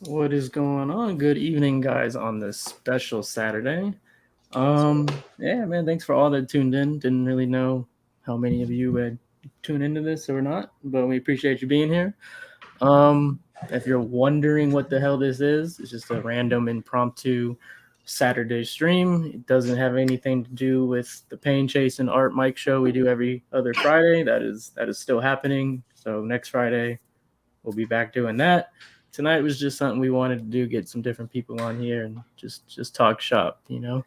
What is going on? Good evening, guys, on this special Saturday. Yeah, man, thanks for all that tuned in. Didn't really know how many of you would tune into this or not, but we appreciate you being here. If you're wondering what the hell this is, it's just a random impromptu Saturday stream. It doesn't have anything to do with the Pain Chase and Art Mike show we do every other Friday. That is still happening. So next Friday we'll be back doing that. Tonight was just something we wanted to do, get some different people on here and just talk shop. So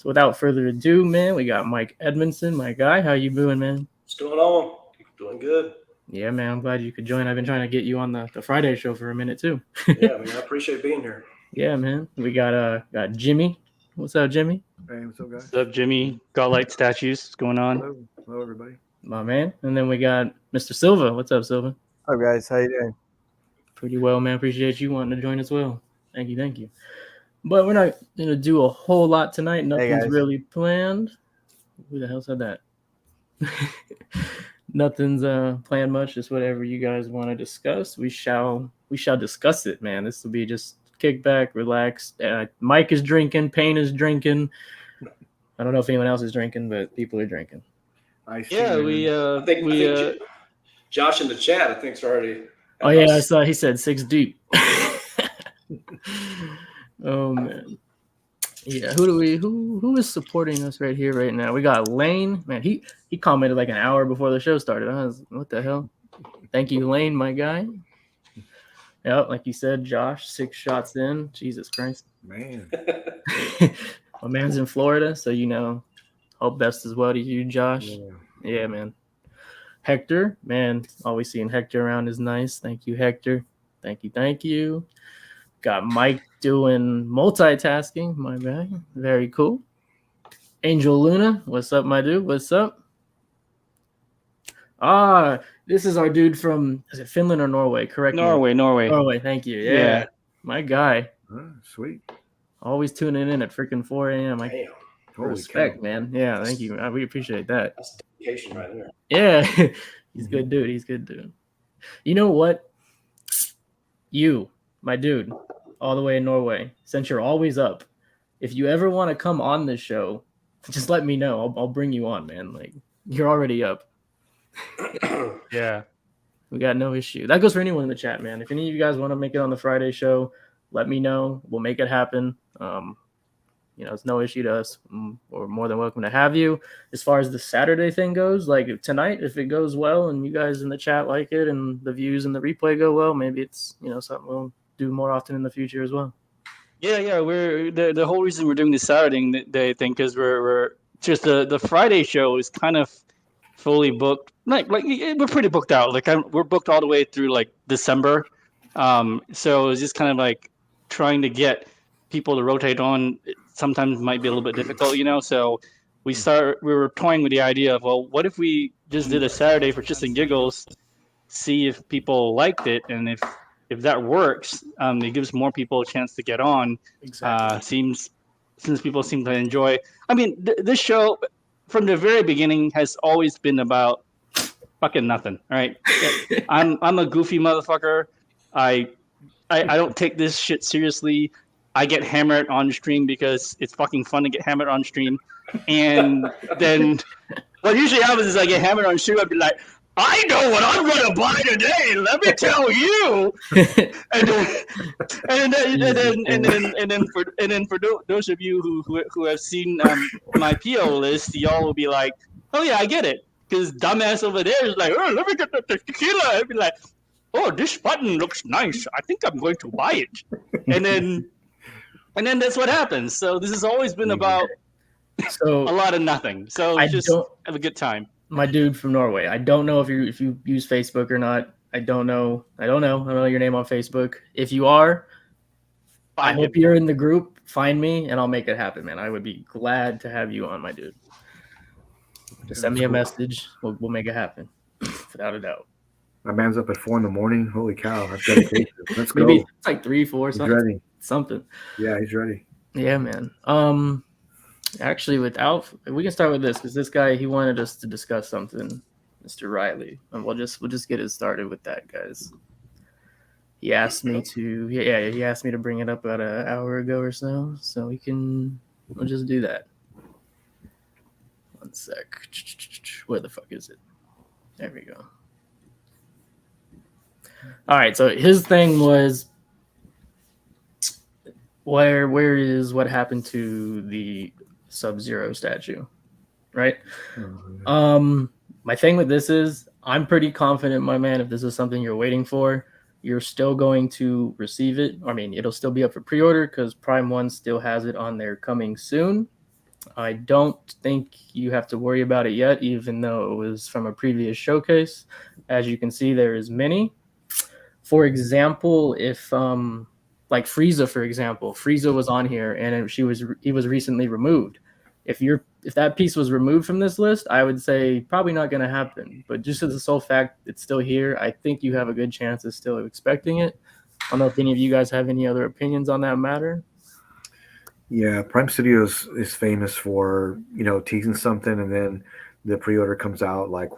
without further ado, man, we got Mike Edmondson, my guy. How you doing, man? What's going on? Doing good. Yeah, man, I'm glad you could join. I've been trying to get you on the Friday show for a minute too. Yeah, man, I appreciate being here. Yeah, man. We got Jimmy. What's up, Jimmy? Hey, what's up, guys? What's up, Jimmy? Godlight statues. What's going on? Hello, everybody. My man. And then we got Mr. Silva. What's up, Silva? Hi, guys. How you doing? Pretty well, man. Appreciate you wanting to join as well. Thank you. But we're not going to do a whole lot tonight. Nothing's really planned. Who the hell said that? Nothing's planned much. Just whatever you guys want to discuss. We shall discuss it, man. This will be just kick back, relax. Mike is drinking. Payne is drinking. I don't know if anyone else is drinking, but people are drinking. I think Josh in the chat, I think, is already. Oh yeah, I saw he said 6 deep. Oh man. Yeah, who is supporting us right here right now? We got Lane. Man, he commented like an hour before the show started. I was what the hell? Thank you, Lane, my guy. Yep, like you said, Josh, 6 shots in. Jesus Christ. Man. My man's in Florida, so hope best as well to you, Josh. Yeah, man. Hector, man, always seeing Hector around is nice. Thank you, Hector. Thank you. Got Mike doing multitasking, my guy. Very cool. Angel Luna, what's up, my dude? What's up? This is our dude from, is it Finland or Norway? Correct. Norway. Thank you. Yeah. My guy. Sweet. Always tuning in at freaking 4 a.m. Damn. Respect, man. Yeah, thank you. We appreciate that. That's dedication right there. Yeah. He's a good dude. You know what? You, my dude, all the way in Norway, since you're always up, if you ever want to come on this show, just let me know. I'll bring you on, man. Like, you're already up. Yeah. We got no issue. That goes for anyone in the chat, man. If any of you guys want to make it on the Friday show, let me know. We'll make it happen. It's no issue to us. We're more than welcome to have you. As far as the Saturday thing goes, like tonight, if it goes well and you guys in the chat like it and the views and the replay go well, maybe it's something we'll do more often in the future as well. Yeah. We're the whole reason we're doing this Saturday day thing because we're just the Friday show is kind of fully booked. Like we're pretty booked out. Like we're booked all the way through like December. So it's just kind of like trying to get people to rotate on. Sometimes might be a little bit difficult, So we were toying with the idea of, well, what if we just did a Saturday for shits and giggles, see if people liked it, and if that works, it gives more people a chance to get on. Exactly. Since people seem to enjoy. I mean, this show from the very beginning has always been about fucking nothing. All right, I'm a goofy motherfucker. I don't take this shit seriously. I get hammered on stream because it's fucking fun to get hammered on stream. And then what usually happens is I get hammered on stream. I'd be like, I know what I'm going to buy today. Let me tell you. and then for those of you who have seen my PO list, y'all will be like, oh yeah, I get it. Because dumbass over there is like, oh, let me get the tequila. I'd be like, oh, this button looks nice. I think I'm going to buy it. And then that's what happens. So this has always been about a lot of nothing. So just have a good time. My dude from Norway. I don't know if you use Facebook or not. I don't know. I don't know your name on Facebook. If you are, I hope you're in the group. Find me and I'll make it happen, man. I would be glad to have you on, my dude. Just send me a message. We'll make it happen, without a doubt. My man's up at 4 a.m. Holy cow! That's dedication. Let's go. Maybe it's like 3, 4, He's something. ready. Something. Yeah, he's ready. Yeah, man. Actually, we can start with this because this guy, he wanted us to discuss something, Mr. Riley, and we'll just get it started with that, guys. he asked me to. Yeah, he asked me to bring it up about an hour ago or so. So we'll just do that. One sec. Where the fuck is it? There we go. All right. So his thing was, where is what happened to the Sub-Zero statue, right? My thing with this is, I'm pretty confident, my man, if this is something you're waiting for, you're still going to receive it. I mean, it'll still be up for pre-order because Prime 1 still has it on there coming soon. I don't think you have to worry about it yet, even though it was from a previous showcase. As you can see, there is many. For example, if like Frieza, for example, Frieza was on here and he was recently removed. If that piece was removed from this list, I would say probably not going to happen. But just as the sole fact it's still here, I think you have a good chance of still expecting it. I don't know if any of you guys have any other opinions on that matter. Yeah, Prime Studios is famous for, teasing something and then the pre-order comes out like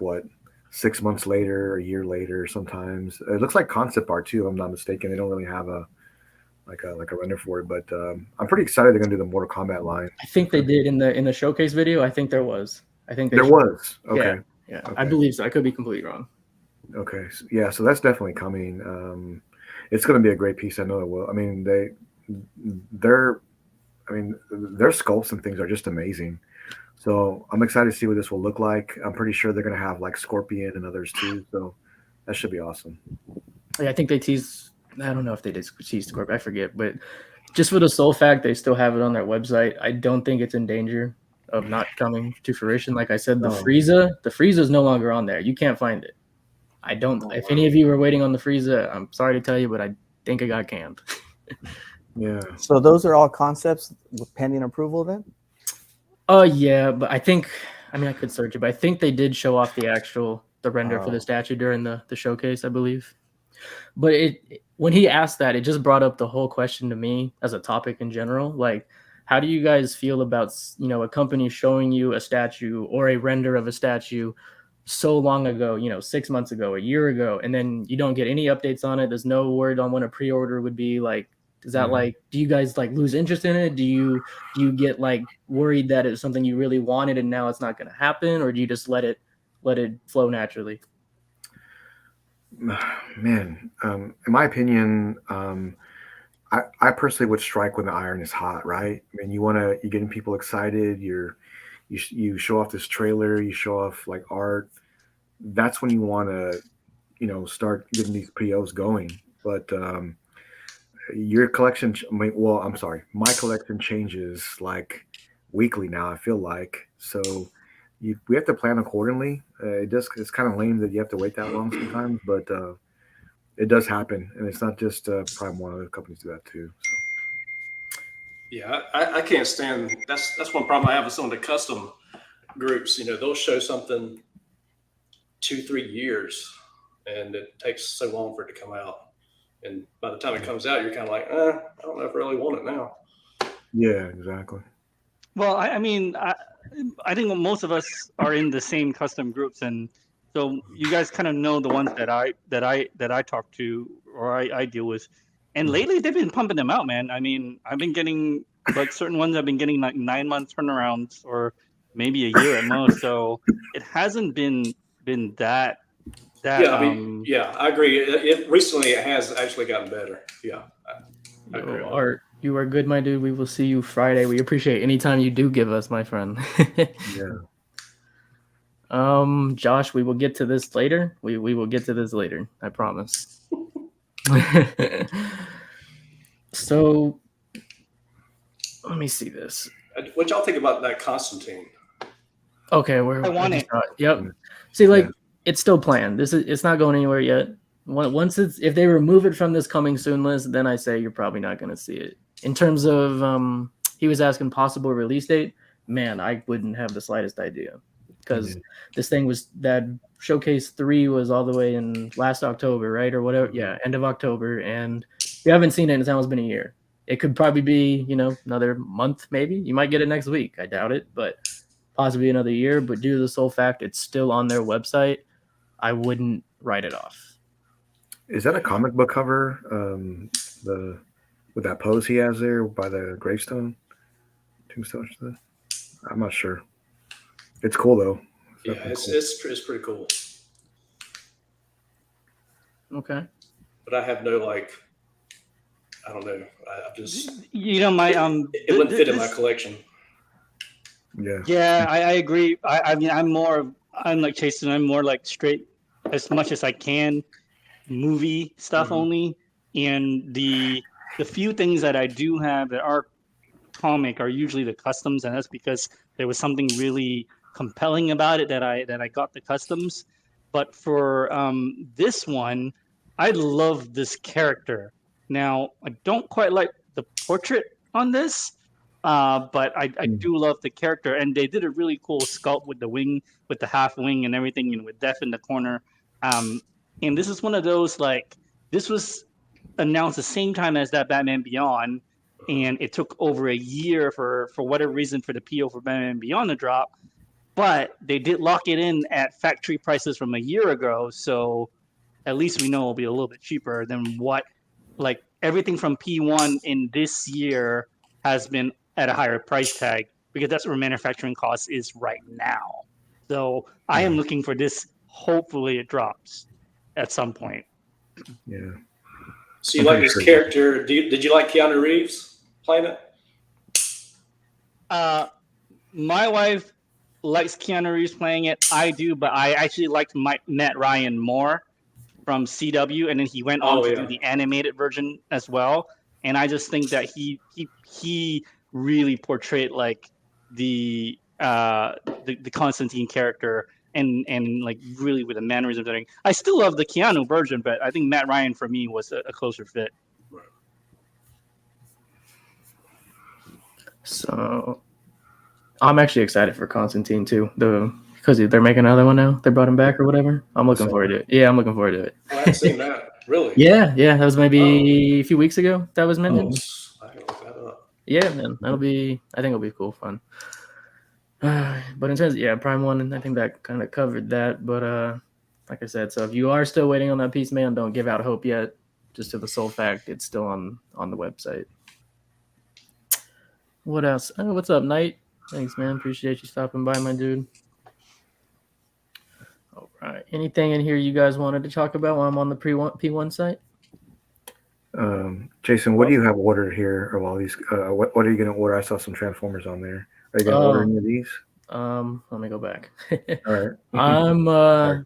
6 months later, a year later sometimes. It looks like concept art too, if I'm not mistaken. They don't really have a render for it, but I'm pretty excited they're gonna do the Mortal Kombat line. I think they did in the showcase video. I think there was. There was. Okay. Yeah. Okay. I believe so. I could be completely wrong. Okay. Yeah. So that's definitely coming. It's going to be a great piece. I know it will. I mean, their sculpts and things are just amazing. So I'm excited to see what this will look like. I'm pretty sure they're going to have like Scorpion and others too. So that should be awesome. Yeah, I think they teased. I don't know if they did tease Scorpion. I forget, but just for the sole fact they still have it on their website, I don't think it's in danger of not coming to fruition. Like I said, the Frieza is no longer on there. You can't find it. I don't. If any of you were waiting on the Frieza, I'm sorry to tell you, but I think it got canned. Yeah. So those are all concepts with pending approval then? Yeah, but I could search it, but I think they did show off the render for the statue during the showcase, I believe. But when he asked that, it just brought up the whole question to me as a topic in general. Like, how do you guys feel about, a company showing you a statue or a render of a statue so long ago, 6 months ago, a year ago, and then you don't get any updates on it? There's no word on when a pre-order would be. Like, is that do you guys lose interest in it? Do you get worried that it's something you really wanted and now it's not going to happen, or do you just let it flow naturally? Man, in my opinion, I personally would strike when the iron is hot, right? I mean, you're getting people excited. You show off this trailer, you show off art. That's when you want to, start getting these POs going. But your collection, my collection changes weekly now. I feel like so. We have to plan accordingly. It's kind of lame that you have to wait that long sometimes, but it does happen, and it's not just Prime 1. Other companies do that too. So. Yeah, I can't stand. That's one problem I have with some of the custom groups. They'll show something 2-3 years, and it takes so long for it to come out. And by the time it comes out, you're kind of like, I don't know if I really want it now. Yeah, exactly. Well, I think most of us are in the same custom groups, and so you guys kind of know the ones that I talk to or I deal with. And lately they've been pumping them out, man. I mean, I've been getting certain ones I've been getting 9-month turnarounds or maybe a year at most. So it hasn't been that. Yeah, I agree. Recently it has actually gotten better. Yeah. I agree. Art, you are good, my dude. We will see you Friday. We appreciate any time you do give us, my friend. Yeah. Josh, we will get to this later. We will get to this later. I promise. So, let me see this. What y'all think about that Constantine? Okay, I want it. Yep. See, it's still planned. It's not going anywhere yet. If they remove it from this coming soon list, then I say you're probably not going to see it. In terms of, he was asking possible release date. Man, I wouldn't have the slightest idea, because this thing that Showcase 3 was all the way in last October, right, or whatever. Yeah, end of October, and we haven't seen it, and it's almost been a year. It could probably be, another month, maybe. You might get it next week. I doubt it, but possibly another year. But due to the sole fact it's still on their website, I wouldn't write it off. Is that a comic book cover? The with that pose he has there by the gravestone, tombstone. I'm not sure. It's cool though. Yeah, Definitely cool. it's pretty cool. Okay. But I have no like, I don't know. I just My it wouldn't fit in my collection. Yeah. Yeah, I agree. I mean, I'm like Jason. I'm more like straight as much as I can movie stuff only, and the few things that I do have that are comic are usually the customs, and that's because there was something really compelling about it that I got the customs. But for this one, I love this character. Now I don't quite like the portrait on this, but I do love the character, and they did a really cool sculpt with the wing, with the half wing and everything, with Death in the corner. And this is one of those this was announced the same time as that Batman Beyond, and it took over a year for whatever reason for the PO for Batman Beyond to drop. But they did lock it in at factory prices from a year ago, so at least we know it'll be a little bit cheaper than what everything from P1 in this year has been at a higher price tag because that's where manufacturing cost is right now. So I am looking for this. Hopefully it drops at some point. Yeah. So you like this character? Did you like Keanu Reeves playing it? My wife likes Keanu Reeves playing it. I do, but I actually liked Matt Ryan more from CW, and then he went on to do the animated version as well. And I just think that he really portrayed the Constantine character and really with the mannerisms and everything. I still love the Keanu version, but I think Matt Ryan for me was a closer fit. So I'm actually excited for Constantine too. Because they're making another one now. They brought him back or whatever. I'm looking forward to it. Yeah, I'm looking forward to it. I haven't seen that. Really? Yeah. That was maybe a few weeks ago that was mentioned. I can look that up. Yeah, man. I think it'll be cool fun. But in terms of, Prime 1, I think that kind of covered that. But like I said, so if you are still waiting on that piece, man, don't give out hope yet. Just to the sole fact it's still on the website. What else? Oh, what's up, Knight? Thanks, man. Appreciate you stopping by, my dude. All right. Anything in here you guys wanted to talk about while I'm on the P1 site? Jason, what do you have ordered here of all these? What are you going to order? I saw some Transformers on there. Are you going to order any of these? Let me go back. All right.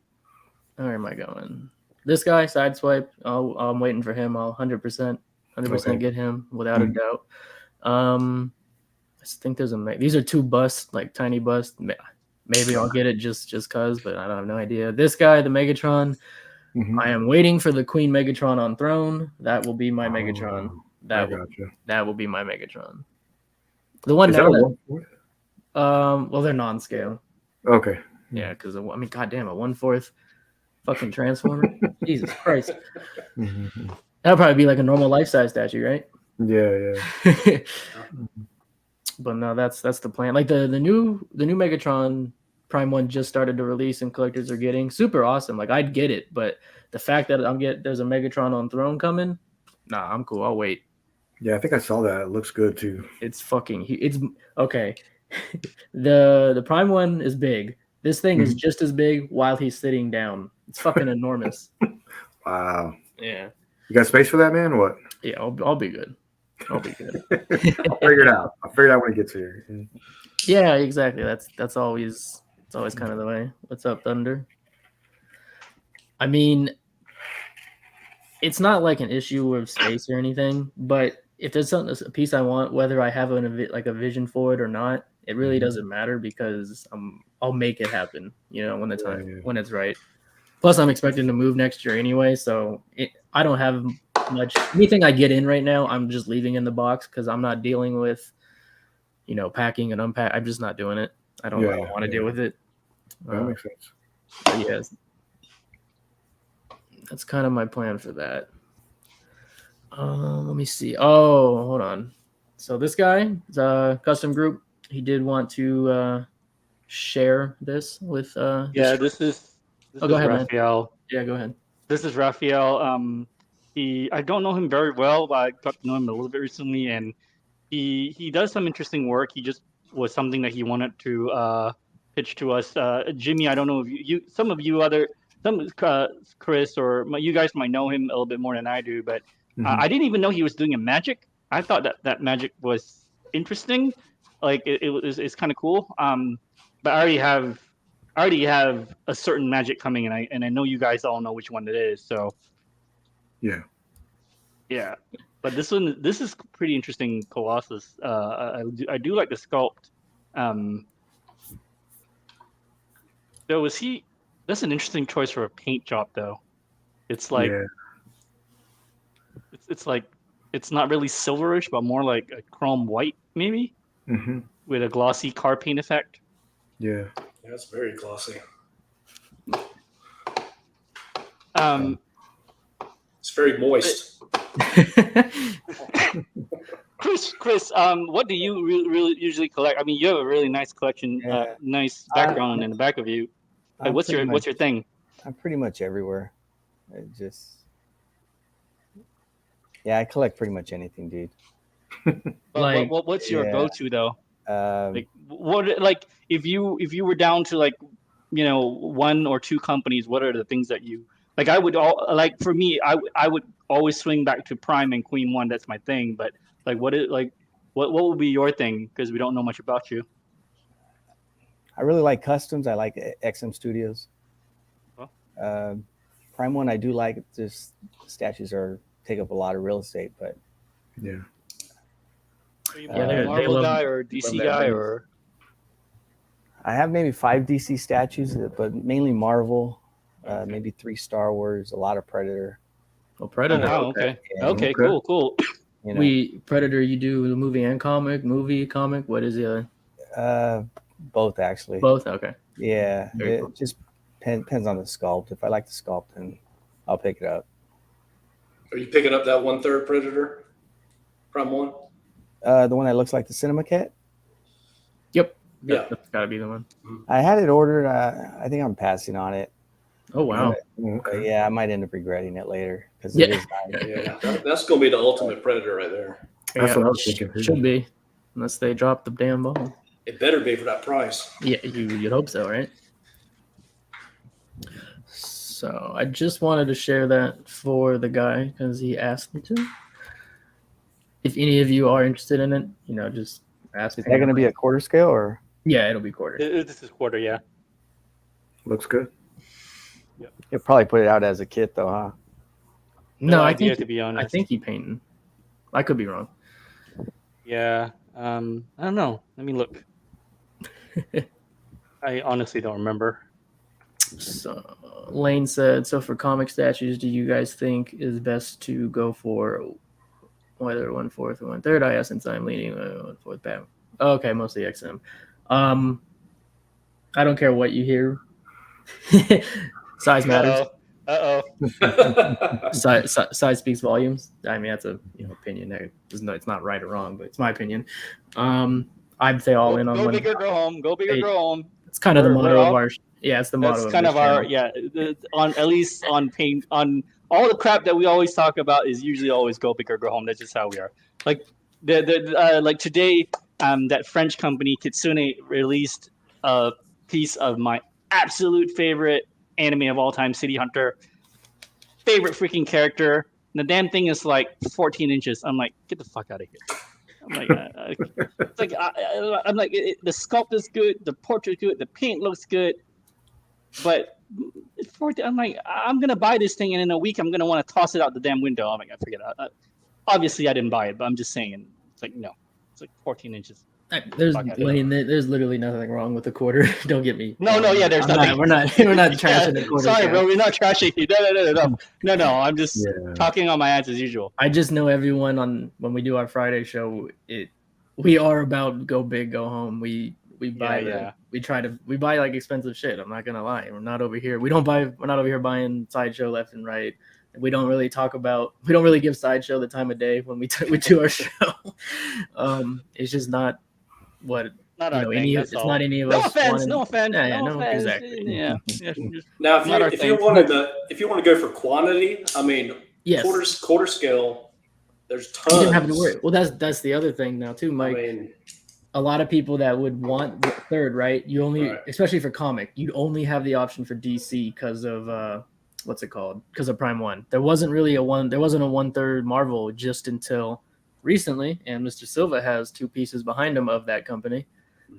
Where am I going? This guy, Sideswipe. I'm waiting for him. I'll 100% get him without a doubt. I think there's these are two busts, like tiny busts. Maybe I'll get it just cause, but I don't have no idea. This guy, the Megatron. I am waiting for the Queen Megatron on throne. That will be my Megatron. That will be my Megatron. The one now well, they're non-scale. Okay. Yeah, because I mean, goddamn, a 1/4 fucking Transformer. Jesus Christ. That'll probably be like a normal life-size statue, right? Yeah. But no, that's the plan. Like the new Megatron Prime 1 just started to release and collectors are getting super awesome. Like I'd get it, but the fact that there's a Megatron on throne coming, nah, I'm cool. I'll wait. Yeah, I think I saw that. It looks good too. It's okay. The Prime 1 is big. This thing is just as big while he's sitting down. It's fucking enormous. Wow. Yeah. You got space for that, man? Or what? Yeah, I'll be good. I'll figure it out. I'll figure it out when it gets here. Yeah, exactly. That's always kind of the way. What's up, Thunder? I mean, it's not like an issue with space or anything, but if there's a piece I want, whether I have a vision for it or not, it really doesn't matter because I'll make it happen. When the time when it's right. Plus, I'm expecting to move next year anyway, so I don't have much. Anything I get in right now, I'm just leaving in the box because I'm not dealing with, packing and unpack. I'm just not doing it. I don't want to deal with it. That makes sense. Yes, that's kind of my plan for that. Let me see. Oh, hold on. So this guy is a custom group. He did want to share this with. This is go ahead, Raphael. man. Yeah, go ahead. This is Raphael. I don't know him very well, but I got to know him a little bit recently, and he does some interesting work. He just was something that he wanted to pitch to us. Jimmy, I don't know if Chris or you guys might know him a little bit more than I do, but I didn't even know he was doing a magic. I thought that magic was interesting, like it's kind of cool. But I already have a certain magic coming, and I know you guys all know which one it is. So Yeah. But this is pretty interesting, Colossus. I do like the sculpt. So that's an interesting choice for a paint job, though. It's like it's like it's not really silverish, but more like a chrome white, maybe, with a glossy car paint effect. Yeah. That's very glossy. It's very moist. Chris, what do you really usually collect? I mean, you have a really nice collection, nice background in the back of you. Like, what's your thing? I'm pretty much everywhere. I collect pretty much anything, dude. What's your go-to though? Like if you were down to like, one or two companies, what are the things that you like? For me, I would always swing back to Prime and Queen One. That's my thing. But like, what would be your thing? Because we don't know much about you. I really like customs. I like XM Studios. Prime One, I do like. Just statues take up a lot of real estate, but yeah. Are you more a Marvel guy or DC guy or? I have maybe 5 DC statues, but mainly Marvel. Maybe 3 Star Wars, a lot of Predator. Oh, Predator. Oh, okay. Okay, cool. Predator, you do the movie and comic? What is it? Both, actually. Both? Okay. Yeah. Very cool. Just depends on the sculpt. If I like the sculpt, then I'll pick it up. Are you picking up that 1/3 Predator? Prime One? The one that looks like the Cinema Cat? Yep. Yeah. That's got to be the one. I had it ordered. I think I'm passing on it. Oh, wow. But yeah, I might end up regretting it later. Because Yeah. it is nice. Yeah, that's going to be the ultimate Predator right there. That's what I was thinking. Should be. Unless they drop the damn ball. It better be for that price. Yeah, you'd hope so, right? So I just wanted to share that for the guy because he asked me to. If any of you are interested in it, just ask. Is that going to be a quarter scale or? Yeah, it'll be quarter. This is quarter, yeah. Looks good. You'll probably put it out as a kit, though, huh? No, I idea, think to be honest. I think he painting. I could be wrong. Yeah. I don't know. Let me look. I honestly don't remember. So Lane said, so for comic statues, do you guys think is best to go for whether 1/4 or 1/3? I asked since I'm leaning 1/4 back. Okay, mostly XM. I don't care what you hear. Size matters. Size speaks volumes. I mean, that's a opinion. It's not right or wrong, but it's my opinion. I'd say all in on go one. Big or go home. Go big or go home. It's kind of the motto of our. Yeah, it's the motto. That's kind of our on at least on paint on all the crap that we always talk about is usually always go big or go home. That's just how we are. Like like today, that French company Kitsune released a piece of my absolute favorite anime of all time, City Hunter. Favorite freaking character. And the damn thing is like 14 inches. I'm like, get the fuck out of here. I'm like, it's like I'm like, the sculpt is good, the portrait is good, the paint looks good, but it's 14. I'm like, I'm gonna buy this thing, and in a week I'm gonna want to toss it out the damn window. I'm like, I forget. Obviously, I didn't buy it, but I'm just saying. It's like no, it's like 14 inches. There's literally nothing wrong with the quarter. Don't get me. No, yeah, there's nothing. We're not trashing the quarter. Sorry, bro, we're not trashing you. No. I'm just talking on my ass as usual. I just know everyone when we do our Friday show, we are about go big, go home. We buy we buy like expensive shit. I'm not gonna lie. We're not over here. We're not over here buying Sideshow left and right. We don't really give Sideshow the time of day when we do our show. It's just not what Not you our know, thing. That's it's all. not any of No us. offense. wanted- No offense. Yeah, no no, offense. exactly. Yeah. Yeah, just- Now, Not our if you thing. wanted if you want to go for quantity, I mean, Yes, quarter scale. There's tons. you didn't have to worry. Well, that's the other thing now too, I Mike. mean, A lot of people that would want the third, right? You only, Right. especially for comic, you'd only have the option for DC because of what's it called? Because of Prime One. There wasn't really a 1/3 Marvel just until recently, and Mr. Silva has 2 pieces behind him of that company,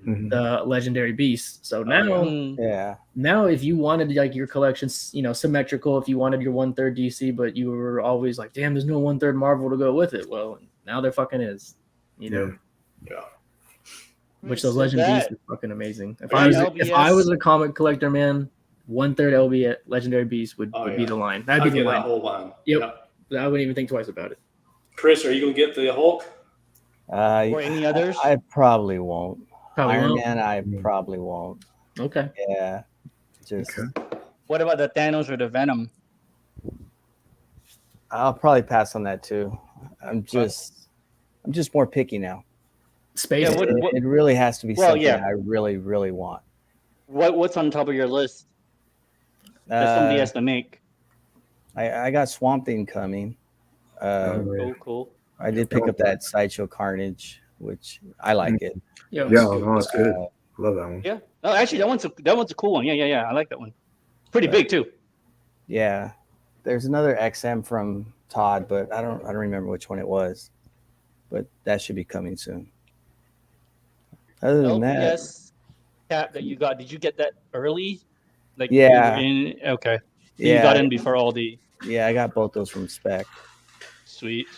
Mhm. the Legendary Beast. So now, Mm. Yeah. now if you wanted like your collection, you know, symmetrical, if you wanted your 1/3 DC, but you were always like, damn, there's no 1/3 Marvel to go with it. Well, now there fucking is, you know. yeah. Which those So Legend that- Beasts is fucking amazing. If Yeah, I was a comic collector, man, 1/3 LB Legendary Beast would Oh, be yeah. the line. That'd I'd be the get that line. whole line. Yep. I wouldn't even think twice about it. Chris, are you going to get the Hulk? Or any others? I probably won't. Probably Iron won't. Man, I probably won't. Okay. Yeah. Just Okay. What about the Thanos or the Venom? I'll probably pass on that too. I'm just more picky now. Space. Yeah, what- It really has to be Well, something yeah. I really, really want. What's on top of your list that somebody has to make? I got Swamp Thing coming. Cool. I did pick up that Sideshow Carnage, which I like it. Yo, Yeah, no, it's good. Love that one. Yeah. No, actually, that one's a cool one. Yeah. I like that one. Pretty big too. Yeah. There's another XM from Todd, but I don't remember which one it was. But that should be coming soon. Other than that, LPS cap that you got. Did you get that early? Like Yeah. Okay. So yeah, you got in before all the yeah, I got both those from Spec. sweet.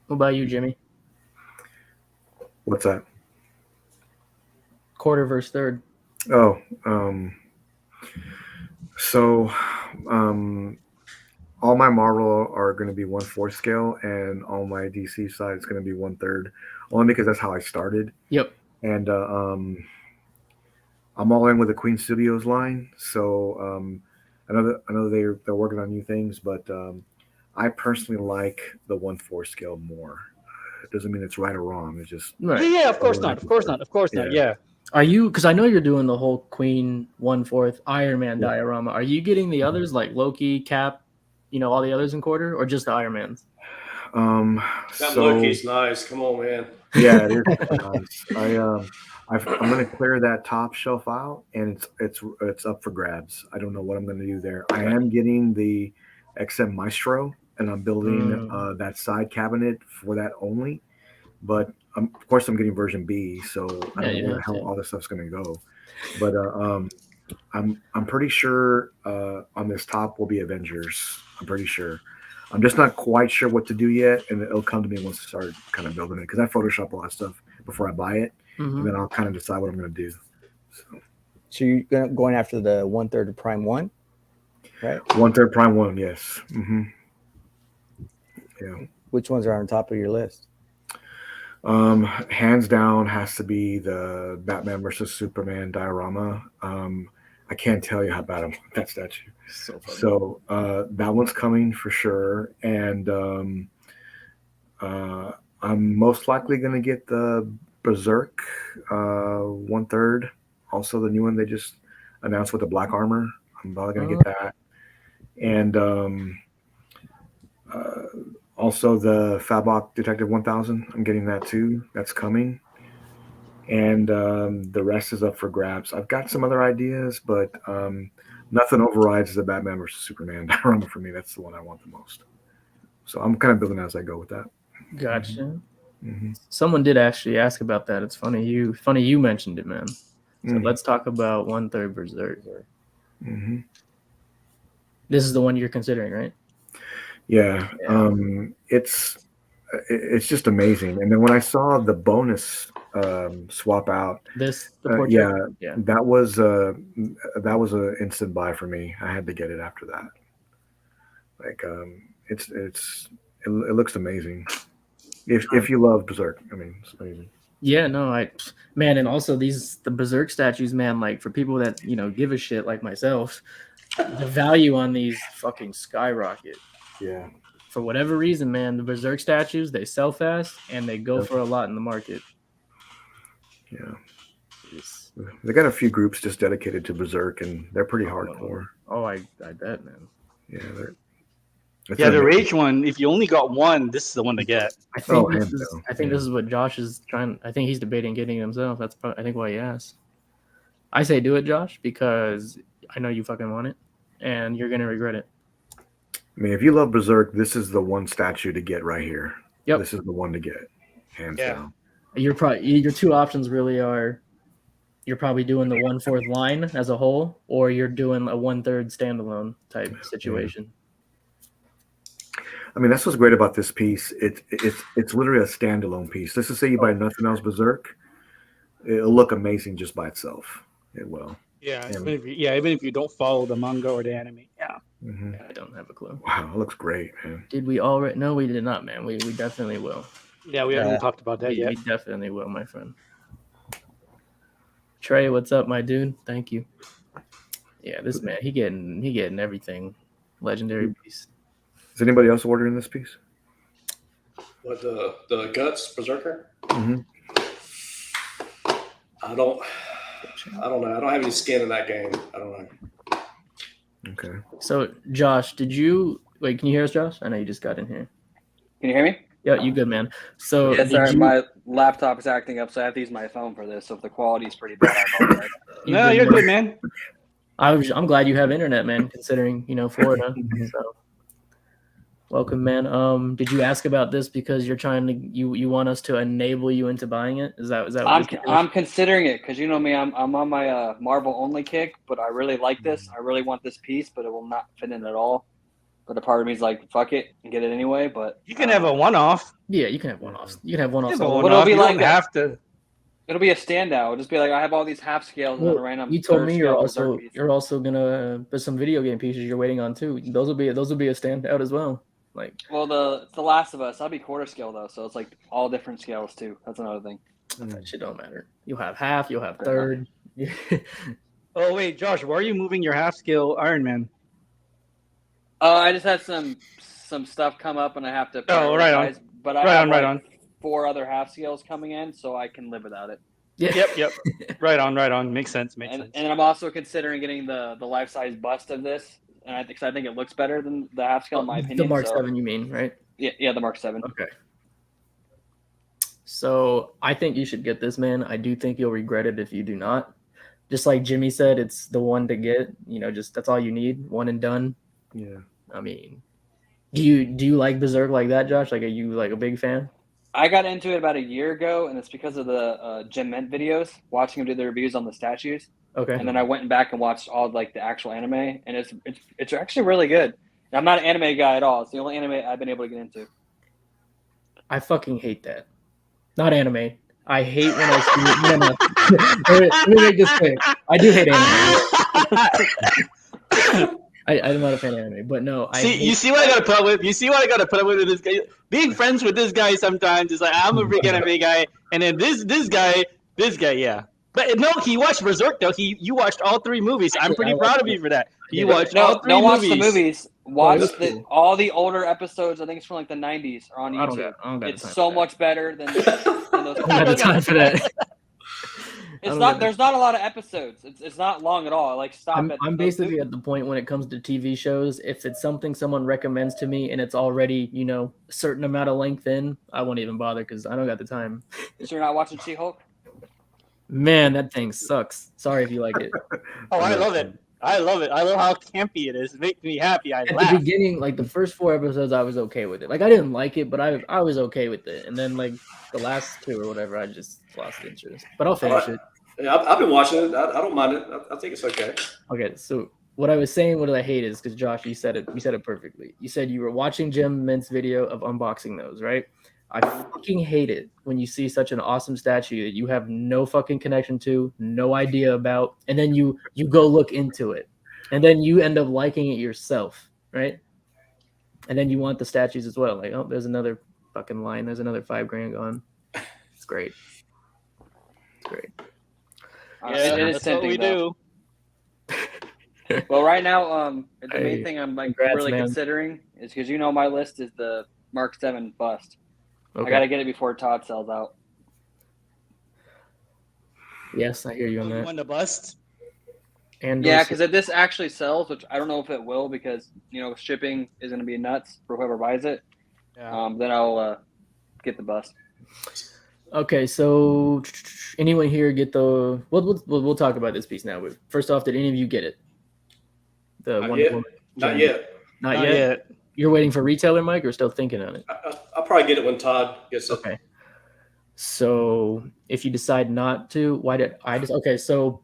What about you, Jimmy? What's that? Quarter versus third. Oh, so all my Marvel are going to be 1/4 scale, and all my DC side is going to be 1/3, only because that's how I started. Yep. And I'm all in with the Queen Studios line, so I know they're working on new things, but I personally like the 1/4 scale more. It doesn't mean it's right or wrong. It's just Right. Yeah, of course not. Yeah. Are you? Because I know you're doing the whole Queen 1/4 Iron Man Yeah. diorama. Are you getting the others like Loki, Cap, you know, all the others in quarter, or just the Iron Mans? That so Loki's nice. Come on, man. yeah, it is nice. I'm going to clear that top shelf out, and it's up for grabs. I don't know what I'm going to do there. I am getting the XM Maestro, and I'm building that side cabinet for that only. But of course, I'm getting version B, so I don't know where the hell all this stuff's going to go. But I'm pretty sure on this top will be Avengers. I'm pretty sure. I'm just not quite sure what to do yet, and it'll come to me once I start kind of building it, because I Photoshop a lot of stuff before I buy it, and then I'll kind of decide what I'm going to do. So you're going after the 1/3 of Prime 1, right? 1/3 Prime 1, yes. Yeah. Which ones are on top of your list? Hands down has to be the Batman versus Superman diorama. I can't tell you how bad I want that statue. So that one's coming for sure, and I'm most likely going to get the Berserk 1/3. Also, the new one they just announced with the black armor. I'm probably going to get that, and also the Fabok Detective 1000. I'm getting that too. That's coming. And the rest is up for grabs. I've got some other ideas, but nothing overrides the Batman versus Superman diorama for me. That's the one I want the most. So I'm kind of building as I go with that. Gotcha. Someone did actually ask about that. It's funny you mentioned it, man. So let's talk about 1/3 Berserk. This is the one you're considering, right? Yeah. It's just amazing. And then when I saw the bonus swap out, The yeah, yeah, that was an instant buy for me. I had to get it after that. Like it looks amazing. If you love Berserk, I mean, it's amazing. Yeah, no, and also the Berserk statues, man, like for people that, you know, give a shit like myself, the value on these fucking skyrocket. Yeah. for whatever reason, man, the Berserk statues, they sell fast and they go for a lot in the market. Yeah. It's- They got a few groups just dedicated to Berserk, and they're pretty hardcore. Oh, I bet, man. Yeah, The Rage one. If you only got one, this is the one to get. I think hands this is. down. I think this is what Josh is trying. I think he's debating getting it himself. That's probably, I think why he asked. I say do it, Josh, because I know you fucking want it, and you're gonna regret it. I mean, if you love Berserk, this is the one statue to get right here. Yep. This is the one to get, hands down. Your two options really are. You're probably doing the 1/4 line as a whole, or you're doing a 1/3 standalone type situation. I mean, that's what's great about this piece. It's literally a standalone piece. Let's just say you buy nothing else Berserk, it'll look amazing just by itself. It will. Yeah, even if you don't follow the manga or the anime. Yeah. Mm-hmm. I don't have a clue. Wow, it looks great, man. Did we already? No, we did not, man. We definitely will. Yeah, we haven't talked about that yet. We definitely will, my friend. Trey, what's up, my dude? Thank you. Yeah, this man, he getting everything. Legendary piece. Is anybody else ordering this piece? What the Guts Berserker? Mm-hmm. I don't know. I don't have any skin in that game. I don't know. Okay. So, Josh, did you wait? Can you hear us, Josh? I know you just got in here. Can you hear me? Yeah, you good, man. So, Yeah, sorry, my laptop is acting up, so I have to use my phone for this. So if the quality is pretty bad, I apologize. No, you're good, man. I'm glad you have internet, man. Considering Florida. So, welcome, man. Did you ask about this because you're trying to you want us to enable you into buying it? Is that what I'm considering it because you know me, I'm on my Marvel only kick, but I really like this. I really want this piece, but it will not fit in at all. But a part of me is like, fuck it and get it anyway. But you can have a one-off. Yeah, you can have one-offs. You can have one-offs. But it'll be like have to. It'll be a standout. It'll just be like I have all these half scales and then a random. You told me you're also gonna put some video game pieces you're waiting on too. Those will be a standout as well. Like, well, the Last of Us, I'll be quarter scale though, so it's like all different scales too. That's another thing. That shit don't matter. You'll have half. You'll have third. Oh wait, Josh, where are you moving your half scale Iron Man? I just had some stuff come up and I have to. Oh, right on. But I have 4 other half scales coming in, so I can live without it. Yeah. Yep. Right on. Makes sense. And I'm also considering getting the life size bust of this, and I think it looks better than the half scale in my opinion. The Mark 7, you mean, right? Yeah, the Mark 7. Okay. So I think you should get this, man. I do think you'll regret it if you do not. Just like Jimmy said, it's the one to get. Just that's all you need, one and done. Yeah. I mean, do you like Berserk like that, Josh? Like, are you like a big fan? I got into it about a year ago, and it's because of the Jim Ment videos, watching him do the reviews on the statues. Okay. And then I went back and watched all like the actual anime, and it's actually really good. I'm not an anime guy at all. It's the only anime I've been able to get into. I fucking hate that. Not anime. I hate when I see it. Let me make this clear. I do hate anime. I'm not a fan of anime, but no. You see what I gotta put up with? You see what I gotta put up with this guy? Being friends with this guy sometimes is like, I'm a big anime guy, and then this guy, yeah. But no, he watched Berserk though. You watched all 3 movies. I'm pretty proud of you for that. You watched all 3 movies. Don't watch the movies. Watch all the older episodes. I think it's from like the 90s are on YouTube. I don't got it's so much better than those. I don't have the time for that. There's not a lot of episodes. It's not long at all. Like stop it. I'm basically at the point when it comes to TV shows. If it's something someone recommends to me and it's already a certain amount of length in, I won't even bother because I don't got the time. So you're not watching She-Hulk? Man, that thing sucks. Sorry if you like it. Oh, I love it. I love how campy it is. It makes me happy. I laugh. At the beginning, like the first 4 episodes, I was okay with it. Like I didn't like it, but I was okay with it. And then like the last 2 or whatever, I just lost interest. But I'll finish it. Yeah, I've been watching it. I don't mind it. I think it's okay. Okay, so what I was saying, what I hate is because Josh, you said it perfectly. You said you were watching Jim Mint's video of unboxing those, right? I fucking hate it when you see such an awesome statue that you have no fucking connection to, no idea about, and then you go look into it, and then you end up liking it yourself, right? And then you want the statues as well. Like, oh, there's another fucking line. There's another $5,000 gone. It's great. It's great. Yeah, that's what we do. Well, right now, the Hey, main thing I'm like congrats, really man. considering is because my list is the Mark 7 bust. I Okay. got to get it before Todd sells out. Yes, I hear you on You that. want to bust? And Yeah, because if this actually sells, which I don't know if it will, because shipping is going to be nuts for whoever buys it. Yeah. Then I'll get the bust. Okay, so anyone here get the? We'll talk about this piece now. But first off, did any of you get it? The Not Wonder yet. Woman. Not JND? yet. Not yet. You're waiting for retailer, Mike, or still thinking on it? I'll probably get it when Todd gets it. Okay. So if you decide not to, why did I just? Okay, so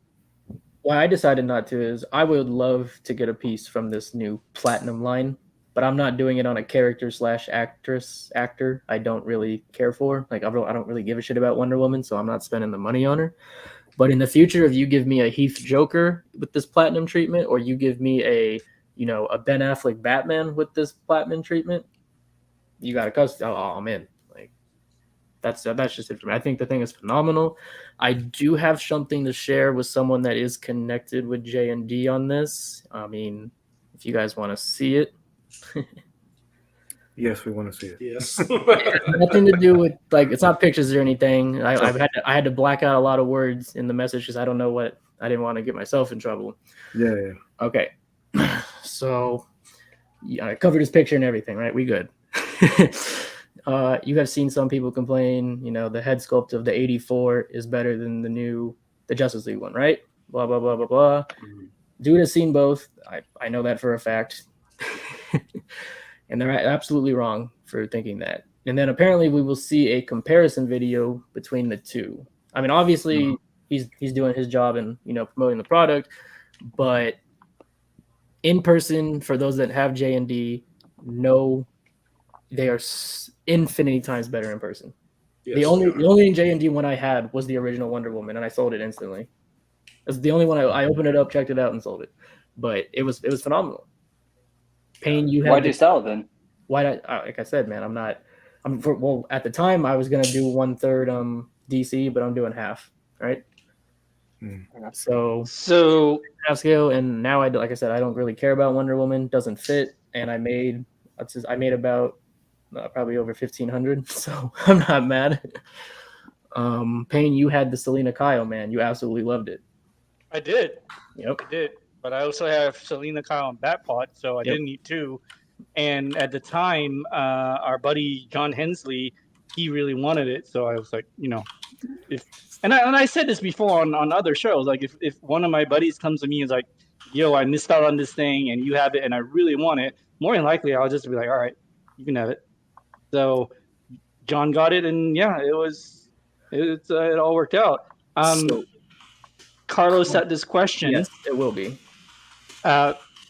why I decided not to is I would love to get a piece from this new platinum line, but I'm not doing it on a character / actor I don't really care for. Like I don't really give a shit about Wonder Woman, so I'm not spending the money on her. But in the future, if you give me a Heath Joker with this platinum treatment, or you give me a Ben Affleck Batman with this platinum treatment, you got to custom. Oh, I'm in. Like that's just it for me. I think the thing is phenomenal. I do have something to share with someone that is connected with JND on this. I mean, if you guys want to see it. Yes, we want to see it. Yes. Nothing to do with it's not pictures or anything. I had to black out a lot of words in the message because I don't know what I didn't want to get myself in trouble. Yeah. Okay, so yeah, I covered his picture and everything, right? We good. You have seen some people complain, the head sculpt of the 84 is better than the Justice League one, right? Blah blah blah blah blah. Dude has seen both. I know that for a fact. And they're absolutely wrong for thinking that. And then apparently we will see a comparison video between the two. I mean, obviously he's doing his job and promoting the product, but in person, for those that have JND, know they are infinity times better in person. Yes, the only JND one I had was the original Wonder Woman, and I sold it instantly. That's the only one I opened it up, checked it out, and sold it. But it was phenomenal. Payne, you had. Why'd you sell it then? Like I said, man, well, at the time I was gonna do 1/3 DC, but I'm doing half, right? So half scale, and now like I said, I don't really care about Wonder Woman. Doesn't fit, and I made about probably over 1,500, so I'm not mad. Payne, you had the Selena Kyle, man. You absolutely loved it. I did. Yep. I did. But I also have Selena Kyle and Batpot, so I didn't need two. And at the time, our buddy John Hensley, he really wanted it. So I was like, and I said this before on other shows, like if one of my buddies comes to me and is like, yo, I missed out on this thing and you have it and I really want it, more than likely I'll just be like, all right, you can have it. So John got it, and it all worked out. Carlos had this question. Yes, it will be.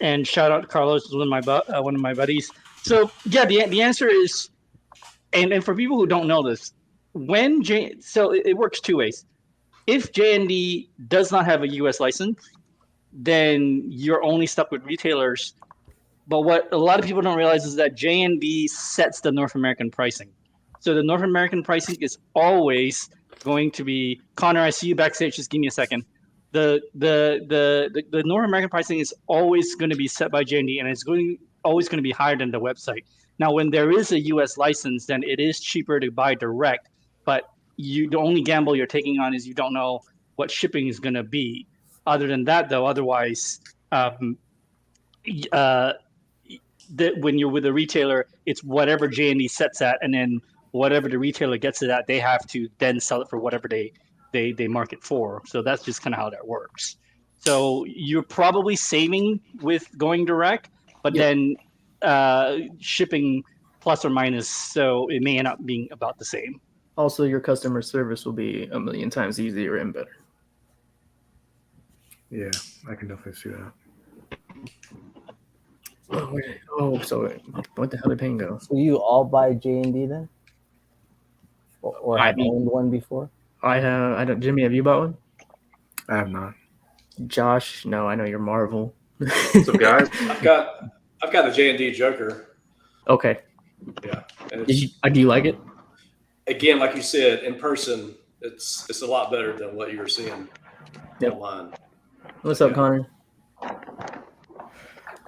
And shout out to Carlos, one of my buddies. So yeah, the answer is, and for people who don't know this, so it works two ways. If JND does not have a U.S. license, then you're only stuck with retailers. But what a lot of people don't realize is that JND sets the North American pricing. So the North American pricing is always going to be, Connor, I see you backstage. Just give me a second. The North American pricing is always going to be set by JND, and it's always going to be higher than the website. Now, when there is a U.S. license, then it is cheaper to buy direct. But the only gamble you're taking on is you don't know what shipping is going to be. Other than that, though, otherwise, when you're with a retailer, it's whatever JND sets at, and then whatever the retailer gets it at, they have to then sell it for whatever they mark it for. So that's just kind of how that works. So you're probably saving with going direct, but then shipping plus or minus, so it may end up being about the same. Also, your customer service will be a million times easier and better. Yeah, I can definitely see that. So what the hell did Payne go? So you all buy JND then? Or have owned one before? I don't. Jimmy, have you bought one? I have not. Josh, no, I know you're Marvel. What's up, guys? I've got a JND Joker. Okay. Yeah. Do you like it? Again, like you said, in person, it's a lot better than what you were seeing online. What's up, Connor?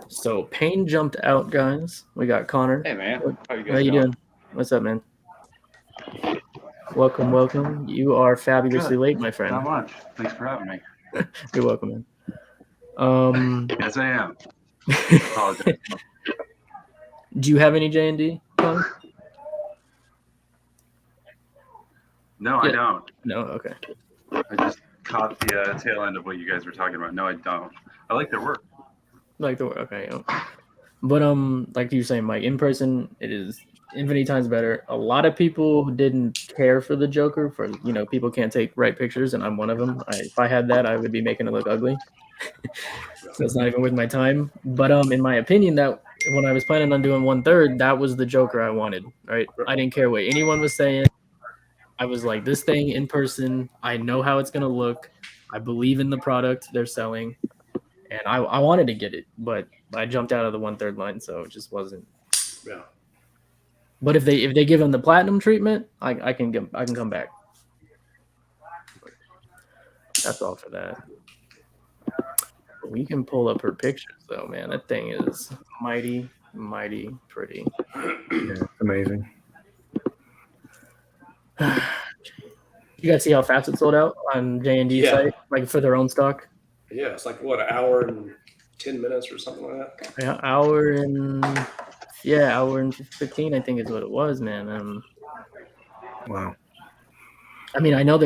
So Payne jumped out, guys. We got Connor. Hey man, how you guys How you doing? doing? What's up, man? Welcome. You are fabulously Good. late, my friend. Not much. Thanks for having me. You're welcome, man. Yes, I am. Apologize. Do you have any JND? Connor? No, Yeah. I don't. No. Okay. I just caught the tail end of what you guys were talking about. No, I don't. I like their work. Like the okay. But like you were saying, Mike, in person it is infinitely times better. A lot of people didn't care for the Joker. For people can't take right pictures, and I'm one of them. If I had that, I would be making it look ugly. So it's not even worth my time. But in my opinion, that when I was planning on doing 1/3, that was the Joker I wanted. Right? I didn't care what anyone was saying. I was like, this thing in person, I know how it's gonna look. I believe in the product they're selling, and I wanted to get it, but I jumped out of the 1/3 line, so it just wasn't. Yeah. But if they give him the platinum treatment, I can come back. That's all for that. We can pull up her pictures though, man. That thing is mighty pretty. Yeah, it's amazing. You guys see how fast it sold out on JND Yeah. site, like for their own stock? Yeah, it's like what, an hour and 10 minutes or something like that. Yeah, hour and 15, I think is what it was, man. Wow. I mean, I know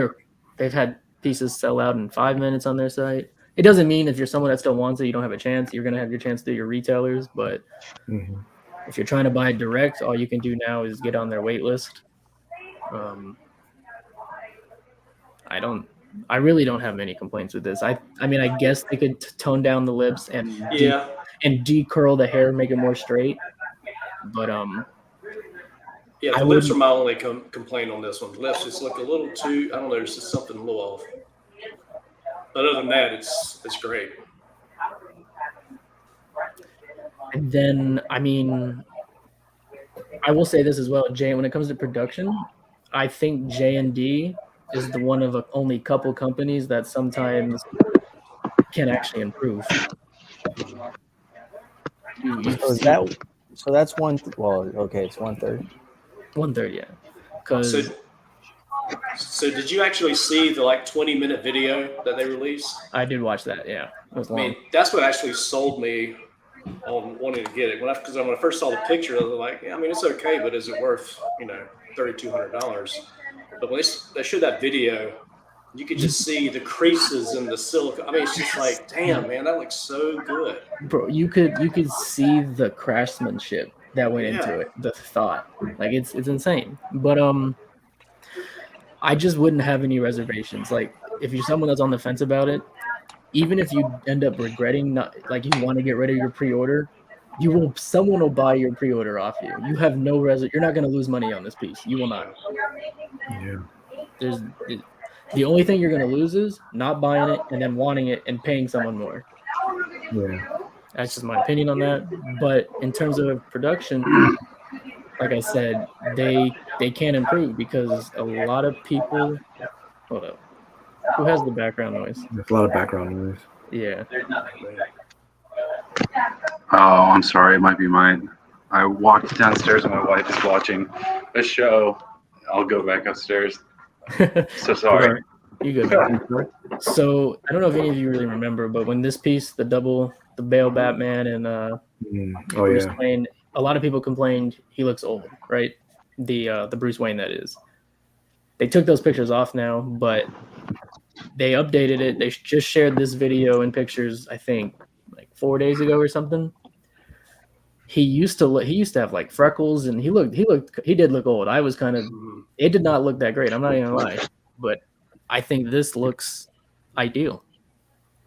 they've had pieces sell out in 5 minutes on their site. It doesn't mean if you're someone that still wants it, you don't have a chance. You're gonna have your chance through your retailers, but if you're trying to buy it direct, all you can do now is get on their wait list. I really don't have many complaints with this. I mean, I guess they could tone down the lips and decurl the hair, make it more straight. But yeah, the lips are my only complaint on this one. The lips just look a little too. I don't know. There's just something a little off. But other than that, it's great. And then, I mean, I will say this as well, Jay. When it comes to production, I think JND is the one of the only couple companies that sometimes can actually improve. So that's one. Well, okay, it's 1/3. 1/3, yeah. Because so did you actually see the 20-minute video that they released? I did watch that. Yeah, it was long. I mean, that's what actually sold me on wanting to get it. Because when I first saw the picture, I was like, yeah, I mean, it's okay, but is it worth $3,200? But when they showed that video, you could just see the creases in the silicone. I mean, it's just like, damn, man, that looks so good. Bro, you could see the craftsmanship that went into it, the thought. Like it's insane. But I just wouldn't have any reservations. Like if you're someone that's on the fence about it, even if you end up regretting you want to get rid of your pre-order, someone will buy your pre-order off you. You have no you're not going to lose money on this piece. You will not. Yeah. The only thing you're going to lose is not buying it and then wanting it and paying someone more. Yeah. That's just my opinion on that. But in terms of production, like I said, they can improve because a lot of people. Hold up. Who has the background noise? There's a lot of background noise. Yeah. Oh, I'm sorry. It might be mine. I walked downstairs and my wife is watching a show. I'll go back upstairs. So sorry. You good? So I don't know if any of you really remember, but when this piece, the Bale Batman and Bruce Wayne, a lot of people complained he looks old, right? The Bruce Wayne that is. They took those pictures off now, but they updated it. They just shared this video and pictures, I think, 4 days ago or something. He used to have freckles, and he did look old. I was it did not look that great. I'm not even gonna lie, but I think this looks ideal.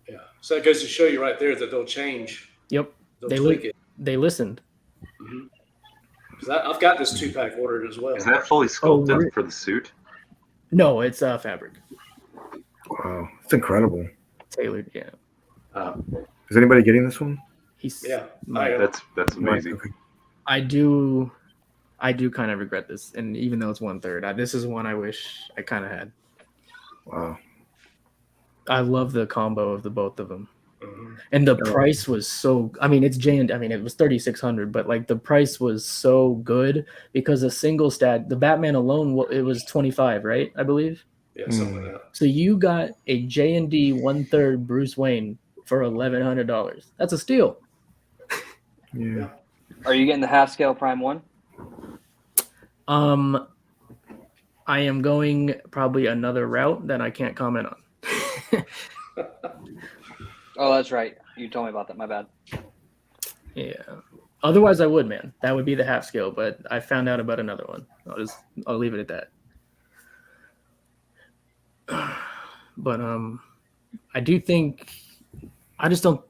Yeah. So it goes to show you right there that they'll change. Yep. They'll tweak it. They listened. Mm-hmm. I've got this 2-pack ordered as well. Is that fully sculpted for the suit? No, it's fabric. Wow, it's incredible. Tailored, yeah. Is anybody getting this one? That's amazing. Okay. I do kind of regret this, and even though it's 1/3, this is one I wish I kind of had. Wow. I love the combo of the both of them. And the price was so. I mean, it's JND. I mean, it was 3,600, but like the price was so good because a single stat, the Batman alone, it was 25, right? I believe. Yeah, something like that. So you got a JND 1/3 Bruce Wayne for $1,100. That's a steal. Yeah. Are you getting the half scale Prime 1? I am going probably another route that I can't comment on. Oh, that's right. You told me about that. My bad. Yeah. Otherwise, I would, man. That would be the half scale, but I found out about another one. I'll leave it at that. But I do think I just don't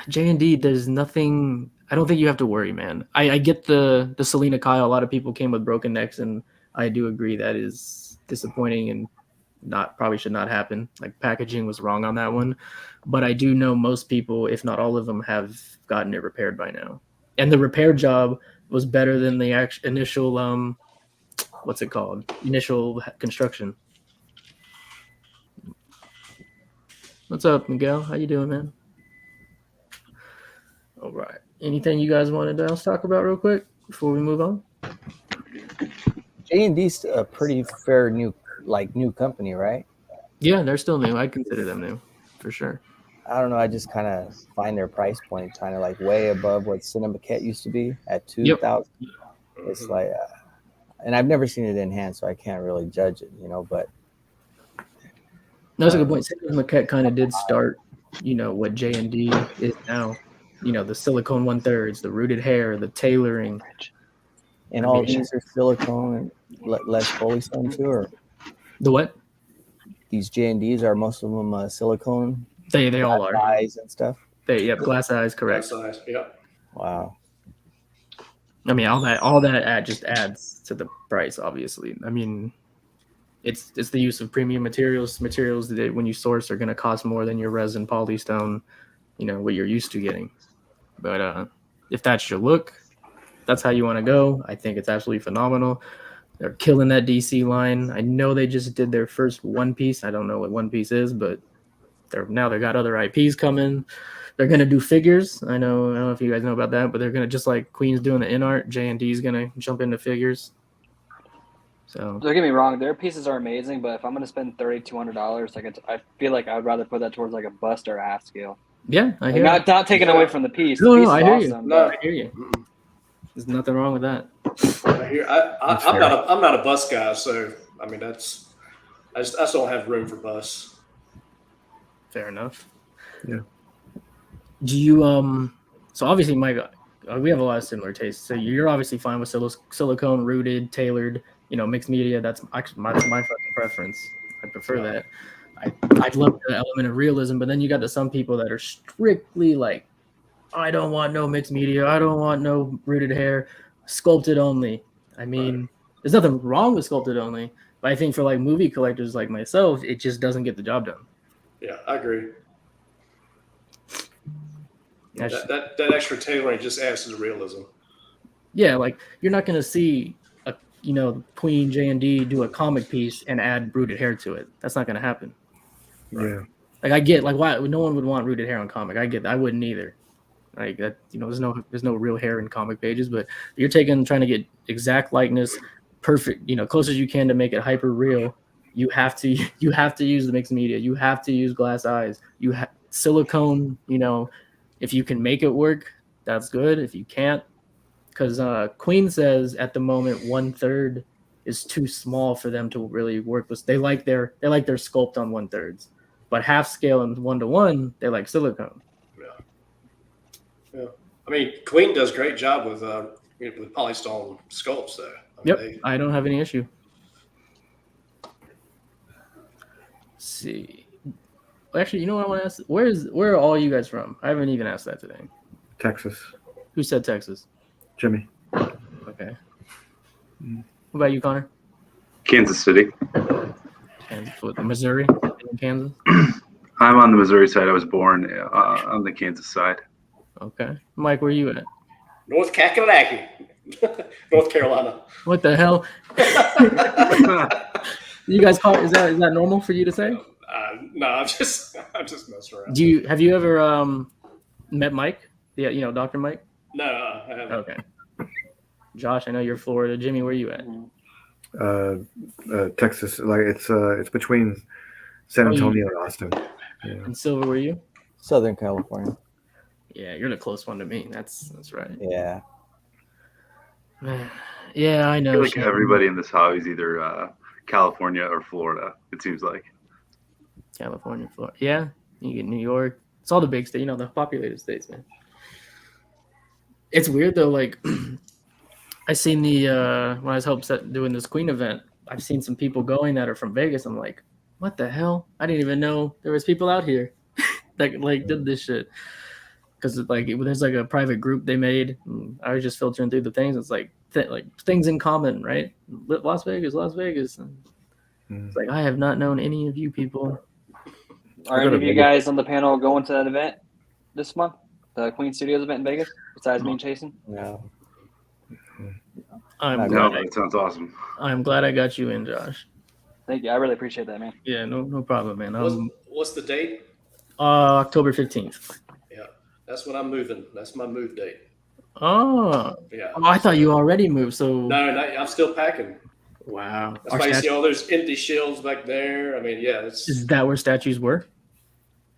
J&D. There's nothing. I don't think you have to worry, man. I get the Selena Kyle. A lot of people came with broken necks, and I do agree that is disappointing and probably should not happen. Like packaging was wrong on that one, but I do know most people, if not all of them, have gotten it repaired by now, and the repair job was better than the initial what's it called? Initial construction. What's up, Miguel? How you doing, man? All right. Anything you guys wanted to talk about real quick before we move on? J&D's a pretty fair new company, right? Yeah, they're still new. I consider them new, for sure. I don't know. I just kind of find their price point kind of like way above what Cinemaquette used to be at 2,000. Yep. It's like, and I've never seen it in hand, so I can't really judge it, But that's a good point. Cinemaquette kind of did start, what J&D is now. The silicone 1/3, the rooted hair, the tailoring. And all these are silicone and less polystone too, or the what? These J&Ds are most of them silicone. They all are eyes and stuff. Glass eyes, correct. Glass eyes, yeah. Wow. I mean, all that just adds to the price. Obviously, I mean, it's the use of premium materials that when you source are going to cost more than your resin polystone. What you're used to getting. But if that's your look, that's how you want to go. I think it's absolutely phenomenal. They're killing that DC line. I know they just did their first One Piece. I don't know what One Piece is, but they got other IPs coming. They're gonna do figures. I don't know if you guys know about that, but they're gonna, just like Queen's doing the in art, J&D is gonna jump into figures. So don't get me wrong, their pieces are amazing, but if I'm gonna spend $3,200, I feel like I'd rather put that towards like a bust or a half scale. Yeah, I hear you. Not taking away from the piece. No, the piece I hear awesome, you. No, I hear you. There's nothing wrong with that. I'm not a bus guy, so I mean I just don't have room for bus. Fair enough. Yeah. Do you So obviously, Mike, we have a lot of similar tastes. So you're obviously fine with silicone, rooted, tailored, mixed media. That's actually my fucking preference. I prefer that. I'd love the element of realism, but then you got to some people that are strictly like, I don't want no mixed media. I don't want no rooted hair, sculpted only. I mean, there's nothing wrong with sculpted only, but I think for like movie collectors like myself, it just doesn't get the job done. Yeah, I agree. That extra tailoring just adds to the realism. Yeah, like you're not going to see a Queen J&D do a comic piece and add rooted hair to it. That's not going to happen. Yeah. Like I get why no one would want rooted hair on comic. I get that. I wouldn't either. Like that, there's no real hair in comic pages, but you're trying to get exact likeness, perfect, close as you can to make it hyper real. You have to use the mixed media. You have to use glass eyes. Silicone. If you can make it work, that's good. If you can't, because Queen says at the moment 1/3 is too small for them to really work with. They like their sculpt on 1/3s, but half scale and 1-to-1 they like silicone. Yeah. I mean, Queen does a great job with polystone sculpts, though. I don't have any issue. Let's see. Actually, you know what I want to ask? Where are all you guys from? I haven't even asked that today. Texas. Who said Texas? Jimmy. Okay. What about you, Connor? Kansas City. Missouri? Kansas? I'm on the Missouri side. I was born on the Kansas side. Okay. Mike, where are you at? North Kakalaki, North Carolina. What the hell? You guys call it? Is that normal for you to say? No, I'm just messing around. Have you ever met Mike? Yeah, Dr. Mike. No, I haven't. Okay. Josh, I know you're Florida. Jimmy, where you at? Texas, like it's between San Antonio and Austin. Yeah. And Silver, where you? Southern California. Yeah, you're the close one to me. That's right. Yeah. Yeah, I I know. feel like everybody in this hobby is either California or Florida. It seems like. California, Florida. Yeah, you get New York. It's all the big states, the populated states, man. It's weird though. Like, I seen when I was doing this Queen event, I've seen some people going that are from Vegas. I'm like, what the hell? I didn't even know there was people out here that did this shit. Because there's like a private group they made. I was just filtering through the things. It's like things in common, right? Las Vegas. And it's like I have not known any of you people. Are any of you guys on the panel going to that event this month? The Queen Studios event in Vegas? Besides me and Jason? No. That sounds awesome. I'm glad I got you in, Josh. Thank you. I really appreciate that, man. Yeah, no problem, man. What's the date? October 15th. Yeah, that's when I'm moving. That's my move date. Oh. Yeah. Oh, I thought you already moved. So. No, I'm still packing. Wow. That's why you see all those empty shelves back there. I mean, yeah. Is that where statues were?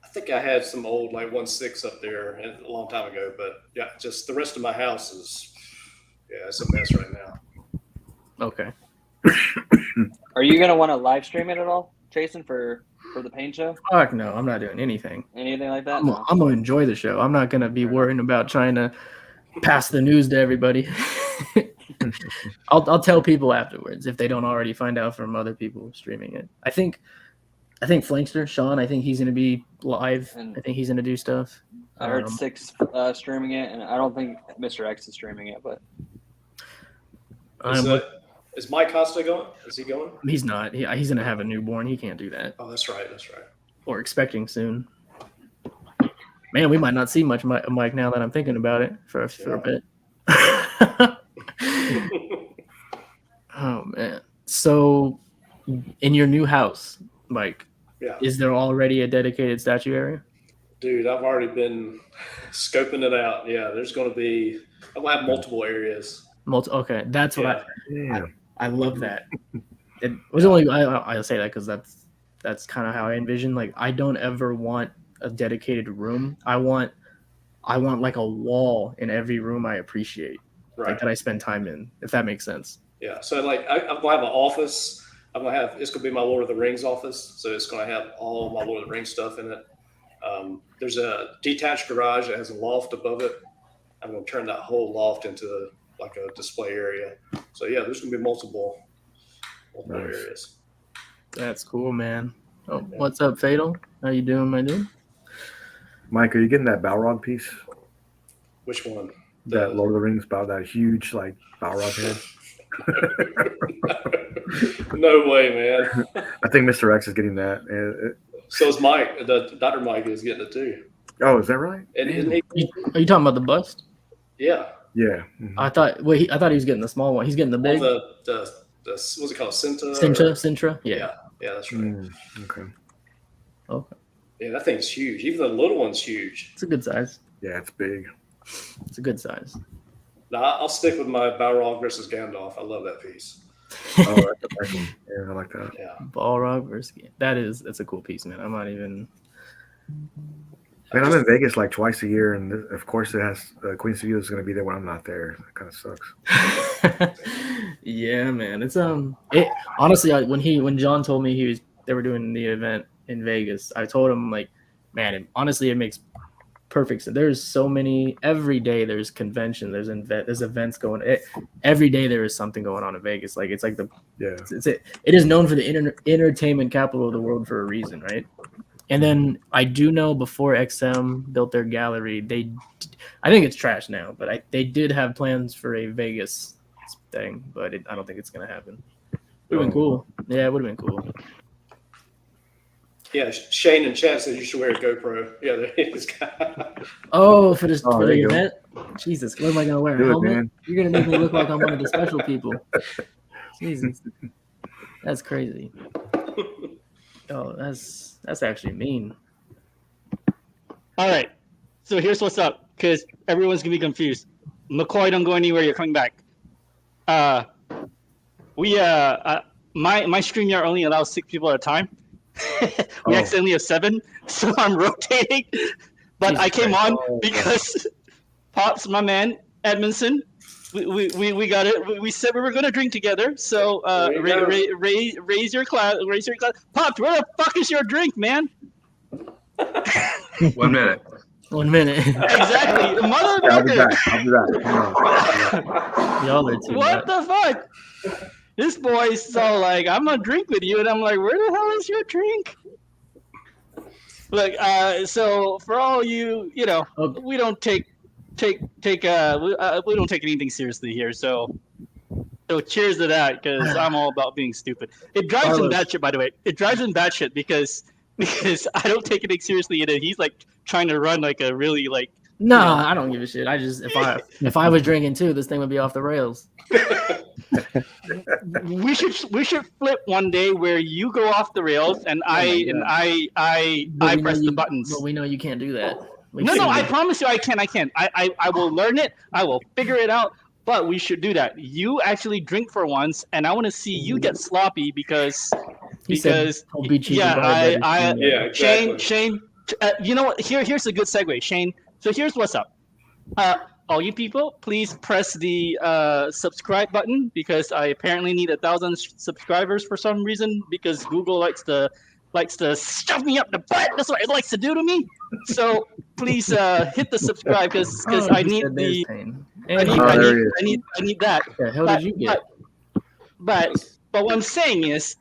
I think I had some old 1/6 up there a long time ago, but yeah, just the rest of my house is, it's a mess right now. Okay. Are you gonna want to live stream it at all, Jason, for the paint show? Fuck no, I'm not doing anything. Anything like that? I'm gonna enjoy the show. I'm not gonna be worrying about trying to pass the news to everybody. I'll tell people afterwards if they don't already find out from other people streaming it. I think Flankster, Sean, I think he's going to be live. And I think he's going to do stuff. I heard Six streaming it, and I don't think Mr. X is streaming it, but is Mike Costa going? Is he going? He's not. He's going to have a newborn. He can't do that. Oh, that's right. Or expecting soon. Man, we might not see much Mike now that I'm thinking about it for a bit. Oh man! So, in your new house, Mike, is there already a dedicated statue area? Dude, I've already been scoping it out. Yeah, there's going to be. I'm gonna have multiple areas. Okay, that's what I love that. It was only I say that because that's kind of how I envision. Like, I don't ever want a dedicated room. I want like a wall in every room I appreciate. Right. Like, that I spend time in, if that makes sense. Yeah. So I'm gonna have an office. It's gonna be my Lord of the Rings office. So it's gonna have all my Lord of the Rings stuff in it. There's a detached garage that has a loft above it. I'm gonna turn that whole loft into like a display area. So yeah, there's gonna be multiple areas. That's cool, man. Oh, what's up, Fatal? How you doing, my dude? Mike, are you getting that Balrog piece? Which one? That Lord of the Rings that huge Balrog head. No way, man. I think Mr. X is getting that. So is Mike. Dr. Mike is getting it too. Oh, is that right? And isn't he? Are you talking about the bust? Yeah. Yeah. Mm-hmm. I thought he was getting the small one. He's getting the big. The what's it called? Sintra. Yeah. Yeah, that's right. Okay. Yeah, that thing's huge. Even the little one's huge. It's a good size. Yeah, it's big. It's a good size. No, I'll stick with my Balrog versus Gandalf. I love that piece. Oh, that's a nice one. Yeah, I like that. Yeah. Balrog versus that's a cool piece, man. I'm not even. Man, I'm in Vegas like twice a year, and of course it has Queen Studios is going to be there when I'm not there. That kind of sucks. Yeah, man. It's honestly, when John told me they were doing the event in Vegas, I told him, like, man, honestly, it makes perfect sense. There's so many every day. There's convention. There's events going. Every day there is something going on in Vegas. Like, it's like it is known for the entertainment capital of the world for a reason, right? And then I do know before XM built their gallery, I think it's trash now, but they did have plans for a Vegas thing, but I don't think it's gonna happen. Would have been cool. Yeah, it would have been cool. Yeah, Shane in chat says you should wear a GoPro. Yeah, there is. Oh, for the event? Jesus, what am I gonna wear? A helmet? You're gonna make me look like I'm one of the special people. Jesus, that's crazy. Oh, that's actually mean. All right. So here's what's up, because everyone's gonna be confused. McCoy, don't go anywhere. You're coming back. My StreamYard only allows 6 people at a time. We accidentally have 7, so I'm rotating. But Jesus I came Christ. on because Pops, my man, Edmondson, we got it. We said we were gonna drink together. So raise your glass. Raise your glass. Pops, where the fuck is your drink, man? 1 minute. 1 minute. Exactly, I'll be motherfucker. back. I'll be back. Come on. Y'all are too What much. the fuck? This boy's so like, I'm gonna drink with you, and I'm like, where the hell is your drink? Look, so for all you, we don't take we don't take anything seriously here. So cheers to that, because I'm all about being stupid. It drives him batshit, by the way. It drives him batshit because I don't take anything seriously, and he's like trying to run like a really like. No, I don't give a shit. I just if I was drinking too, this thing would be off the rails. We should flip one day where you go off the rails and I press the buttons. But we know you can't do that. No, I promise you I can. I will learn it. I will figure it out. But we should do that. You actually drink for once, and I want to see you get sloppy because I'll beat you. Exactly. Shane. You know what? Here's a good segue, Shane. So here's what's up. All you people, please press the subscribe button, because I apparently need 1,000 subscribers for some reason, because Google likes to shove me up the butt. That's what it likes to do to me. So please hit the subscribe, because I need the I need that. What the hell did you get? But what I'm saying is,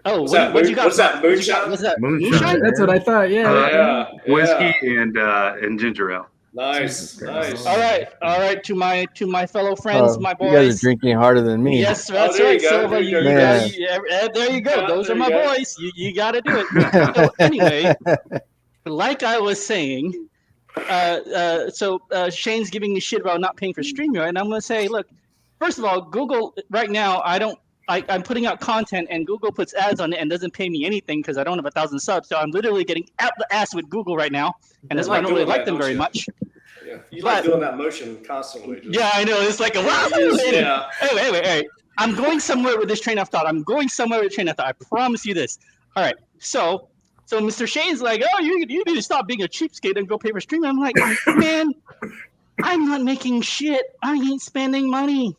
What's what you got? What's that? Moonshine? What's that? Moonshine. That's what I thought. Yeah. Whiskey and ginger ale. Nice. All right. To my fellow friends, my boys. You guys are drinking harder than me. Yes, that's there right. you go. There you go. Those are my boys. You got to do it. So anyway, like I was saying, Shane's giving me shit about not paying for StreamYard, and I'm going to say, look, first of all, Google right now, I'm putting out content, and Google puts ads on it and doesn't pay me anything because I don't have 1,000 subs. So I'm literally getting out the ass with Google right now, and that's why I don't really like them very much. Yeah, you like doing that motion constantly. Yeah, I know. It's like a wow. Yeah. Anyway. I'm going somewhere with this train of thought. I promise you this. All right. So Mr. Shane's like, oh, you need to stop being a cheapskate and go pay for streaming. I'm like, man, I'm not making shit. I ain't spending money.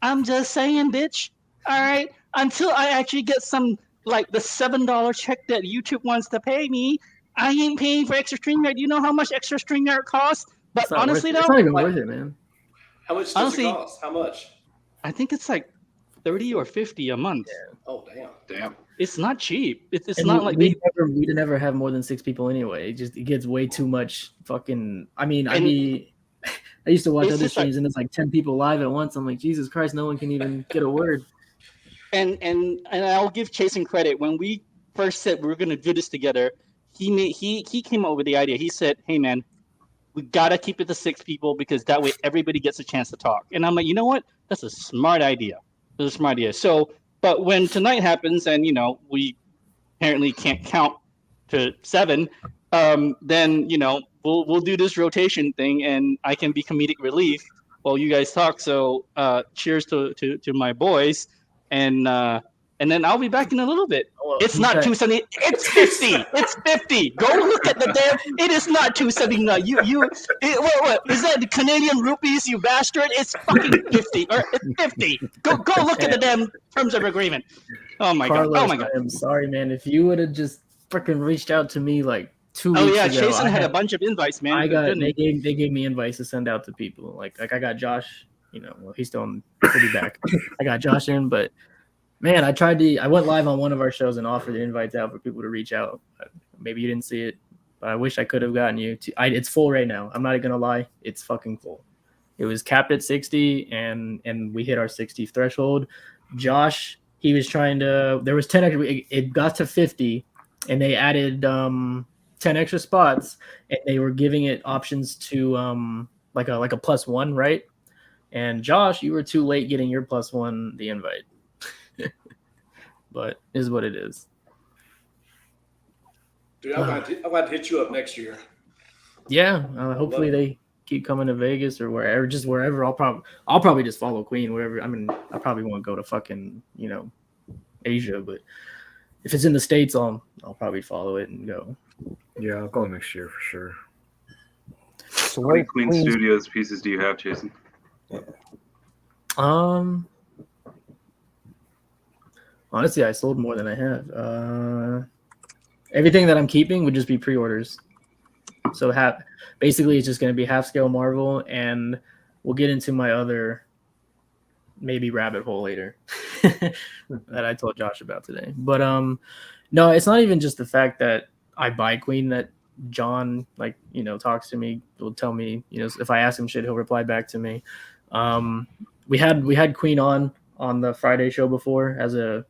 I'm just saying, bitch. All right. Until I actually get some, like the $7 check that YouTube wants to pay me, I ain't paying for extra StreamYard. You know how much extra StreamYard costs? But honestly, it's not even worth it, man. How much does it cost? How much? I think it's like 30 or 50 a month. Yeah. Oh, damn. It's not cheap. It's And not like we'd never have more than 6 people anyway. It gets way too much fucking. I used to watch other streams and it's like 10 people live at once. I'm like, Jesus Christ, no one can even get a word. And I'll give Chasen credit. When we first said we were gonna do this together, he came up with the idea. He said, hey man, we gotta keep it to 6 people because that way everybody gets a chance to talk. And I'm like, you know what? That's a smart idea. So, but when tonight happens and we apparently can't count to 7, then we'll do this rotation thing and I can be comedic relief while you guys talk. So cheers to my boys, and then I'll be back in a little bit. It's not 270. It's 50. It's 50. Go look at the damn. It is not 270. What is that? The Canadian rupees, you bastard! It's fucking 50. Or it's 50. Go look at the damn terms of agreement. Oh my Carlos, god. Oh my god. I'm sorry, man. If you would have just freaking reached out to me like 2 weeks ago. Jason had a bunch of invites, man. They gave me invites to send out to people. Like I got Josh. He's still pretty back. I got Josh in, but. Man, I went live on one of our shows and offered the invites out for people to reach out. Maybe you didn't see it, but I wish I could have gotten you. It's full right now. I'm not gonna lie, it's fucking full. It was capped at 60, and we hit our 60 threshold. Josh, he was trying to. There was 10 extra. It got to 50, and they added 10 extra spots, and they were giving it options to like a +1, right? And Josh, you were too late getting your +1 the invite. But is what it is. Dude, I'm glad to hit you up next year. Yeah, hopefully they keep coming to Vegas or wherever, just wherever. I'll probably just follow Queen wherever. I mean, I probably won't go to fucking Asia, but if it's in the States, I'll probably follow it and go. Yeah, I'll go next year for sure. So how many Queen Studios pieces do you have, Jason? Honestly, I sold more than I have. Everything that I'm keeping would just be pre-orders. So basically it's just going to be half scale Marvel, and we'll get into my other maybe rabbit hole later that I told Josh about today. But no, it's not even just the fact that I buy Queen that John talks to me, will tell me, if I ask him shit, he'll reply back to me. We had Queen on the Friday show before as a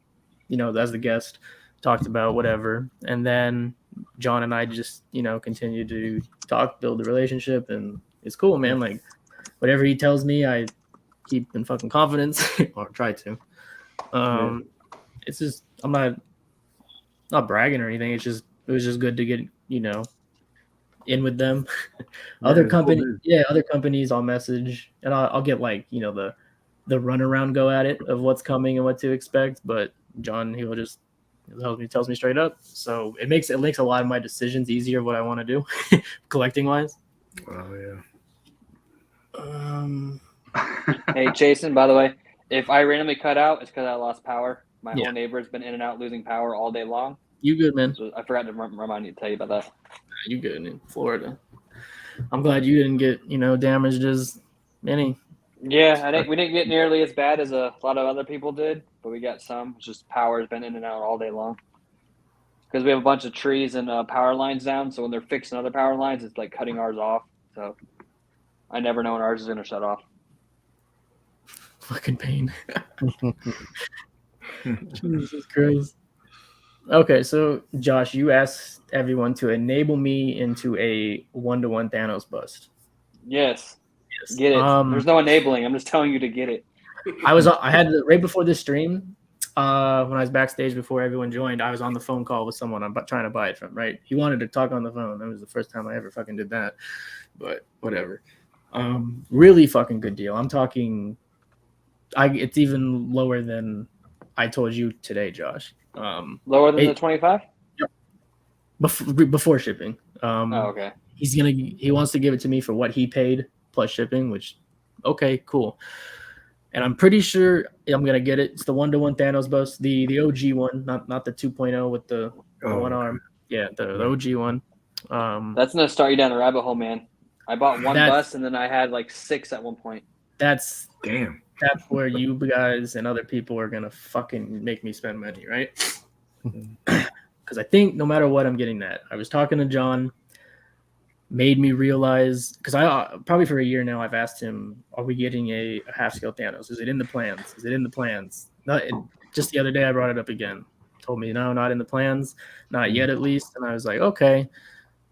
as the guest, talked about whatever, and then John and I just continue to talk, build the relationship, and it's cool, man. Like whatever he tells me, I keep in fucking confidence or try to. It's just I'm not bragging or anything. It was just good to get in with them. Other companies I'll message and I'll get the runaround go at it of what's coming and what to expect. But John, he tells me straight up. So it makes a lot of my decisions easier of what I want to do, collecting wise. Oh yeah. Hey Jason, by the way, if I randomly cut out, it's because I lost power. My whole neighbor's been in and out losing power all day long. You good, man? So I forgot to remind you to tell you about that. You good in Florida? I'm glad you didn't get damaged as many. Yeah, we didn't get nearly as bad as a lot of other people did, but we got some. It's just power's been in and out all day long. Because we have a bunch of trees and power lines down, so when they're fixing other power lines, it's like cutting ours off. So I never know when ours is going to shut off. Fucking pain. Jesus Christ. Okay, so Josh, you asked everyone to enable me into a 1-to-1 Thanos bust. Yes. Get it. There's no enabling. I'm just telling you to get it. I had right before this stream, when I was backstage before everyone joined, I was on the phone call with someone I'm trying to buy it from, right? He wanted to talk on the phone. That was the first time I ever fucking did that. But whatever. Really fucking good deal. I'm talking it's even lower than I told you today, Josh. Lower than the 25? Yep. Before shipping. Okay. He wants to give it to me for what he paid plus shipping, which okay, cool. And I'm pretty sure I'm gonna get it. It's the 1-to-1 Thanos bust, the OG one, not the 2.0 with the one arm. Yeah, the OG one. That's gonna start you down the rabbit hole, man. I bought one bust and then I had like 6 at one point. That's damn. That's where you guys and other people are gonna fucking make me spend money, right? Because I think no matter what, I'm getting that. I was talking to John, made me realize, because I probably for a year now I've asked him, are we getting a half scale Thanos? Is it in the plans? Is it in the plans? Just the other day I brought it up again. Told me no, not in the plans, not yet at least. And I was like, okay,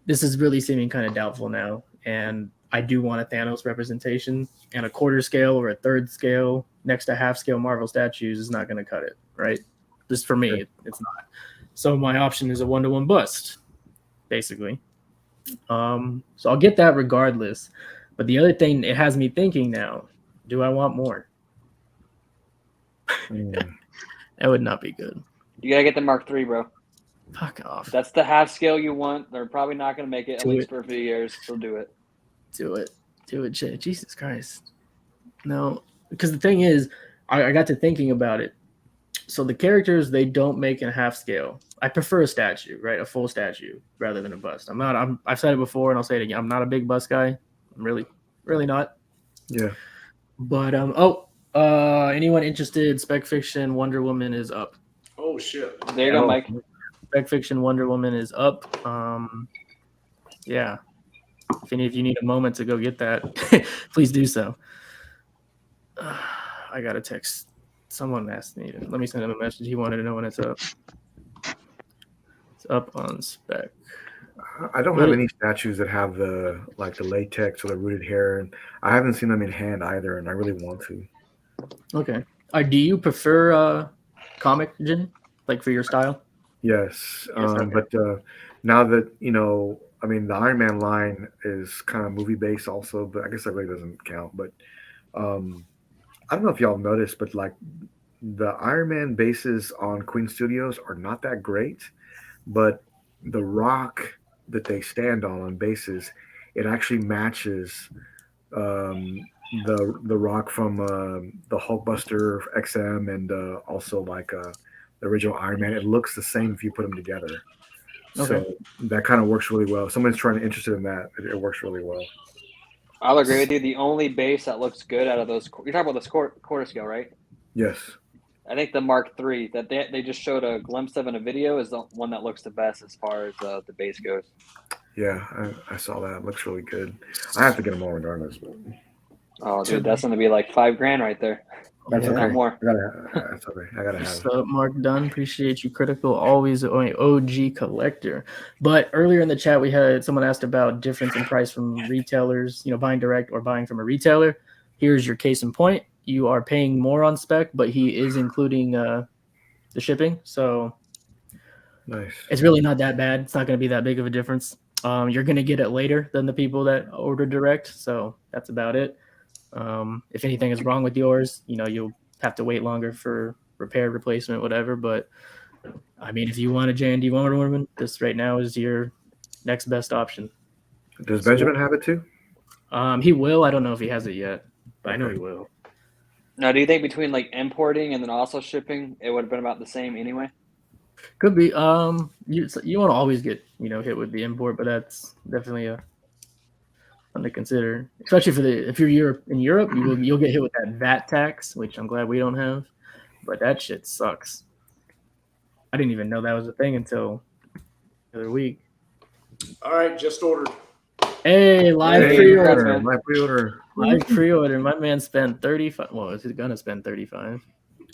this is really seeming kind of doubtful now. And I do want a Thanos representation, and a quarter scale or a third scale next to half scale Marvel statues is not going to cut it, right? Just for me, it's not. So my option is a 1-to-1 bust, basically. So I'll get that regardless. But the other thing it has me thinking now, do I want more? That would not be good. You got to get the Mark III, bro. Fuck off. That's the half scale you want. They're probably not going to make it at least for a few years. So do it. Do it, Jesus Christ. No, because the thing is, I got to thinking about it. So the characters they don't make in half scale. I prefer a statue, right? A full statue rather than a bust. I've said it before and I'll say it again. I'm not a big bust guy. I'm really not. Yeah. But anyone interested? Spec Fiction Wonder Woman is up. Oh shit. There you go, Mike. Spec Fiction Wonder Woman is up. Yeah. If any of you need a moment to go get that, please do so. I got a text. Someone asked me. Let me send him a message. He wanted to know when it's up. It's up on Spec. I don't have any statues that have the latex or the rooted hair, and I haven't seen them in hand either, and I really want to. Okay. Do you prefer comic, Jen? Like for your style? Yes, okay. but Now that I mean, the Iron Man line is kind of movie based also, but I guess that really doesn't count. But um, I don't know if y'all noticed, but like the Iron Man bases on Queen Studios are not that great, but the rock that they stand on bases, it actually matches um, the rock from the Hulkbuster XM and also like the original Iron Man. It looks the same if you put them together. Okay. So that kind of works really well. If someone's trying to interested in that, it works really well. I'll agree with you. The only base that looks good out of those, you're talking about the quarter scale, right? Yes. I think the Mark III that they just showed a glimpse of in a video is the one that looks the best as far as the base goes. Yeah, I saw that. It looks really good. I have to get them all regardless. But Oh, dude, that's going to be like $5,000 right there. that's Yeah. okay. Not more. That's okay. I gotta have What's it. up, Mark Dunn? Appreciate you, Critical. Always an OG collector. But earlier in the chat, we had someone asked about difference in price from retailers, buying direct or buying from a retailer. Here's your case in point. You are paying more on spec, but he is including the shipping. So Nice. it's really not that bad. It's not going to be that big of a difference. You're going to get it later than the people that order direct. So that's about it. If anything is wrong with yours, you'll have to wait longer for repair, replacement, whatever. But I mean, if you want a JND Wonder Woman, this right now is your next best option. Does Benjamin have it too? He will. I don't know if he has it yet, but I know Okay. he will. Now, do you think between like importing and then also shipping, it would have been about the same anyway? Could be. You want to always get hit with the import, but that's definitely something to consider, especially if you're in Europe, you'll get hit with that VAT tax, which I'm glad we don't have, but that shit sucks. I didn't even know that was a thing until the other week. All right, just ordered. Hey, live Hey, pre-order. congrats, man. My pre-order. Live pre-order. My man spent 35. Well, is he gonna spend 35?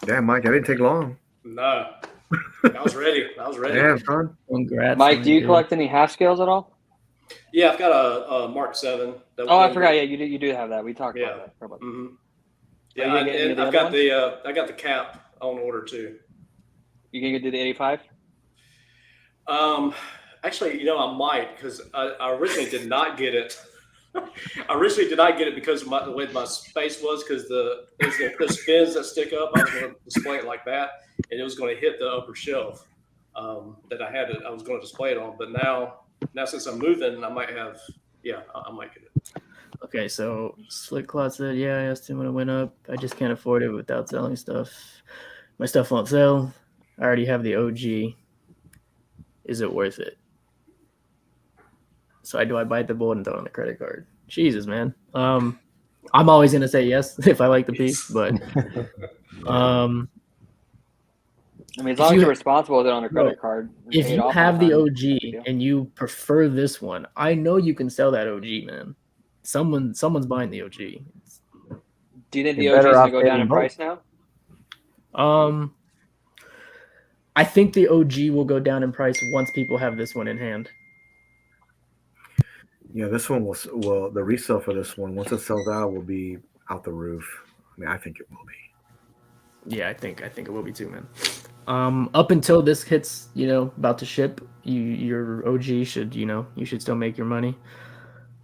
Damn, Mike, I didn't take long. No, I was ready. Damn, son. Congrats, Mike, my do you dude. collect any half scales at all? Yeah, I've got a Mark 7. Oh, I forgot. Yeah, you do have that. We talked Yeah. about that. Mm-hmm. Are Yeah, you gonna get any of and the I've other got ones? I got the cap on order too. You gonna do the 85? Actually, I might because I originally did not get it. I originally did not get it because of the way my space was because the spins that stick up. I was going to display it like that, and it was going to hit the upper shelf that I had. I was going to display it on, but now since I'm moving, I might have. Yeah, I might get it. Okay, so Slick Clot said, yeah, I asked him when it went up. I just can't afford it without selling stuff. My stuff won't sell. I already have the OG. Is it worth it? So do I bite the bullet and throw it on the credit card? Jesus, man. I'm always gonna say yes if I like the piece, but I mean, as long as you're responsible with it on a credit card. and if pay it you off have on the time, OG and you prefer this one, I know you can sell that OG, man. Someone's buying the OG. do you think the You're OG is better gonna off go down getting in both. price now? I think the OG will go down in price once people have this one in hand. Yeah, this one will the resale for this one once it sells out will be out the roof. I mean, I think it will be. Yeah, I think it will be too, man. Up until this hits, about to ship, your OG should, you should still make your money,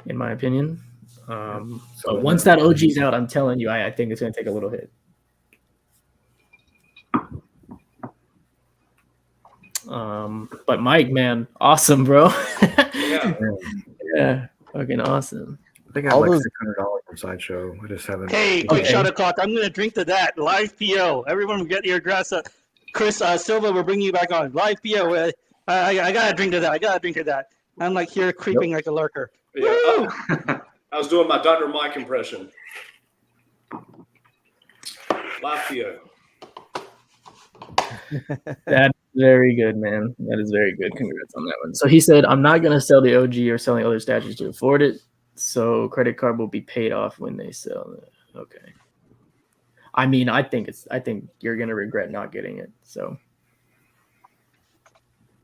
in my opinion. But once that OG's out, I'm telling you, I think it's gonna take a little hit. But Mike, man, awesome, bro. Yeah, fucking awesome. I think I have like $600 from Sideshow. I just haven't. Hey, quick shot o'clock. I'm going to drink to that. Live PO. Everyone get your grass. Chris Silva, we're bringing you back on. Live PO. I got to drink to that. I'm like here creeping like a lurker. Yeah, I was doing my Dr. Mike impression. Live PO. That's very good, man. That is very good. Congrats on that one. So he said, I'm not going to sell the OG or selling other statues to afford it. So credit card will be paid off when they sell it. Okay. I mean, I think you're going to regret not getting it. So.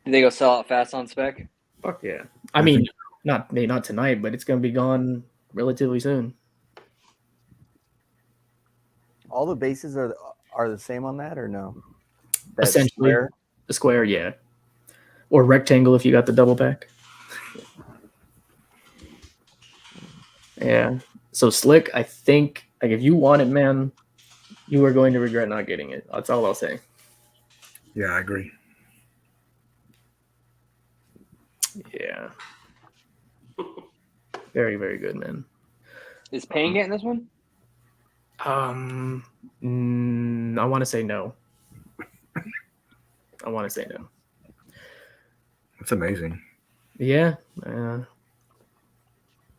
Do they go sell out fast on spec? Fuck yeah. I mean, not tonight, but it's going to be gone relatively soon. All the bases are the same on that or no? Essentially, the square, yeah. or rectangle if you got the double pack. Yeah. So Slick, I think like if you want it, man, you are going to regret not getting it. That's all I'll say. Yeah, I agree. Yeah. Very, very good, man. Is Payne getting this one? I want to say no. That's amazing. Yeah.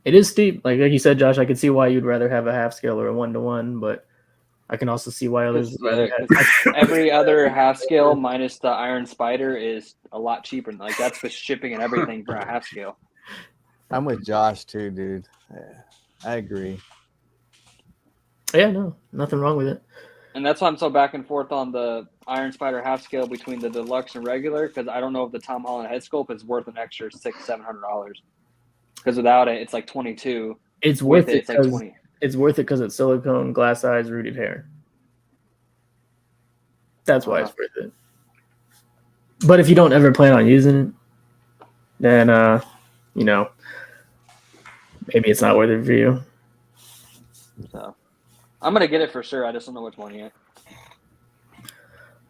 It is steep. Like you said, Josh, I could see why you'd rather have a half scale or a 1-to-1, but I can also see why others would rather have. Every other half scale minus the Iron Spider is a lot cheaper. Like that's with shipping and everything for a half scale. I'm with Josh too, dude. Yeah, I agree. Yeah, no, nothing wrong with it. And that's why I'm so back and forth on the Iron Spider half scale between the deluxe and regular, because I don't know if the Tom Holland head sculpt is worth an extra $600-700. Because without it, it's like 22. It's worth With it. it's like 20. It's worth it because it's silicone, glass eyes, rooted hair. That's why it's worth it. But if you don't ever plan on using it, then maybe it's not worth it for you. So I'm gonna get it for sure. I just don't know which one yet.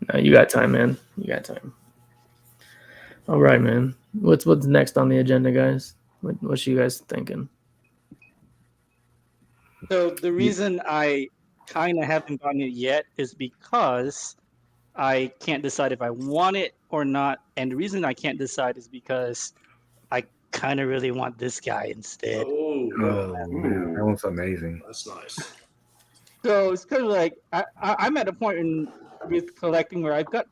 No, you got time, man. You got time. All right, man. What's next on the agenda, guys? What you guys thinking? So the reason I kind of haven't gotten it yet is because I can't decide if I want it or not. And the reason I can't decide is because I kind of really want this guy instead. Oh, man, that one's amazing. That's nice. So it's kind of like I'm at a point with collecting where I've got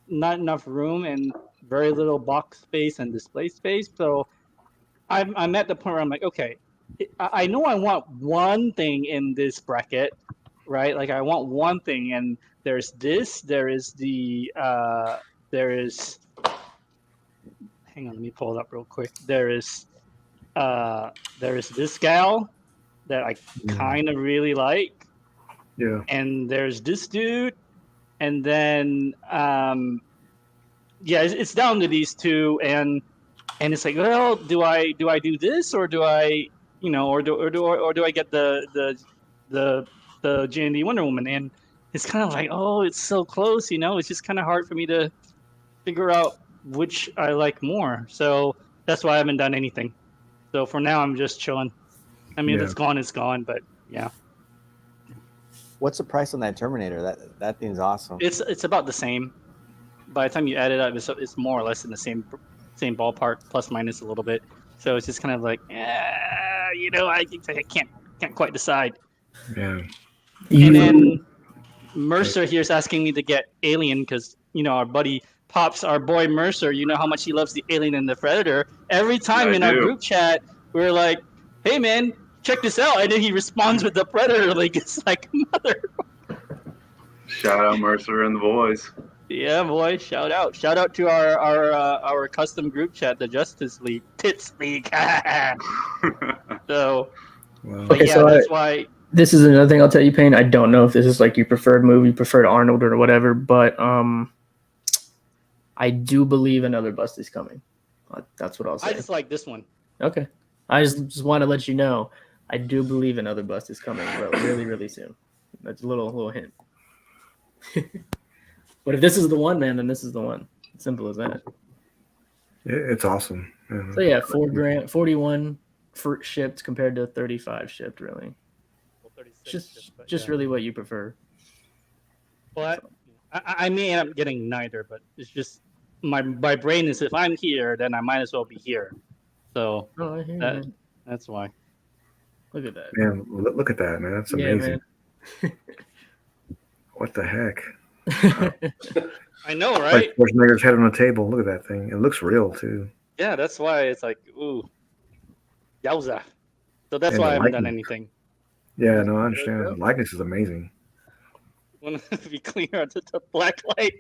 not enough room and very little box space and display space. So I'm at the point where I'm like, okay, I know I want one thing in this bracket, right? Like I want one thing, and there's this. There is the hang on, let me pull it up real quick. There is this gal that I kind of really like. Yeah. And there's this dude, and then it's down to these two, and it's like, well, do I do this, or do I, or do I get the JND Wonder Woman? And it's kind of like, oh, it's so close, it's just kind of hard for me to figure out which I like more. So that's why I haven't done anything. So for now, I'm just chilling. I mean, if it's gone, but yeah. What's the price on that Terminator? That thing's awesome. It's about the same. By the time you add it up, it's more or less in the same ballpark, plus minus a little bit. So it's just kind of like, I can't quite decide. Yeah. And then Mercer here is asking me to get Alien because our buddy Pops, our boy Mercer, you know how much he loves the Alien and the Predator. Every time in our group chat, we're like, hey man, check this out. And then he responds with the Predator link. It's like, mother. Shout out Mercer and the boys. Yeah, boy. Shout out to our custom group chat, the Justice League, Tits League. So, okay, yeah, so that's why. This is another thing I'll tell you, Payne. I don't know if this is like your preferred movie, preferred Arnold or whatever, but I do believe another bust is coming. That's what I'll say. I just like this one. Okay. I just want to let you know, I do believe another bust is coming really, really soon. That's a little hint. But if this is the one, man, then this is the one. Simple as that. It's awesome. Yeah. So yeah, $4,000, 41 shipped compared to 35 shipped, really. Well, just really what you prefer. Well, I may end up getting neither, but it's just my brain is, if I'm here, then I might as well be here. So I hear that's why. Look at that. Man, look at that, man. That's amazing. Man. What the heck? I know, right? Like Schwarzenegger's head on a table. Look at that thing. It looks real too. Yeah, that's why it's like, ooh, yowza. So that's why I haven't done anything. Yeah, no, I understand. The likeness is amazing. Want to be clear on the black light.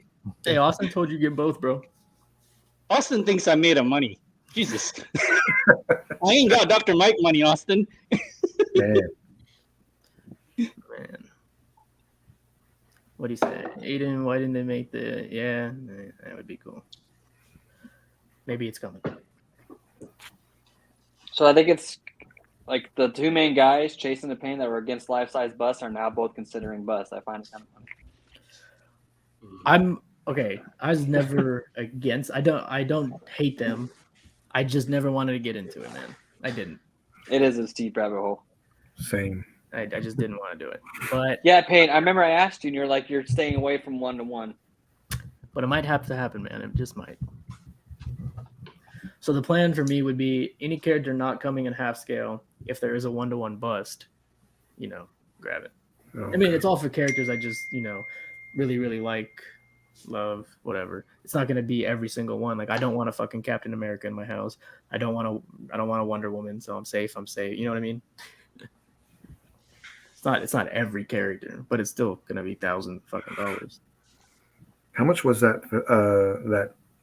Hey, Austin told you get both, bro. Austin thinks I made him money. Jesus. I ain't got Dr. Mike money, Austin. Man. What do you say? Aiden, why didn't they make that would be cool. maybe it's coming. So I think it's like the two main guys chasing the pain that were against life-size busts are now both considering busts. I find it kind of funny. I'm okay. I was never against. I don't hate them. I just never wanted to get into it, man. I didn't. It is a steep rabbit hole. Same. I just didn't want to do it. But yeah, Payne, I remember I asked you, and you're like, you're staying away from 1-to-1. But it might have to happen, man. It just might. So the plan for me would be any character not coming in half scale. If there is a 1-to-1 bust, grab it. Okay. I mean, it's all for characters I just, really, really like, love, whatever. It's not going to be every single one. Like, I don't want a fucking Captain America in my house. I don't want a Wonder Woman, so I'm safe. You know what I mean? It's not every character, but it's still going to be $1,000 fucking dollars. How much was that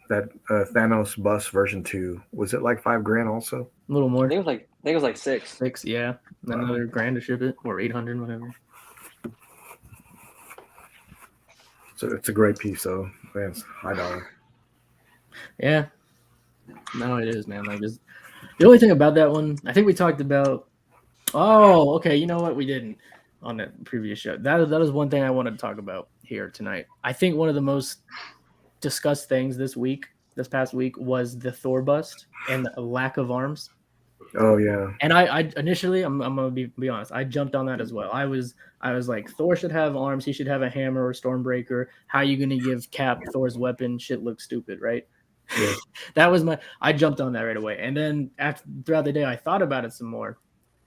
Thanos bus version 2? Was it like $5,000 also? A little more. I think it was like 6. 6, yeah. Another $1,000 to ship it, or 800, whatever. So it's a great piece, though. Man, it's high dollar. Yeah. No, it is, man. Like, just the only thing about that one, I think we talked about. Oh, okay. You know what? We didn't on that previous show. That is one thing I wanted to talk about here tonight. I think one of the most discussed things this past week, was the Thor bust and the lack of arms. Oh yeah. And I initially, I'm gonna be honest, I jumped on that as well. I was like, Thor should have arms. He should have a hammer or Stormbreaker. How are you gonna give Cap Thor's weapon? Shit looks stupid, right? Yeah. I jumped on that right away. And then throughout the day, I thought about it some more.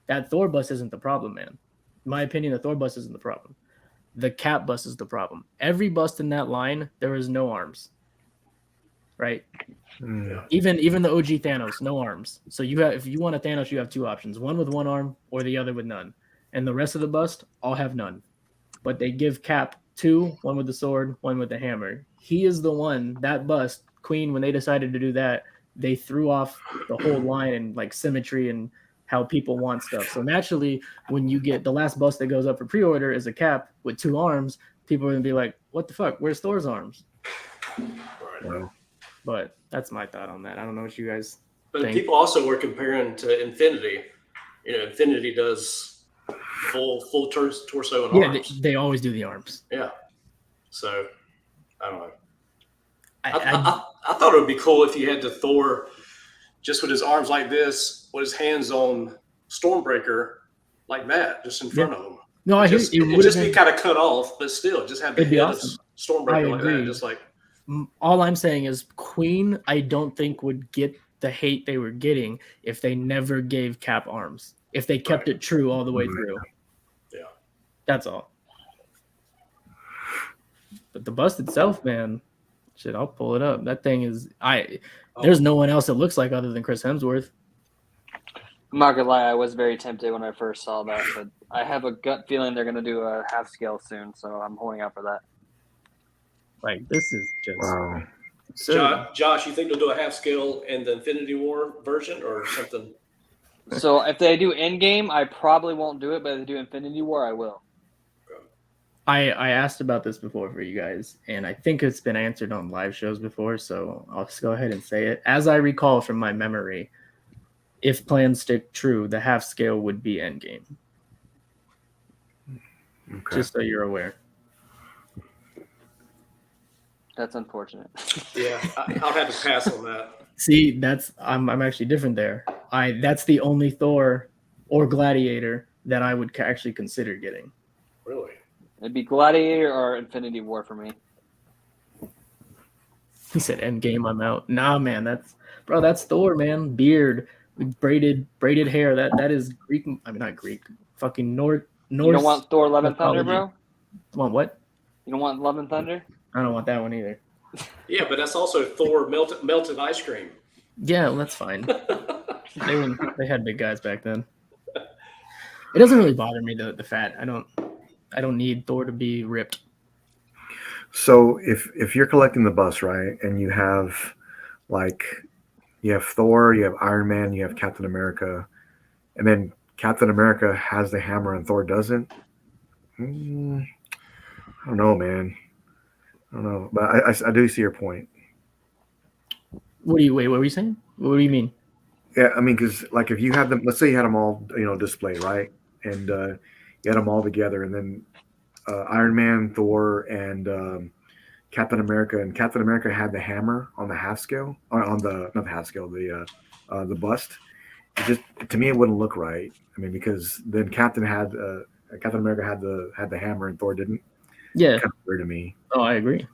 That Thor bust isn't the problem, man. In my opinion, the Thor bust isn't the problem. The Cap bust is the problem. Every bust in that line, there is no arms. Right? Mm. Even the OG Thanos, no arms. So if you want a Thanos, you have two options: one with one arm or the other with none. And the rest of the bust all have none. But they give Cap 2, one with the sword, one with the hammer. He is the one, that bust, Queen, when they decided to do that, they threw off the whole line and like symmetry and how people want stuff. So naturally, when you get the last bust that goes up for pre-order is a Cap with 2 arms, people are gonna be like, what the fuck? Where's Thor's arms? Well. But that's my thought on that. I don't know what you guys But think. people also were comparing to Infinity. Infinity does full torso and Yeah, arms. they always do the arms. Yeah. So I don't know. I I thought it would be cool if you had the Thor just with his arms like this, with his hands on Stormbreaker like that, just in front of him. no, I hear Just, it it'd would just have be been. kind of cut off, but still, just have the It'd be head awesome. of Stormbreaker I like that, agree. just like. All I'm saying is Queen, I don't think would get the hate they were getting if they never gave Cap arms. If they kept it true all the way through. Yeah. That's all. But the bust itself, man, shit, I'll pull it up. That thing is there's no one else it looks like other than Chris Hemsworth. I'm not gonna lie, I was very tempted when I first saw that, but I have a gut feeling they're gonna do a half scale soon, so I'm holding out for that. Like, this is just Wow. absurd. Josh, you think they'll do a half scale in the Infinity War version or something? So if they do Endgame, I probably won't do it, but if they do Infinity War, I will. I asked about this before for you guys, and I think it's been answered on live shows before, so I'll just go ahead and say it. As I recall from my memory, if plans stick true, the half scale would be Endgame. Okay. Just so you're aware. That's unfortunate. Yeah, I'll have to pass on that. See, I'm actually different there. That's the only Thor or Gladiator that I would actually consider getting. Really? It'd be Gladiator or Infinity War for me. He said Endgame, I'm out. Nah, man, that's Thor, man. Beard, with braided hair. That is Greek. I mean, not Greek. Fucking Norse. You don't want Thor Love and Thunder, mythology. bro? Want what? You don't want Love and Thunder? I don't want that one either. Yeah, but that's also Thor melted ice cream. Yeah, well, that's fine. They had big guys back then. It doesn't really bother me the fat. I don't need Thor to be ripped. So if you're collecting the bus, right, and you have Thor, you have Iron Man, you have Captain America, and then Captain America has the hammer and Thor doesn't. I don't know, man. I don't know, but I do see your point. What do you wait? What were you saying? What do you mean? Yeah, I mean, because like if you had them, let's say you had them all, displayed, right, and you had them all together, and then Iron Man, Thor, and Captain America, and Captain America had the hammer on the half scale, on the not the half scale, the bust. It just to me, it wouldn't look right. I mean, because then Captain America had the hammer, and Thor didn't. Yeah. Kind of weird to me. Oh, I agree.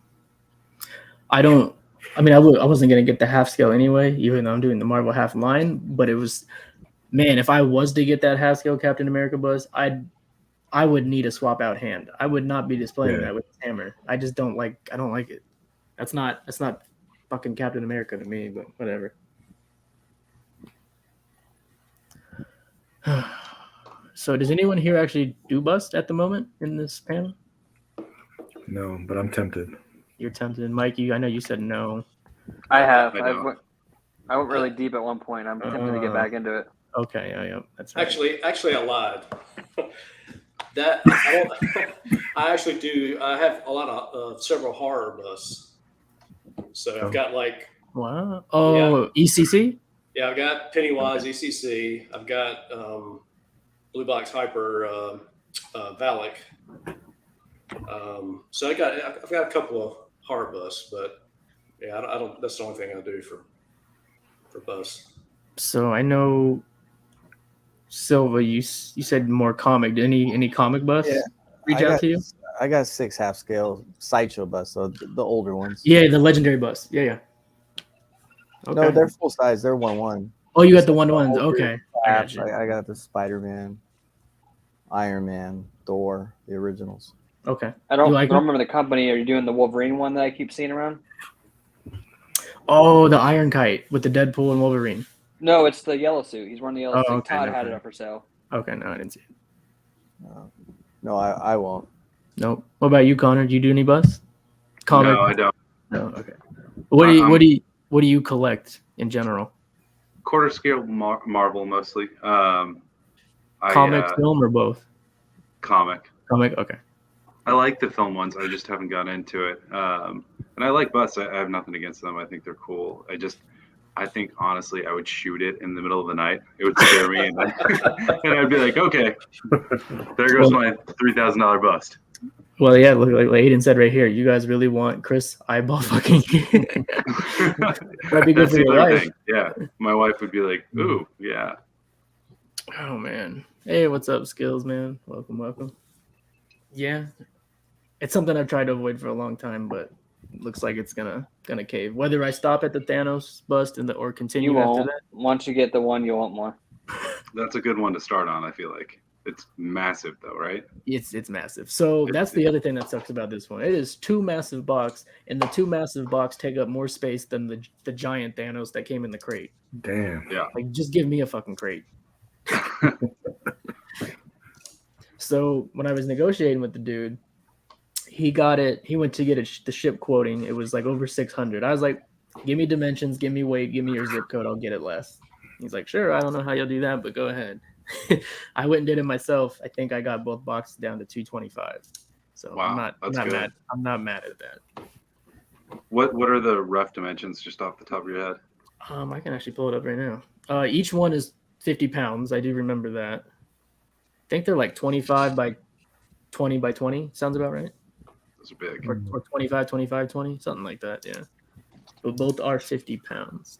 I wasn't gonna get the half scale anyway, even though I'm doing the Marvel half line. But it was, man, if I was to get that half scale Captain America buzz, I would need a swap out hand. I would not be displaying that with his hammer. I just don't like. I don't like it. That's not fucking Captain America to me. But whatever. So does anyone here actually do bust at the moment in this panel? No, but I'm tempted. You're tempted, Mike. I know you said no. I have. I I went really deep at one point. I'm tempted to get back into it. Okay, yeah, that's right. Actually, I lied. I actually do. I have a lot of several horror busts. So I've got like. Wow. Oh, yeah. ECC. Yeah, I've got Pennywise, ECC. I've got Blue Box Hyper, Valak. So I've got a couple of horror busts, but yeah, I don't. That's the only thing I do for busts. So I know, Silva, you said more comic. Did any comic busts reach out to you? I got 6 half scale sideshow busts, so the older ones. Yeah, the legendary busts. Yeah. Okay. No, they're full size. They're 1/1. Oh, you got the 1/1s. Okay. I got the Spider-Man, Iron Man, Thor, the originals. Okay. I don't remember the company. Are you doing the Wolverine one that I keep seeing around? Oh, the Iron Kite with the Deadpool and Wolverine. No, it's the yellow suit. He's wearing the yellow suit. Okay, Todd had it up for sale. Okay, no, I didn't see it. No, I won't. Nope. What about you, Connor? Do you do any busts? Comic? No, I don't. No, okay. What do you collect in general? Quarter scale Marvel mostly. Comic, film, or both? Comic. Okay. I like the film ones. I just haven't gotten into it. And I like busts. I have nothing against them. I think they're cool. I think honestly, I would shoot it in the middle of the night. It would scare me, and I'd be like, okay, there goes my $3,000 bust. Well, yeah, like Aiden said right here, you guys really want Chris eyeball fucking. That'd be good for your wife. Thing. Yeah, my wife would be like, ooh, yeah. Oh man, hey, what's up, Skills, man? Welcome. Yeah, it's something I've tried to avoid for a long time, but it looks like it's gonna cave. Whether I stop at the Thanos bust or continue after that. Once you get the one, you want more. That's a good one to start on. I feel like it's massive, though, right? It's massive. So that's the other thing that sucks about this one. It is 2 massive box, and the 2 massive box take up more space than the giant Thanos that came in the crate. Damn. Yeah. Like, just give me a fucking crate. So when I was negotiating with the dude, he got it. He went to get the ship quoting. It was like over 600. I was like, give me dimensions, give me weight, give me your zip code. I'll get it less. He's like, sure. I don't know how you'll do that, but go ahead. I went and did it myself. I think I got both boxes down to 225. So wow, I'm not mad. I'm not mad at that. What are the rough dimensions just off the top of your head? I can actually pull it up right now. Each one is 50 pounds. I do remember that. I think they're like 25 by 20 by 20. Sounds about right. Those are big. Or 25, 25, 20, something like that. Yeah. But both are 50 pounds.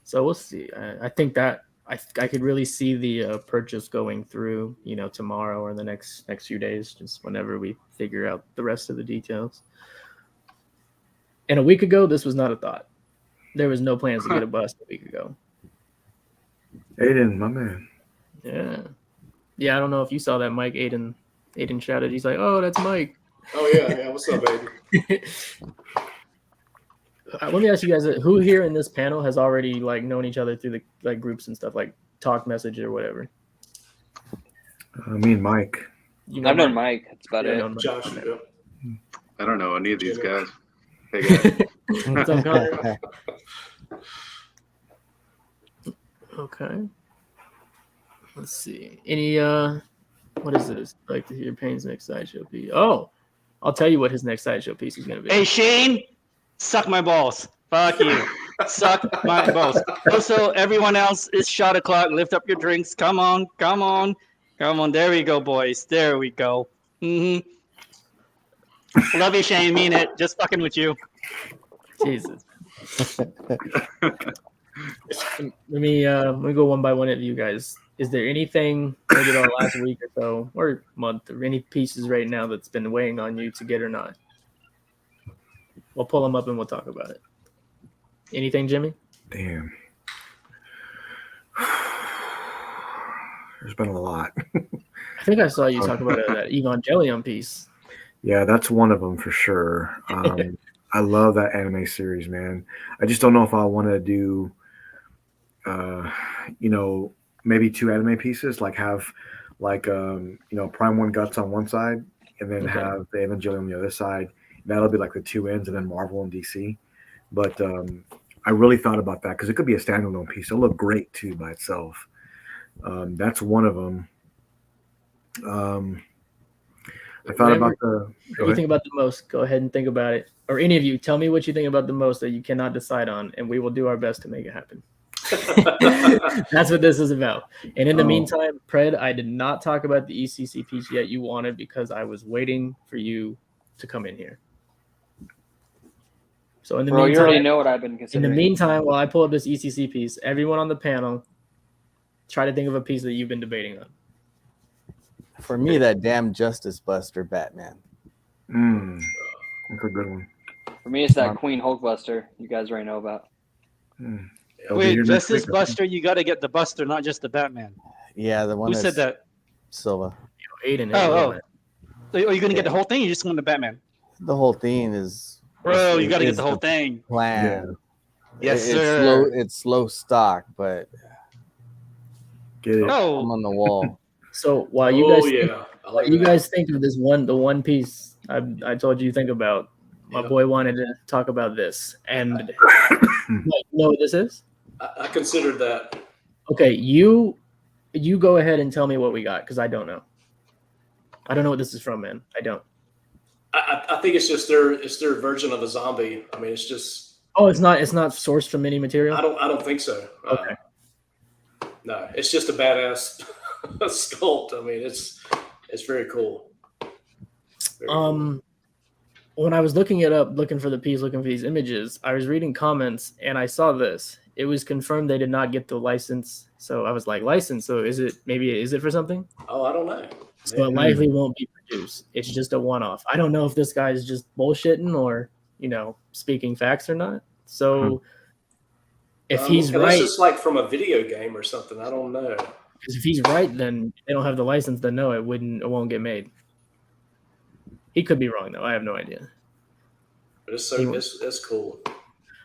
So we'll see. I think that I could really see the purchase going through, tomorrow or the next few days, just whenever we figure out the rest of the details. And a week ago, this was not a thought. There was no plans to get a bust a week ago. Aiden, my man. Yeah. I don't know if you saw that, Mike. Aiden shouted. He's like, "Oh, that's Mike." Oh yeah. What's up, baby? Let me ask you guys: who here in this panel has already known each other through the groups and stuff, like talk message or whatever? Me and Mike. I've known Mike. That's about it. Josh. Yeah. I don't know any of these guys. Hey guys. What's up, Connor? Okay. Let's see. Any what is this? I'd like to hear Payne's next sideshow piece. Oh, I'll tell you what his next sideshow piece is going to be. Hey, Shane. Suck my balls. Fuck you. Suck my balls. Also, everyone else, it's shot o'clock. Lift up your drinks. Come on. There we go, boys. There we go. Love you, Shane. Mean it. Just fucking with you. Jesus. Let me go one by one at you guys. Is there anything maybe the last week or so or month or any pieces right now that's been weighing on you to get or not? We'll pull them up and we'll talk about it. Anything, Jimmy? Damn. There's been a lot. I think I saw you talk about that Evangelion piece. Yeah, that's one of them for sure. I love that anime series, man. I just don't know if I want to do, maybe 2 anime pieces, like have, Prime One Guts on one side, and then have the Evangelion on the other side. That'll be like the 2 ends, and then Marvel and DC. But I really thought about that because it could be a standalone piece. It'll look great too by itself. That's one of them. I thought about the. What do you think about the most? Go ahead and think about it. Or any of you, tell me what you think about the most that you cannot decide on, and we will do our best to make it happen. That's what this is about. And in the meantime, Pred, I did not talk about the ECC piece yet you wanted because I was waiting for you to come in here. So in the meantime, you already know what I've been considering. In the meantime, while I pull up this ECC piece, everyone on the panel, try to think of a piece that you've been debating on. For me, that damn Justice Buster Batman. That's a good one. For me, it's that Queen Hulkbuster you guys already know about. Wait, Justice Buster, you got to get the Buster, not just the Batman. Yeah, the one. Who said that? Silva. Aiden. Are you going to get the whole thing? Or you just want the Batman? The whole thing is. Bro, you got to get the whole thing. Plan. Yeah. Yes, sir. It's slow stock, but get it. I'm on the wall. So while you guys think of the one piece I told you to think about, my boy wanted to talk about this, and you know what this is? I considered that. Okay, you go ahead and tell me what we got because I don't know. I don't know what this is from, man. I don't. I think it's just their version of a zombie. I mean, it's just. Oh, it's not sourced from any material. I don't think so. Okay. No, it's just a badass sculpt. I mean, it's very cool. Very cool. When I was looking it up, looking for the piece, looking for these images, I was reading comments and I saw this. It was confirmed they did not get the license. So I was like, license? So is it for something? Oh, I don't know. So it likely won't be produced. It's just a one-off. I don't know if this guy is just bullshitting or, speaking facts or not. So if he's right. It's just like from a video game or something. I don't know. Because if he's right, then they don't have the license, then no, it won't get made. He could be wrong, though. I have no idea. But it's cool.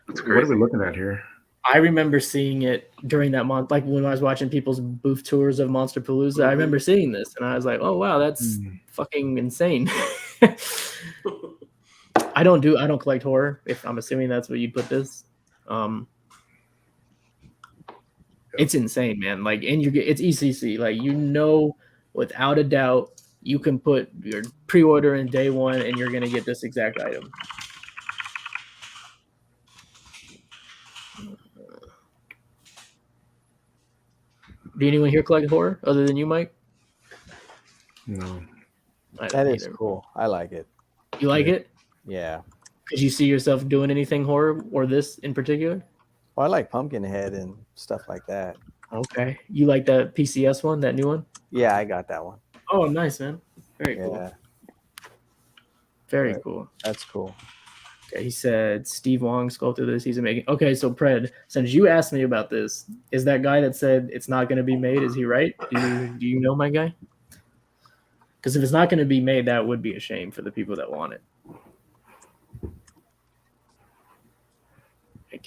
That's great. What are we looking at here? I remember seeing it during that month, like when I was watching people's booth tours of Monster Palooza. I remember seeing this, and I was like, "Oh wow, that's fucking insane." I don't collect horror. If I'm assuming that's what you put this, it's insane, man. Like, and it's ECC. Like, without a doubt, you can put your pre-order in day one, and you're gonna get this exact item. Do anyone here collect horror other than you, Mike? No. That is cool. I like it. You like it? Yeah. Could you see yourself doing anything horror or this in particular? Well, I like Pumpkinhead and stuff like that. Okay. You like the PCS one, that new one? Yeah, I got that one. Oh, nice, man. Very cool. Very cool. That's cool. Okay, he said Steve Wong sculpted this. He's making. Okay, so Pred, since you asked me about this, is that guy that said it's not going to be made? Is he right? Do you know my guy? Because if it's not going to be made, that would be a shame for the people that want it. I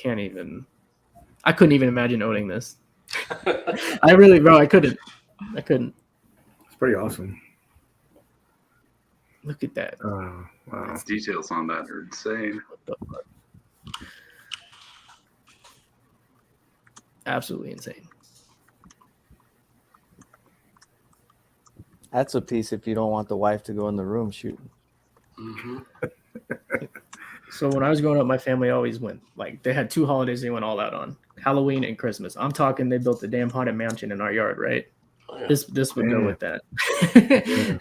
couldn't even imagine owning this. I couldn't. It's pretty awesome. Look at that. Wow. Its details on that are insane. Absolutely insane. That's a piece if you don't want the wife to go in the room shooting. Mm-hmm. So when I was growing up, my family always went, like, they had 2 holidays they went all out on: Halloween and Christmas. I'm talking, they built a damn haunted mansion in our yard, right? Oh, yeah. This would go Yeah. with that. Yeah.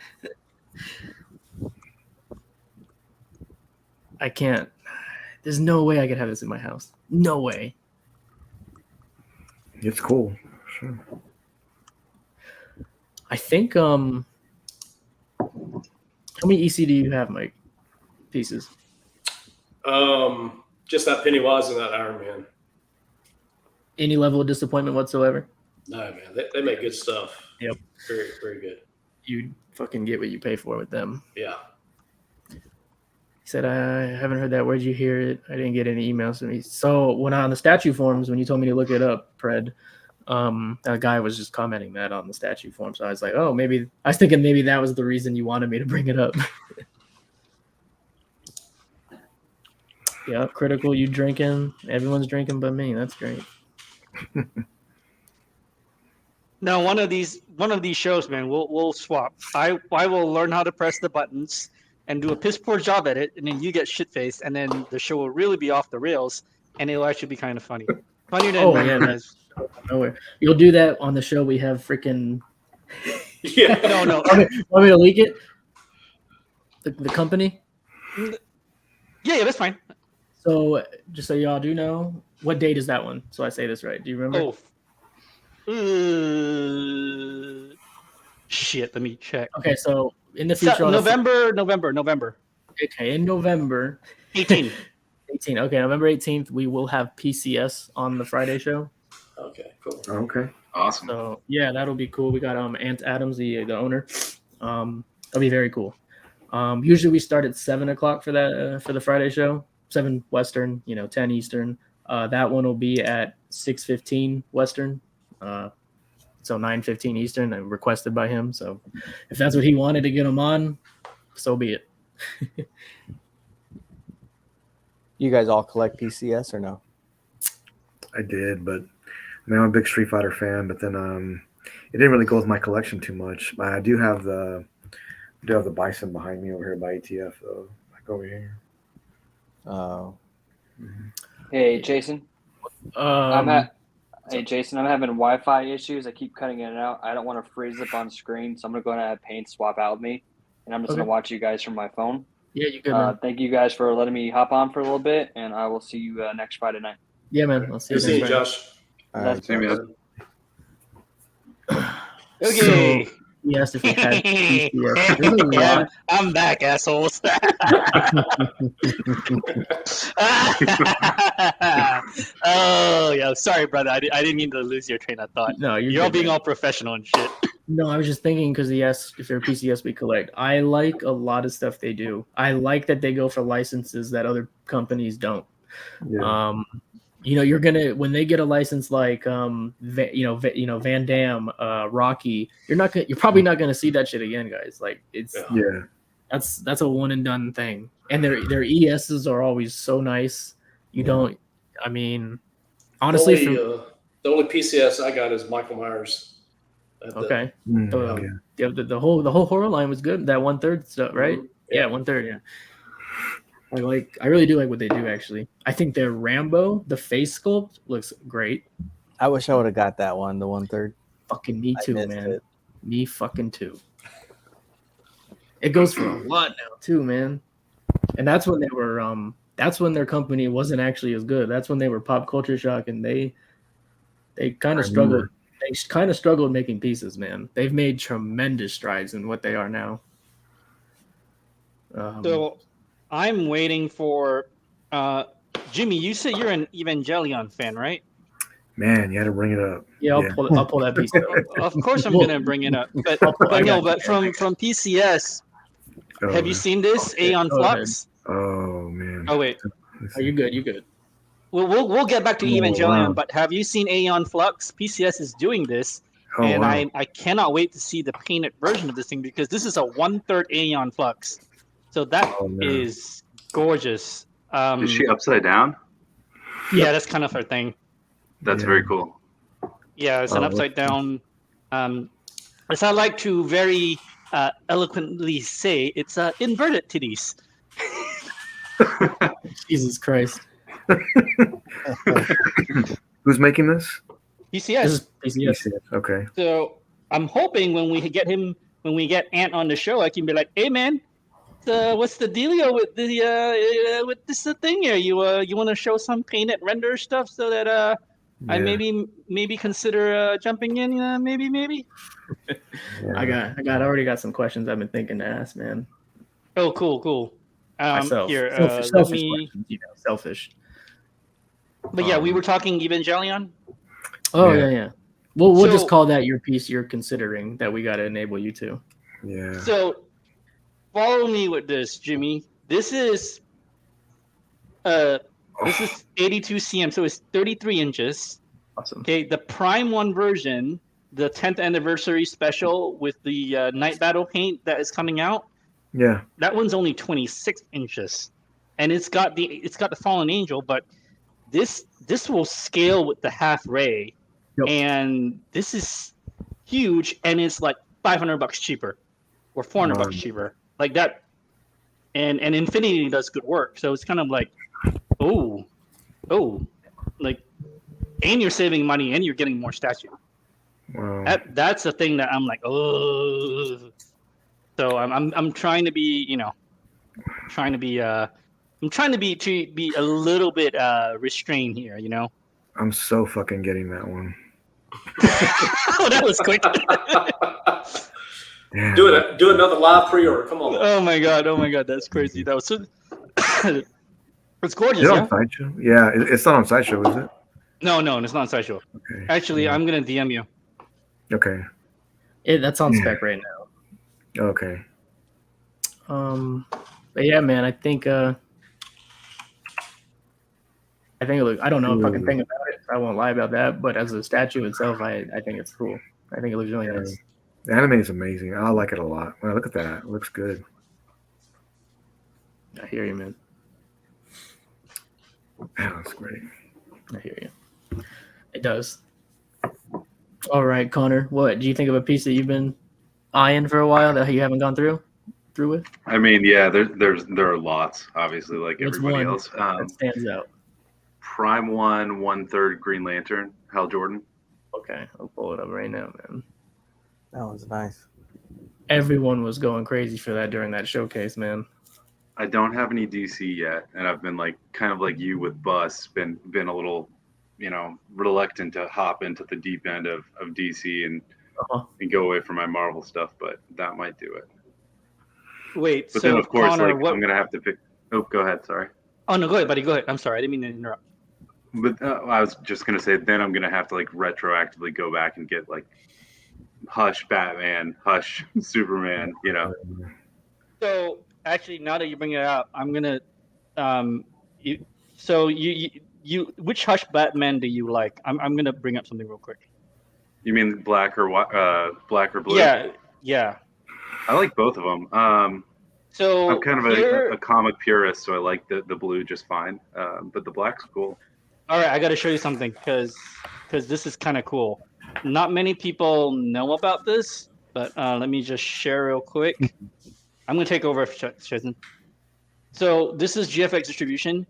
I can't. There's no way I could have this in my house. No way. It's cool. Sure. I think how many EC do you have, Mike? Pieces. Just that Pennywise and that Iron Man. Any level of disappointment whatsoever? No, man, they make good stuff. Yep. Very, very good. You fucking get what you pay for with them. Yeah. He said, I haven't heard that. Where'd you hear it? I didn't get any emails from me. So when on the statue forums, when you told me to look it up, Pred, that guy was just commenting that on the statue forum. So I was like, oh, maybe I was thinking maybe that was the reason you wanted me to bring it up. Yeah, critical. You drinking? Everyone's drinking but me. That's great. No, one of these shows, man, we'll swap. I will learn how to press the buttons and do a piss poor job at it, and then you get shit faced, and then the show will really be off the rails, and it'll actually be kind of funny. Funnier than guys. Nowhere. You'll do that on the show. We have freaking. Yeah. No. Want me to leak it? The company. Yeah, that's fine. So just so y'all do know, what date is that one? So I say this right. Do you remember? Shit. Let me check. Okay, so in the future, November. Okay, in November 18. 18. Okay, November 18th, we will have PCS on the Friday show. Okay, cool. Okay. Awesome. So yeah, that'll be cool. We got Ant Adams, the owner. That'll be very cool. Usually we start at 7 o'clock for that for the Friday show, 7 Western, 10 Eastern. That one will be at 6:15 Western. So 9:15 Eastern, and requested by him. So if that's what he wanted to get him on, so be it. You guys all collect PCS or no? I did, but I mean, I'm a big Street Fighter fan. But then it didn't really go with my collection too much. But I do have the Bison behind me over here by ATF, though, like over here. Oh. Hey, Jason. So- Jason, I'm having Wi-Fi issues. I keep cutting in and out. I don't want to freeze up on screen, so I'm going to go ahead and have Paint swap out with me, and I'm just going to watch you guys from my phone. Yeah, you good, man. Thank you guys for letting me hop on for a little bit, and I will see you next Friday night. Yeah, man. I'll see Good seeing you, next Josh. All right. Same here. Okay. So, he asked if he had PCS. There's a Yeah, lot. I'm back, assholes. Oh, yeah. Sorry, brother. I didn't mean to lose your train of thought. No, You're all good, being man. all professional and shit. No, I was just thinking because he asked if they're PCS we collect. I like a lot of stuff they do. I like that they go for licenses that other companies don't. Yeah. You're gonna when they get a license like Van Damme, Rocky. You're probably not gonna see that shit again, guys. Like it's Yeah. that's a one and done thing. And their ESs are always so nice. You don't. I mean, honestly, the only PCS I got is Michael Myers. okay. Mm, yeah. The whole horror line was good. That 1/3 stuff, right? Yeah, 1/3. Yeah. I really do like what they do. Actually, I think their Rambo, the face sculpt looks great. I wish I would have got that one, the 1/3. Fucking me too, missed man. it. Me fucking too. It goes for a lot now too, man. And that's when they were. That's when their company wasn't actually as good. That's when they were Pop Culture Shock, and they kind of struggled. They kind of struggled making pieces, man. They've made tremendous strides in what they are now. So I'm waiting for Jimmy. You said you're an Evangelion fan, right? Man, you had to bring it up. Yeah, I'll pull that piece up. Of course, I'm gonna bring it up. But from PCS, Oh, have you seen this Aeon go ahead. Flux? Oh man. Oh wait, Oh, you're good. You're good. we'll get back to Oh, Evangelion. wow. But have you seen Aeon Flux? PCS is doing this, Oh, and wow. I cannot wait to see the painted version of this thing because this is a 1/3 Aeon Flux. So that is Oh, no. gorgeous. Is she upside down? Yeah, that's kind of her thing. That's Yeah. very cool. Yeah, it's an Oh, upside down. As I like to very eloquently say, it's inverted titties. Jesus Christ. Who's making this? PCS. This is PCS. Okay. So I'm hoping when we get Ant on the show, I can be like, "Hey, man, what's the dealio with with this thing here? You want to show some painted render stuff so that I maybe consider jumping in? Maybe." Yeah. I already got some questions I've been thinking to ask, man. Oh, cool. Myself. Here, selfish let me. questions, selfish. But yeah, we were talking Evangelion. Oh yeah. We'll just So- call that your piece you're considering that we got to enable you to. Yeah. So follow me with this, Jimmy. This is 82 cm, so it's 33 inches. Awesome. Okay, the Prime 1 version, the 10th anniversary special with the Night Battle paint that is coming out. Yeah. That one's only 26 inches, and it's got the Fallen Angel, but this will scale with the half ray, and this is huge, and it's like $500 cheaper, or $400 cheaper, like that. And Infinity does good work, so it's kind of like, oh, like, and you're saving money, and you're getting more statue. Wow. That's the thing that I'm like, oh. So I'm trying to be, I'm trying to be a little bit restrained here, I'm so fucking getting that one. Oh, that was quick. Damn. Do another live pre-order. Come on. Oh my god, that's crazy. That was so. It's gorgeous. Is it Yeah. on Sideshow? Yeah, it's not on Sideshow, is it? No, it's not Sideshow. Okay. Actually, I'm gonna DM you. Okay. That's on spec right now. Okay. But yeah, man, I think it looks. I don't know if I can think about it. I won't lie about that. But as a statue itself, I think it's cool. I think it looks really nice. The anime is amazing. I like it a lot. Wow, look at that. It looks good. I hear you, man. Yeah, that's great. I hear you. It does. All right, Connor. What do you think of a piece that you've been eyeing for a while that you haven't gone through with? I mean, yeah, there are lots, obviously, like What's everybody one else. that stands out? Prime 1, 1/3 Green Lantern, Hal Jordan. Okay, I'll pull it up right now, man. That one's nice. Everyone was going crazy for that during that showcase, man. I don't have any DC yet, and I've been like kind of like you with Bus, been a little, reluctant to hop into the deep end of DC and go away from my Marvel stuff, but that might do it. Wait, But so then of course, Connor, like I'm gonna have to pick. Oh, go ahead. Sorry. Oh no, go ahead, buddy. Go ahead. I'm sorry, I didn't mean to interrupt. But I was just gonna say, then I'm gonna have to like retroactively go back and get like Hush Batman, Hush Superman. So actually, now that you bring it up, I'm gonna you which Hush Batman do you like? I'm gonna bring up something real quick. You mean black or blue? Yeah. I like both of them. So I'm kind of a comic purist, so I like the blue just fine. But the black's cool. All right, I got to show you something because this is kind of cool. Not many people know about this, but let me just share real quick. I'm gonna take over, Shazin. So this is GFX distribution.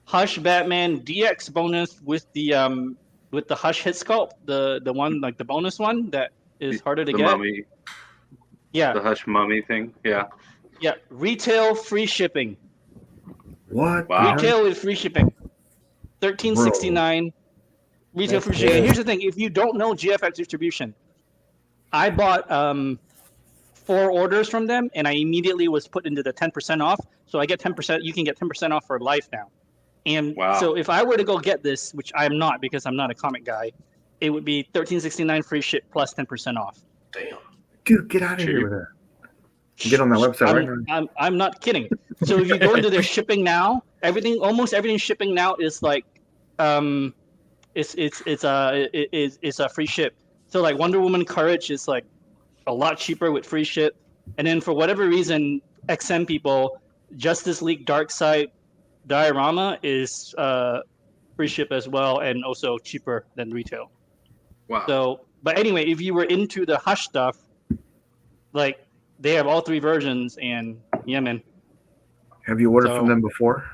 Hush Batman DX bonus with the Hush hit sculpt, the one like the bonus one that is harder to get. Mummy. Yeah. The Hush Mummy thing. Yeah. Yeah. Retail free shipping. What? Wow. Retail with free shipping. $13.69. Retail free shipping. Here's the thing: if you don't know GFX distribution, I bought 4 orders from them, and I immediately was put into the 10% off. So I get 10%. You can get 10% off for life now. And so if I were to go get this, which I am not because I'm not a comic guy, it would be $13.69 free ship plus 10% off. Damn. Dude, get out of here with that. Get on that website right now. I'm not kidding. So if you go into their shipping now, almost everything shipping now is like, it's a free ship. So like Wonder Woman Courage is like a lot cheaper with free ship, and then for whatever reason, XM people, Justice League Darkseid diorama is free ship as well, and also cheaper than retail. Wow. So, but anyway, if you were into the Hush stuff, like they have all 3 versions, and yeah, man. Have you ordered from them before?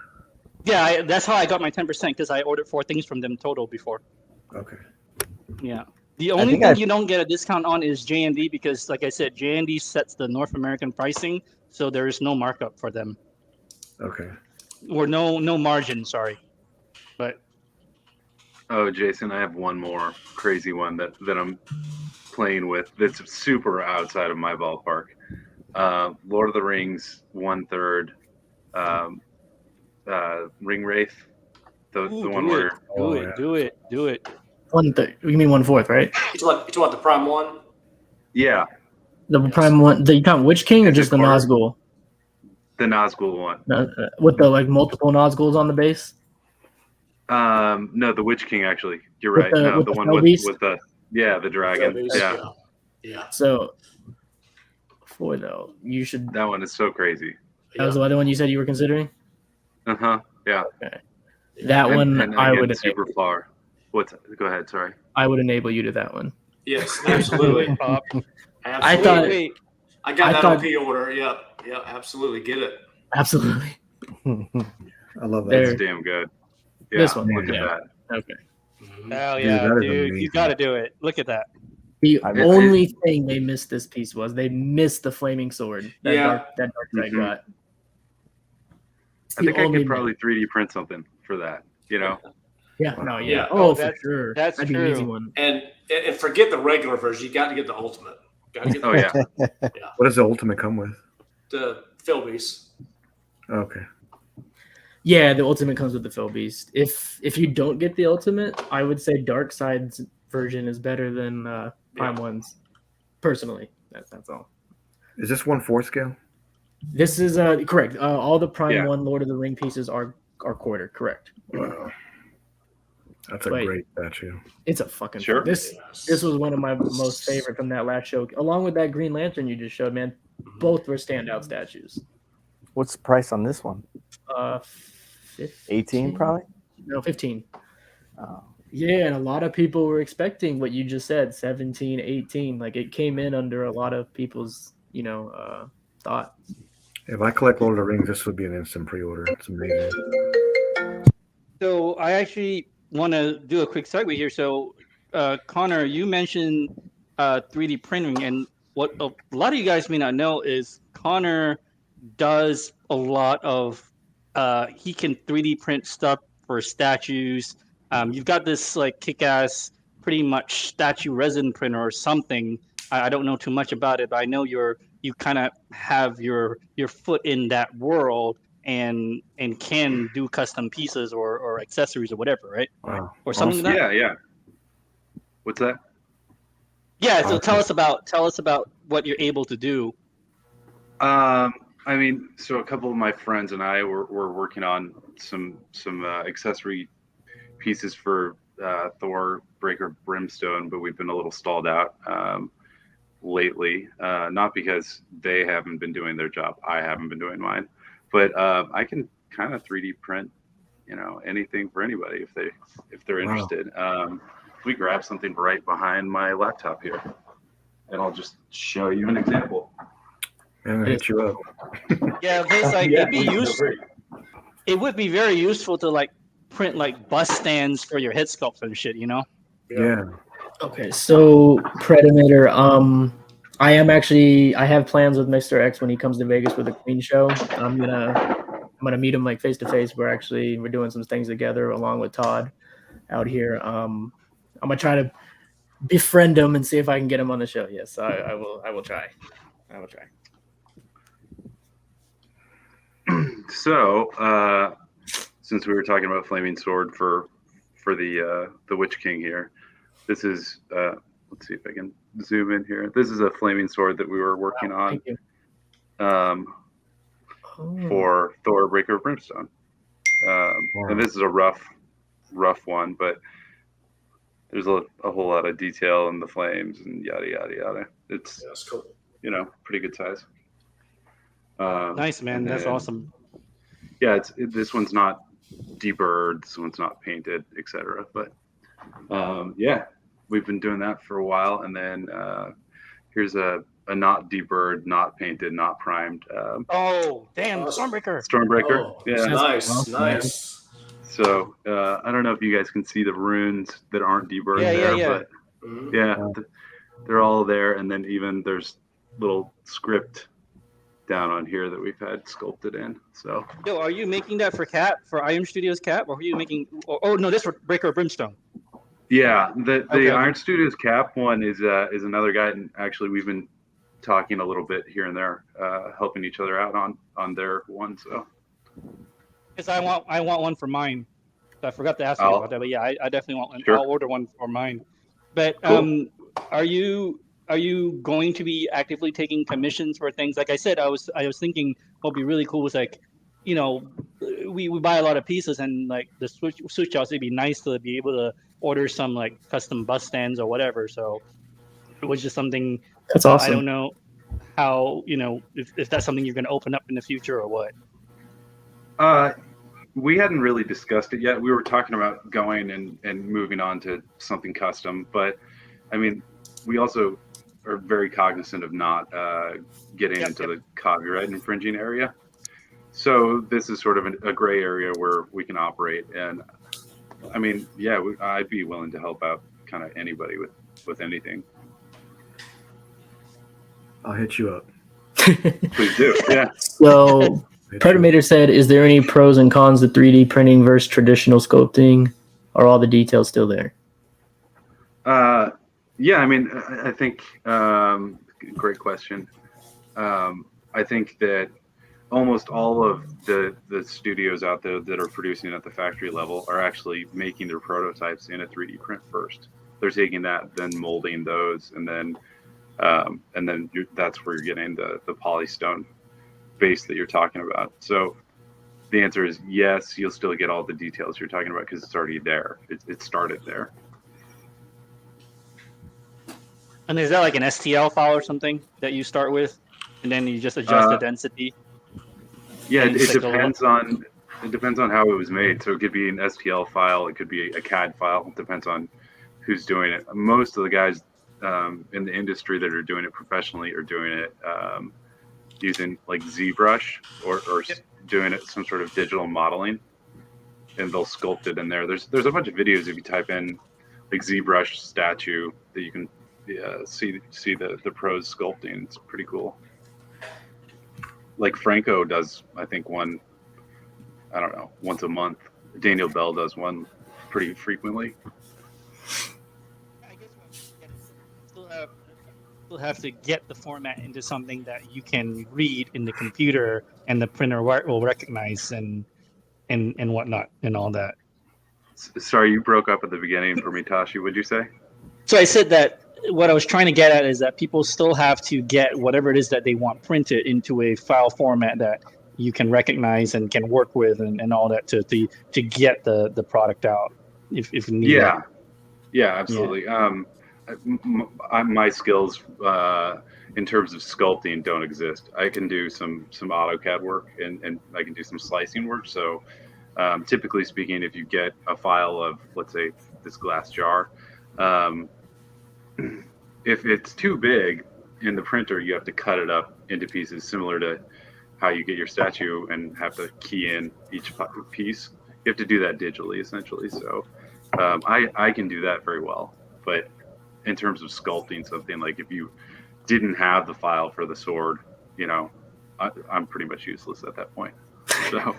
Yeah, that's how I got my 10% because I ordered 4 things from them total before. Okay. Yeah. The only thing you don't get a discount on is JND because, like I said, JND sets the North American pricing, so there is no markup for them. Okay. Or no margin, sorry. But Oh, Jason, I have one more crazy one that I'm playing with that's super outside of my ballpark. Lord of the Rings 1/3, Ring Wraith, the one where do it. 1/3. You mean 1/4, right? You want the Prime one? yeah, The Yes. Prime one. You count Witch King or Is it just the quarter? Nazgul? the Nazgul one. With the like multiple Nazguls on the base. No, the Witch King actually. You're With right. the- No, with the the one Felbeast? with the the dragon. Felbeast, Yeah, yeah. So, for though, you should. that one is so crazy. That was the other one you said you were considering. Yeah. That And, one and I again, would super far. Go ahead. Sorry. I would enable you to that one. Yes, absolutely. Pop. I thought- Wait. I got I that thought- on pre-order. Yep, absolutely. Get it. Absolutely. I love that. There. That's damn good. Yeah, This one, look yeah. at that. Okay. Hell Dude, yeah, that is dude. amazing. You got to do it. Look at that. The I- only thing they missed this piece was they missed the flaming sword that Yeah. Dark Side Mhm. got. I think I only could probably 3D print something for that. Yeah, no, yeah. Yeah. Oh, Oh, for sure. that's That'd be an easy true. one. And forget the regular version. You got to get the ultimate. Got to get the, Oh yeah. What does the ultimate come with? the Felbeast. Okay. Yeah, the ultimate comes with the Felbeast. If you don't get the ultimate, I would say Dark Side's version is better than Prime One's. Personally, that's all. Is this 1/4 scale? This is correct. All the Prime Yeah. One Lord of the Ring pieces are quarter. Correct. Wow. That's a Wait. great statue. It's a fucking Sure. This was one of my most favorite from that last show, along with that Green Lantern you just showed. Man, both were standout statues. What's the price on this one? 15? 18 probably? No, 15. Oh. Yeah, and a lot of people were expecting what you just said, 17, 18. Like it came in under a lot of people's, thought. If I collect Lord of the Rings, this would be an instant pre-order. It's amazing. So I actually want to do a quick segue here. So, Connor, you mentioned 3D printing, and what a lot of you guys may not know is Connor does a lot of he can 3D print stuff for statues. You've got this like kick-ass, pretty much statue resin printer or something. I don't know too much about it, but I know you kind of have your foot in that world and can do custom pieces or accessories or whatever, right? Wow. Or something like that. Yeah. What's that? Yeah. So Awesome. tell us about what you're able to do. I mean, so a couple of my friends and I were working on some accessory pieces for Thor Breaker Brimstone, but we've been a little stalled out lately. Not because they haven't been doing their job, I haven't been doing mine, but I can kind of 3D print, anything for anybody if they're Wow. interested. We grab something right behind my laptop here, and I'll just show you an example. Man, I'm gonna hit you up. Yeah, because like it would be very useful to like print like bus stands for your head sculpts and shit, Yeah. Okay, so Predator. I have plans with Mr. X when he comes to Vegas for the Queen show. I'm gonna meet him like face to face. We're doing some things together along with Todd out here. I'm gonna try to befriend him and see if I can get him on the show. Yes, I will try. So, since we were talking about Flaming Sword for the Witch King here, this is let's see if I can zoom in here. This is a Flaming Sword that we were working on Thank you. for Thor Breaker of Brimstone. And this is a rough one, but there's a whole lot of detail in the flames and yada yada yada. It's That's cool. pretty good size. Nice, man. That's and- awesome. Yeah, this one's not deeper, this one's not painted, etc. But yeah, we've been doing that for a while, and then here's a a not deburred, not painted, not primed. Oh, damn, Stormbreaker. Stormbreaker. Oh, Yeah. nice. So I don't know if you guys can see the runes that aren't deburred but Mhm. they're all there. And then even there's little script down on here that we've had sculpted in. So Yo, are you making that for Iron Studios Cap, or are you making? Oh no, this for Breaker Brimstone. yeah, the Okay. Iron Studios Cap one is another guy, and actually we've been talking a little bit here and there, helping each other out on their one. So Because I want one for mine. So I forgot to ask you about that, but yeah, I definitely want one. Sure. I'll order one for mine. But Cool. are you going to be actively taking commissions for things? Like I said, I was thinking what would be really cool is like, you know, we buy a lot of pieces, and like the switch outs, it'd be nice to be able to order some like custom bus stands or whatever. So it was just something. That's awesome. I don't know how, you know, if that's something you're going to open up in the future or what. We hadn't really discussed it yet. We were talking about going and moving on to something custom, but I mean, we also are very cognizant of not getting into the copyright infringing area. So this is sort of a gray area where we can operate. And I mean, yeah, I'd be willing to help out kind of anybody with anything. I'll hit you up. Please do. Yeah. So Predator said, is there any pros and cons to 3D printing versus traditional sculpting? Are all the details still there? Yeah, I mean, I think, great question. I think that almost all of the studios out there that are producing at the factory level are actually making their prototypes in a 3D print first. They're taking that, then molding those, and then that's where you're getting the polystone base that you're talking about. So the answer is yes, you'll still get all the details you're talking about because it's already there. It started there. And is that like an STL file or something that you start with, and then you just adjust the density? Yeah, it depends on how it was made. So it could be an STL file, it could be a CAD file. It depends on who's doing it. Most of the guys in the industry that are doing it professionally are doing it using like ZBrush or doing it some sort of digital modeling, and they'll sculpt it in there. There's a bunch of videos if you type in like ZBrush statue that you can see the pros sculpting. It's pretty cool. Like Franco does, I think one, I don't know, once a month. Daniel Bell does one pretty frequently. I guess we'll have to get the format into something that you can read in the computer and the printer will recognize and whatnot and all that. Sorry, you broke up at the beginning for me, Tashi. What'd you say? So I said that what I was trying to get at is that people still have to get whatever it is that they want printed into a file format that you can recognize and can work with and all that to get the product out if needed. Yeah, absolutely. Yeah. My skills in terms of sculpting don't exist. I can do some AutoCAD work and I can do some slicing work. So typically speaking, if you get a file of, let's say, this glass jar, if it's too big in the printer, you have to cut it up into pieces similar to how you get your statue and have to key in each piece. You have to do that digitally, essentially. So I can do that very well. But in terms of sculpting something, like if you didn't have the file for the sword, you know, I'm pretty much useless at that point. So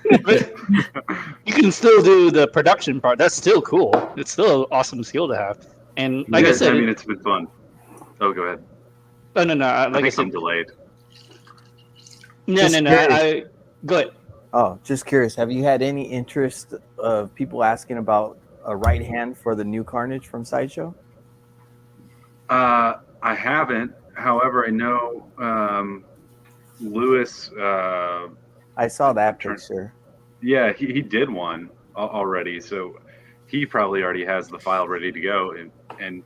you can still do the production part. That's still cool. It's still an awesome skill to have. And like I said, I mean, it's been fun. Oh, go ahead. No. Like I said, I'm delayed. No. I go ahead. Oh, just curious. Have you had any interest of people asking about a right hand for the new Carnage from Sideshow? I haven't. However, I know Lewis. I saw that picture. Yeah, he did one already. So he probably already has the file ready to go. And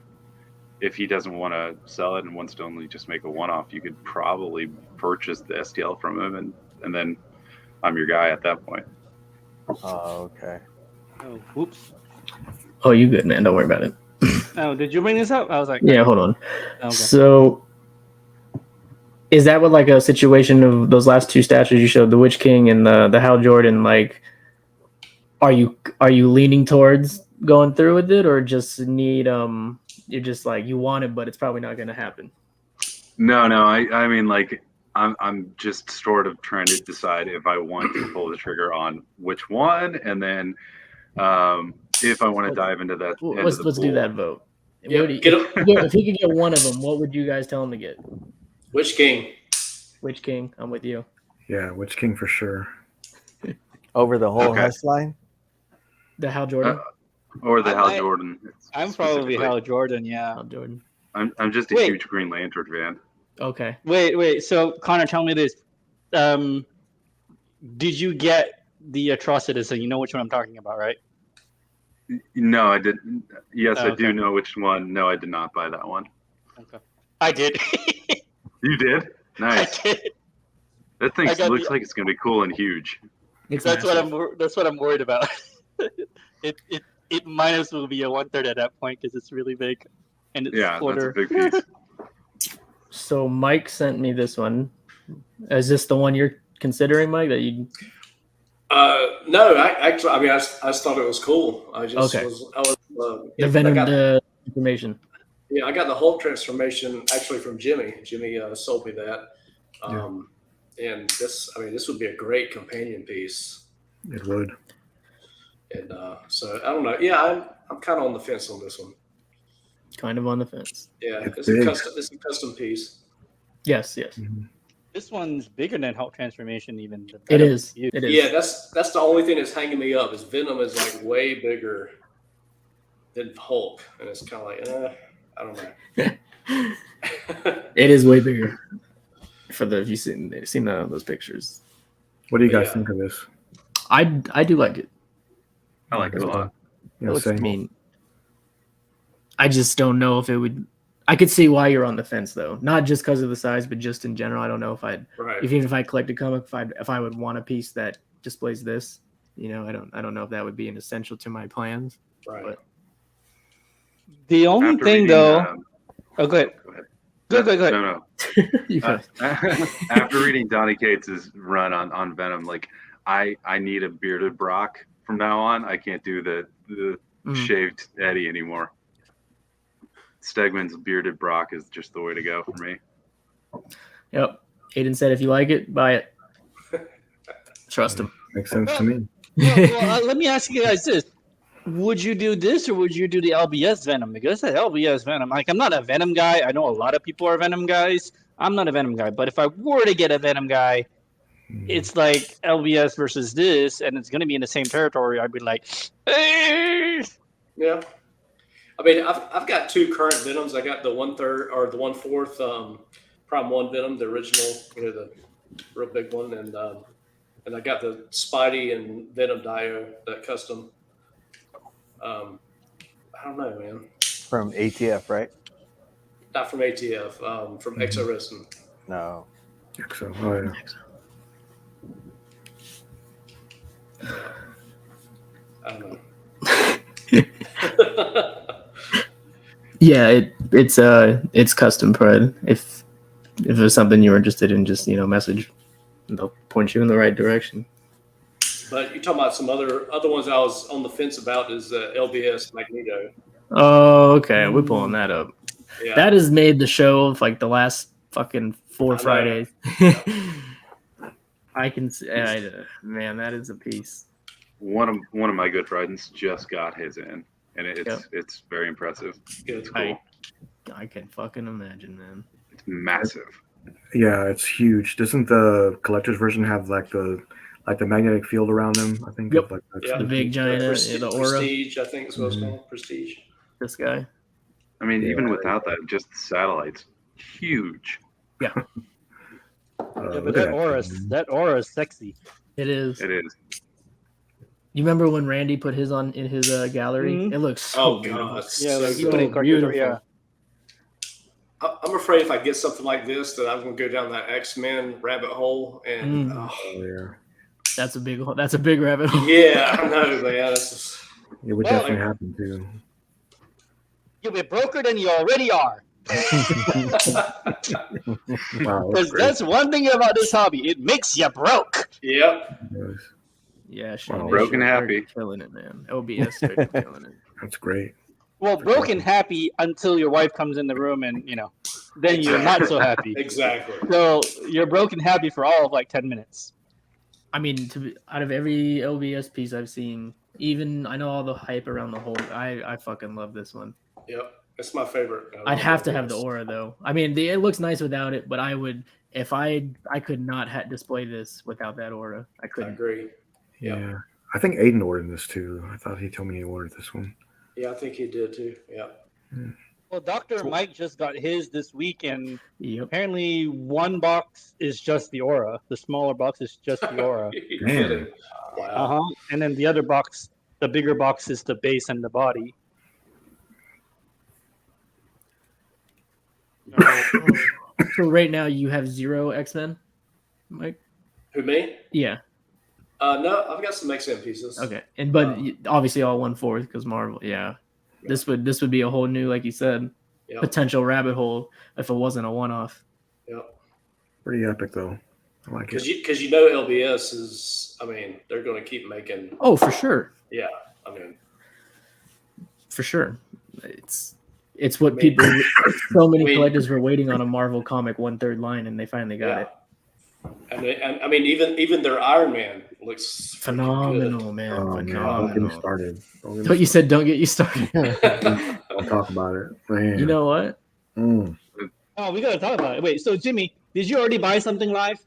if he doesn't want to sell it and wants to only just make a one-off, you could probably purchase the STL from him, and then I'm your guy at that point. Oh, okay. Oh, whoops. Oh, you good, man. Don't worry about it. Oh, did you bring this up? I was like, yeah, hold on. Okay. So is that what like a situation of those last two statues you showed, the Witch King and the Hal Jordan? Like, are you leaning towards going through with it, or just need you're just like you want it, but it's probably not going to happen? No, I mean, like, I'm just sort of trying to decide if I want to pull the trigger on which one, and then if I want to dive into that. Let's do that vote. Yeah, if he could get one of them, what would you guys tell him to get? Which King? Witch King. I'm with you. Yeah, Witch King for sure. Over the whole Hush line? The Hal Jordan? Or the Hal Jordan. I'm probably Hal Jordan, yeah. Hal Jordan. I'm just a huge Green Lantern fan. Okay. Wait. So, Connor, tell me this. Did you get the Atrocitus? So you know which one I'm talking about, right? No, I didn't. Yes, Oh, I do know which one. No, I did not buy that one. Okay. I did. You did? Nice. I did. That thing looks like it's going to be cool and huge. That's what I'm worried about. It might as well be a 1/3 at that point because it's really big, and it's quarter. That's a big piece. So Mike sent me this one. Is this the one you're considering, Mike? That you? No, I just thought it was cool. I just the Venom the information. Yeah, I got the Hulk transformation actually from Jimmy. Jimmy sold me that. And this would be a great companion piece. It would. And so I don't know. Yeah, I'm kind of on the fence on this one. Kind of on the fence. Yeah, it's a custom piece. Yes. Mm-hmm. This one's bigger than Hulk transformation. Even it is. Yeah, that's the only thing that's hanging me up. Is Venom is like way bigger than Hulk, and it's kind of like I don't know. It is way bigger. If you've seen those pictures. What do you guys think of this? I do like it. I like it a lot. I just don't know if it would. I could see why you're on the fence though, not just because of the size, but just in general. I don't know if even if I collect a comic, if I would want a piece that displays this. You know, I don't know if that would be an essential to my plans. Right. But the only thing though. Oh, go ahead. Go ahead. No. After reading Donny Cates' run on Venom, like I need a bearded Brock from now on. I can't do the shaved Eddie anymore. Stegman's bearded Brock is just the way to go for me. Yep. Aiden said if you like it, buy it. Trust him. Makes sense to me. Well, let me ask you guys this. Would you do this or would you do the LBS Venom? Because the LBS Venom, like I'm not a Venom guy. I know a lot of people are Venom guys. I'm not a Venom guy. But if I were to get a Venom guy, it's like LBS versus this, and it's going to be in the same territory. I'd be like, hey! Yeah. I mean, I've got two current Venoms. I got the 1/3 or the 1/4 Prime 1 Venom, the original, the real big one, and I got the Spidey and Venom Dio, that custom. I don't know, man. From ATF, right? Not from ATF. From Exo. No. Exo. Oh yeah. I don't know. Yeah, it's custom prod. If there's something you're interested in, just message. They'll point you in the right direction. But you're talking about some other ones I was on the fence about is LBS Magneto. Oh, okay. We're pulling that up. Yeah. That has made the show of like the last fucking 4 Fridays. I can see, man, that is a piece. One of my good friends just got his in, and it's very impressive. It's cool. I can fucking imagine, man. It's massive. Yeah, it's huge. Doesn't the collector's version have like the magnetic field around them? I think. Yep. The big giant, the aura. Prestige, I think is what it's called. Prestige. This guy. I mean, even without that, just the satellites, huge. Yeah. But that aura is sexy. It is. It is. You remember when Randy put his on in his gallery? Mm-hmm. It looks so beautiful. God. Yeah, like you so put it in beautiful. Yeah. I'm afraid if I get something like this, that I'm going to go down that X-Men rabbit hole, and that's a big rabbit hole. Yeah, I know, man. It would definitely happen too. You'll be broker than you already are. Wow, Because that's one thing about this hobby. It makes you broke. Yep. Yeah, Shane, Wow. Broken they're happy. killing it, man. LBS started killing it. That's great. Well, broken happy until your wife comes in the room and, then you're not so happy. Exactly. So you're broken happy for all of like 10 minutes. I mean, out of every LBS piece I've seen, even I know all the hype around the whole. I fucking love this one. Yep. It's my favorite. I'd have to have the aura though. I mean, it looks nice without it, but I would if I could not display this without that aura. I I couldn't. agree. Yeah. I think Aiden ordered this too. I thought he told me he ordered this one. Yeah, I think he did too. Yeah. Well, Dr. Mike just got his this week, and Yep. apparently one box is just the aura. The smaller box is just the aura. You're Man. kidding. Wow. And then the other box, the bigger box, is the base and the body. So right now you have 0 X-Men, Mike? Who, me? Yeah. No, I've got some X-Men pieces. Okay. But obviously all 1/4 because Marvel. Yeah. This would be a whole new, like you said, Yep. potential rabbit hole if it wasn't a one-off. Yep. Pretty epic though. I like it. Because you know LBS is, I mean, they're going to keep making. Oh, for sure. Yeah. I mean, For sure. It's what people. So many Wait. collectors were waiting on a Marvel comic 1/3 line, and they finally got it. And I mean, even their Iron Man looks Phenomenal, man. Oh man, don't get me Phenomenal. started. Don't get me But you said don't get you started. Don't talk about it. Man. You know what? Oh, we got to talk about it. Wait, so Jimmy, did you already buy something live?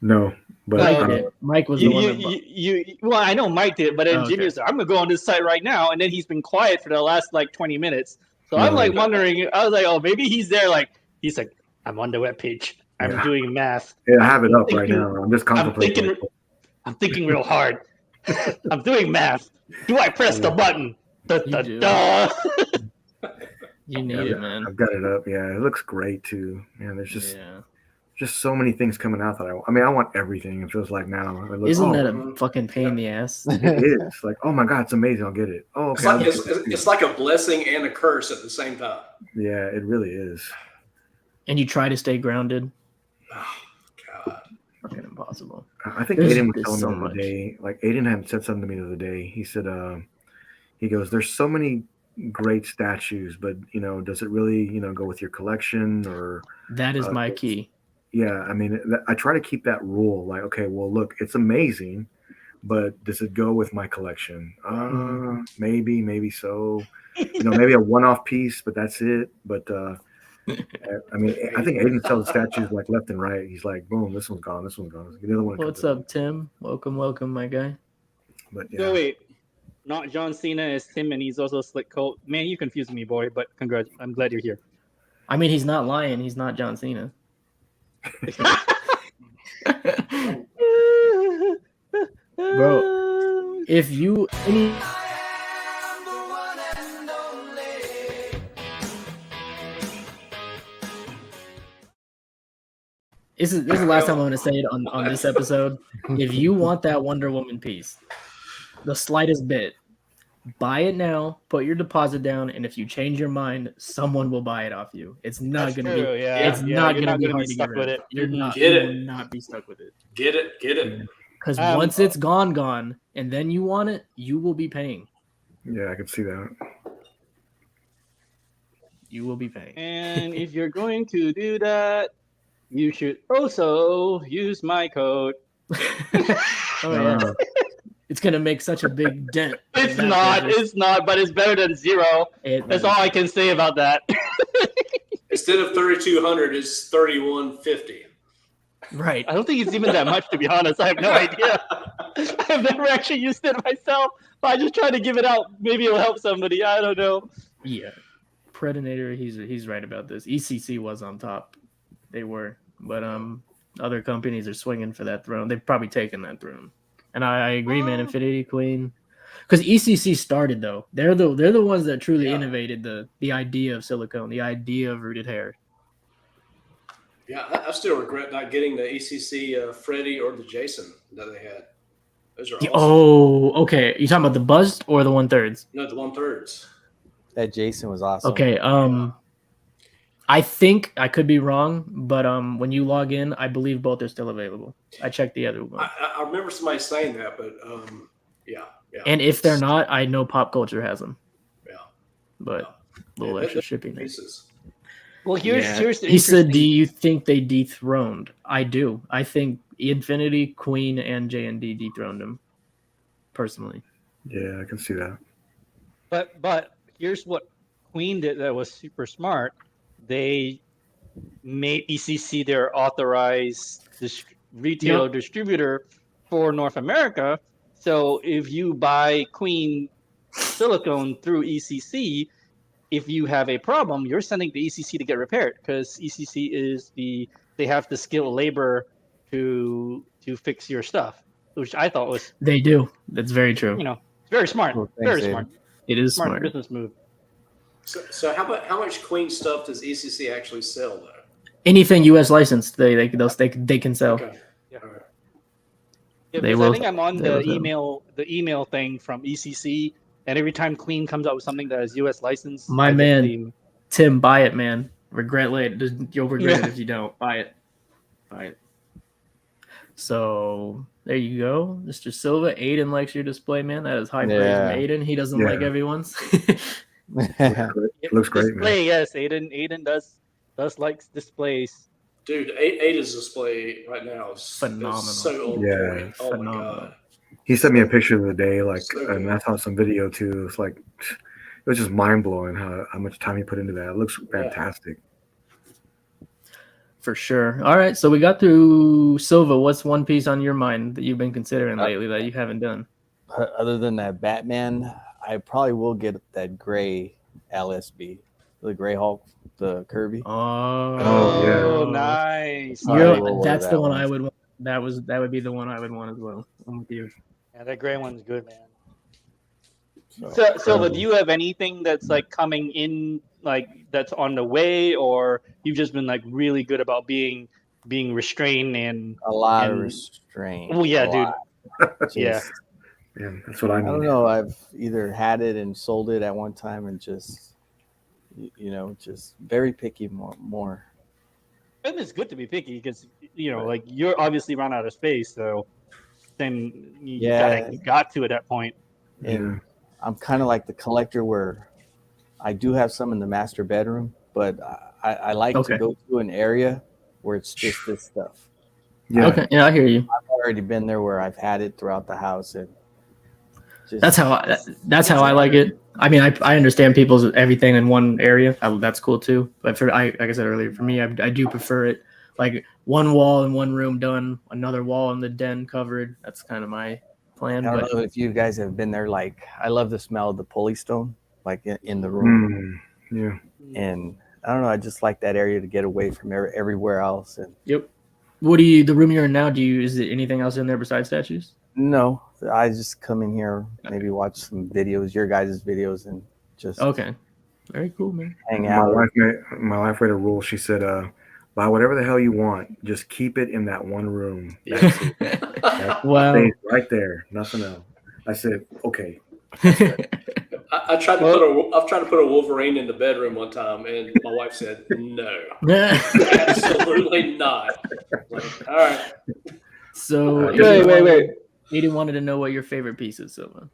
No, but Mike did. Mike was the one that bought. Well, I know Mike did, but then Oh, Jimmy okay. was like, I'm going to go on this site right now. And then he's been quiet for the last like 20 minutes. So I'm like wondering, I was like, oh, maybe he's there. Like, he's like, I'm on the webpage. I'm Yeah. doing math. yeah, I have it up right thinking- now. I'm just contemplating. I'm thinking real hard. I'm doing math. Do I press the button? Da, da, do. da. You need it, man. I've got it up. Yeah, it looks great too. Man, there's Yeah. just so many things coming out that I mean, I want everything. It feels like now. It looks, Isn't that a fucking pain in the ass? it is like, oh my god, it's amazing. I'll get it. Oh, okay. it's like a blessing and a curse at the same time. Yeah, it really is. And you try to stay grounded. Oh, God. Fucking impossible. I think There's- Aiden was there's telling so me the other much. day. Like Aiden had said something to me the other day. He said, he goes, "There's so many great statues, but does it really, go with your collection or?" That is my key. Yeah, I mean, I try to keep that rule. Like, okay, well, look, it's amazing, but does it go with my collection? Maybe so. Maybe a one-off piece, but that's it. But I mean, I think Aiden sells statues like left and right. He's like, boom, this one's gone, this one's gone. The other one. What's comes in. up, Tim? Welcome, my guy. But No, yeah, wait. Not John Cena is Tim, and he's also Slick Colt. Man, you confused me, boy, but congrats. I'm glad you're here. I mean, he's not lying. He's not John Cena. Bro, if you this is the last time I'm going to say it on this episode. If you want that Wonder Woman piece, the slightest bit, buy it now, put your deposit down, and if you change your mind, someone will buy it off you. It's not going to be. It's not going to be hard to stuck get with rid it. of. You're not. Get you it. will not be stuck with it. Get it. Because once it's gone, and then you want it, you will be paying. yeah, I could see that. You will be paying. And if you're going to do that, you should also use my code. Oh, yeah. It's gonna make such a big dent. in It's that not. business. It's not. But it's better than zero. That's all I can say about that. Instead of 3,200, it's 3,150. Right. I don't think it's even that much, to be honest. I have no idea. I've never actually used it myself. But I just try to give it out. Maybe it'll help somebody. I don't know. Yeah. Predator. He's right about this. ECC was on top. They were, but other companies are swinging for that throne. They've probably taken that throne. And I agree, man. Infinity Queen, because ECC started though. They're the ones that truly innovated the idea of silicone, the idea of rooted hair. Yeah, I still regret not getting the ECC Freddy or the Jason that they had. Those are awesome. Oh, okay. You talking about the bust or the 1/3? No, the 1/3s. That Jason was awesome. Okay. I think I could be wrong, but when you log in, I believe both are still available. I checked the other one. I remember somebody saying that, but yeah. And if they're not, I know Pop Culture has them. Yeah. But a little extra shipping there. Pieces. Well, here's the He said, "Do interesting- you think they dethroned?" I do. I think Infinity, Queen, and JND dethroned him. Personally. Yeah, I can see that. But here's what Queen did that was super smart. They made ECC their authorized retail distributor for North America. So if you buy Queen silicone through ECC, if you have a problem, you're sending to ECC to get repaired because ECC is they have the skilled labor to fix your stuff, which I thought was They do. That's very true. It's very smart. Well, thanks, very Aiden. smart. It is Smart smart. business move. So how much Queen stuff does ECC actually sell though? Anything U.S. licensed, they can sell. Okay. Yeah. All right. Yeah, They because will- I think I'm on they the will. email thing from ECC, and every time Queen comes out with something that is U.S. licensed, My I get man. the- Tim, buy it, man. Regret later. You'll regret it Yeah. if you don't. Buy it. Buy it. So there you go, Mr. Silva. Aiden likes your display, man. That is high praise Yeah. from Aiden. He doesn't Yeah. like everyone's. It looks great, man. display. Yes, Aiden does likes displays. Dude, Ada's display right now is Phenomenal. so on Yeah. point. Oh my Phenomenal. god. He sent me a picture the other day, So and good. I saw some video too. It's like it was just mind blowing how much time he put into that. It looks fantastic. For sure. All right, so we got through Silva. What's one piece on your mind that you've been considering lately that you haven't done? Other than that Batman, I probably will get that gray LSB, the Gray Hulk, the Kirby. Oh, yeah. Nice. Probably will order that's the that one one. I would want. That would be the one I would want as well. I'm with you. Yeah, that gray one's good, man. So, So, Silva, do you have anything that's like coming in, like that's on the way, or you've just been like really good about being restrained and a lot of and- restraint. Oh yeah, a dude. lot. Yeah. Just- Yeah, that's what I I mean. don't know. I've either had it and sold it at one time, and just just very picky more. And it's good to be picky because like you're obviously run out of space, so then you got to at that point. And I'm kind of like the collector where I do have some in the master bedroom, but I like to go to an area where it's just this stuff. Yeah. Okay. Yeah, I hear you. I've already been there where I've had it throughout the house, and just, That's how I like it. I mean, I understand people's everything in one area. That's cool too. But like I said earlier, for me, I do prefer it like one wall in one room done, another wall in the den covered. That's kind of my plan. I don't But know if you guys have been there. Like, I love the smell of the pulley stone, like in the room. Yeah. And I don't know. I just like that area to get away from everywhere else. And yep. What do you? The room you're in now? Is there anything else in there besides statues? no, I just come in here, maybe watch some videos, your guys' videos, and just Okay. Very cool, man. hang My out. wife made a rule. She said, "Buy whatever the hell you want. Just keep it in that one room. That's it. Wow. Stays right there. Nothing else." I said, "Okay." I've tried to put a Wolverine in the bedroom one time, and my wife said no, absolutely not. Like, all right. So Wait. Aiden wanted to know what your favorite piece is, Silva.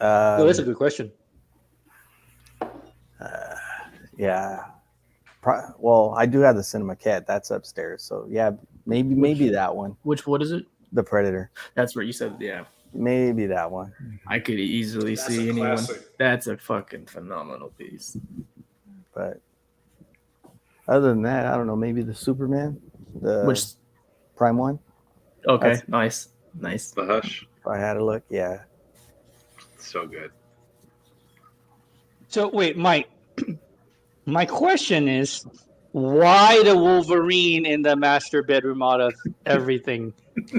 Oh, that's a good question. Yeah. Well, I do have the Cinema Cat. That's upstairs. So yeah, maybe that one. What is it? The Predator. That's what you said. Yeah. Maybe that one. I could easily That's see a anyone. classic. That's a fucking phenomenal piece. But other than that, I don't know. Maybe the Superman, the Which Prime one. okay, That's- nice. The Hush, If I had a look, yeah. so good. So wait, Mike. My question is, why the Wolverine in the master bedroom out of everything?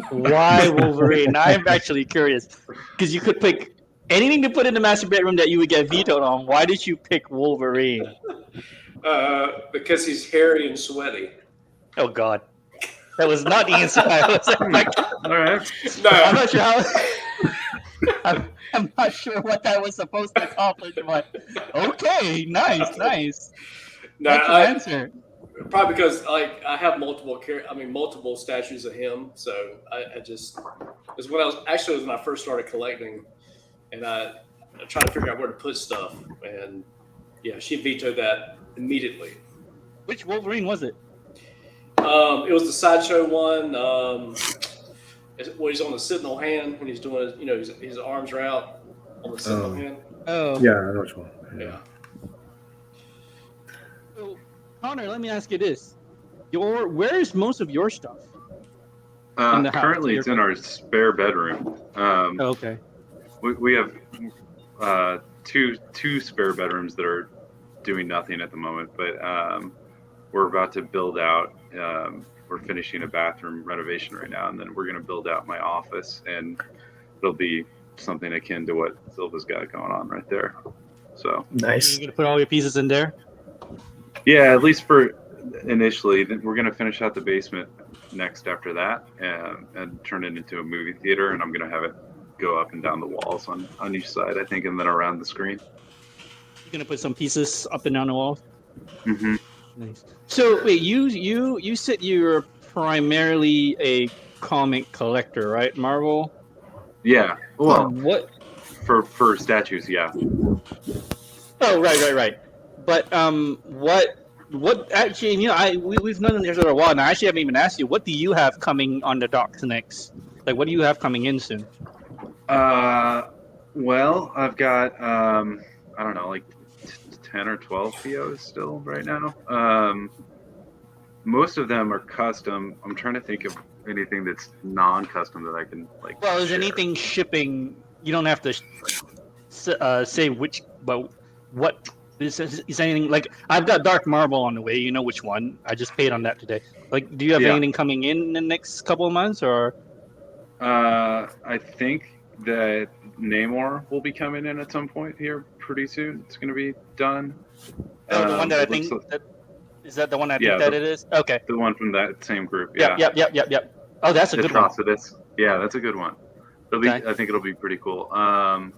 Why Wolverine? I'm actually curious because you could pick anything to put in the master bedroom that you would get vetoed on. Why did you pick Wolverine? Because he's hairy and sweaty. Oh God, that was not the answer. I was like, All right. I'm No, not sure how. I'm not sure what that was supposed to accomplish, but okay, nice. no. That's an answer. Probably because like I have multiple statues of him. So I just it's when I was actually it was when I first started collecting, and I tried to figure out where to put stuff, and yeah, she vetoed that immediately. Which Wolverine was it? It was the sideshow one. Where he's on the sentinel hand when he's doing his arms are out on the sentinel hand. Oh, Yeah, I know which one. Yeah. So, Connor, let me ask you this: where's most of your stuff? In the house? Currently, it's in our spare bedroom. Okay. We have two spare bedrooms that are doing nothing at the moment, but we're about to build out. We're finishing a bathroom renovation right now, and then we're going to build out my office, and it'll be something akin to what Silva's got going on right there. So Nice. You're gonna put all your pieces in there. yeah, at least for initially. Then we're going to finish out the basement next after that, and turn it into a movie theater, and I'm going to have it go up and down the walls on each side, I think, and then around the screen. You're gonna put some pieces up and down the walls. Mm-hmm. Nice. So wait, you said you're primarily a comic collector, right? Marvel. Yeah. Well, What? for statues, yeah. Oh, right. But what actually? We've known each other for a while now. I actually haven't even asked you. What do you have coming on the docks next? Like, what do you have coming in soon? Well, I've got I don't know, like 10 or 12 POs still right now. Most of them are custom. I'm trying to think of anything that's non-custom that I can like. Well, is share. anything shipping? You don't have to say which, but what is anything like? I've got Dark Marble on the way. You know which one? I just paid on that today. Like, do you have anything coming in the next couple of months, or? I think that Namor will be coming in at some point here pretty soon. It's going to be done. Oh, the one that I think is that the one I think that it is. Okay. The one from that same group. Yeah. Yep. Oh, that's a good one. Atrocitus. Yeah, that's a good one. It'll be. Okay. I think it'll be pretty cool. Trying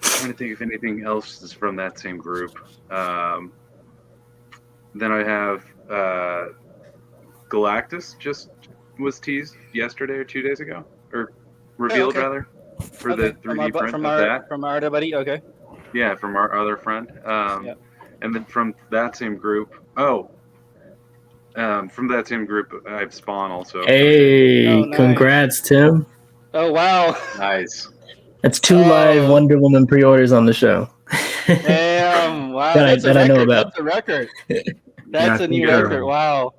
to think if anything else is from that same group. Then I have Galactus just was teased yesterday or 2 days ago, or revealed rather, for the 3D print of that. From our other buddy. Okay. Yeah, from our other friend. And then from that same group. From that same group, I have Spawn also. Hey, nice. Congrats, Tim. Oh wow. Nice. That's 2 live Wonder Woman pre-orders on the show. Damn! Wow, that I know about. That's a record. That's a new record. Wow.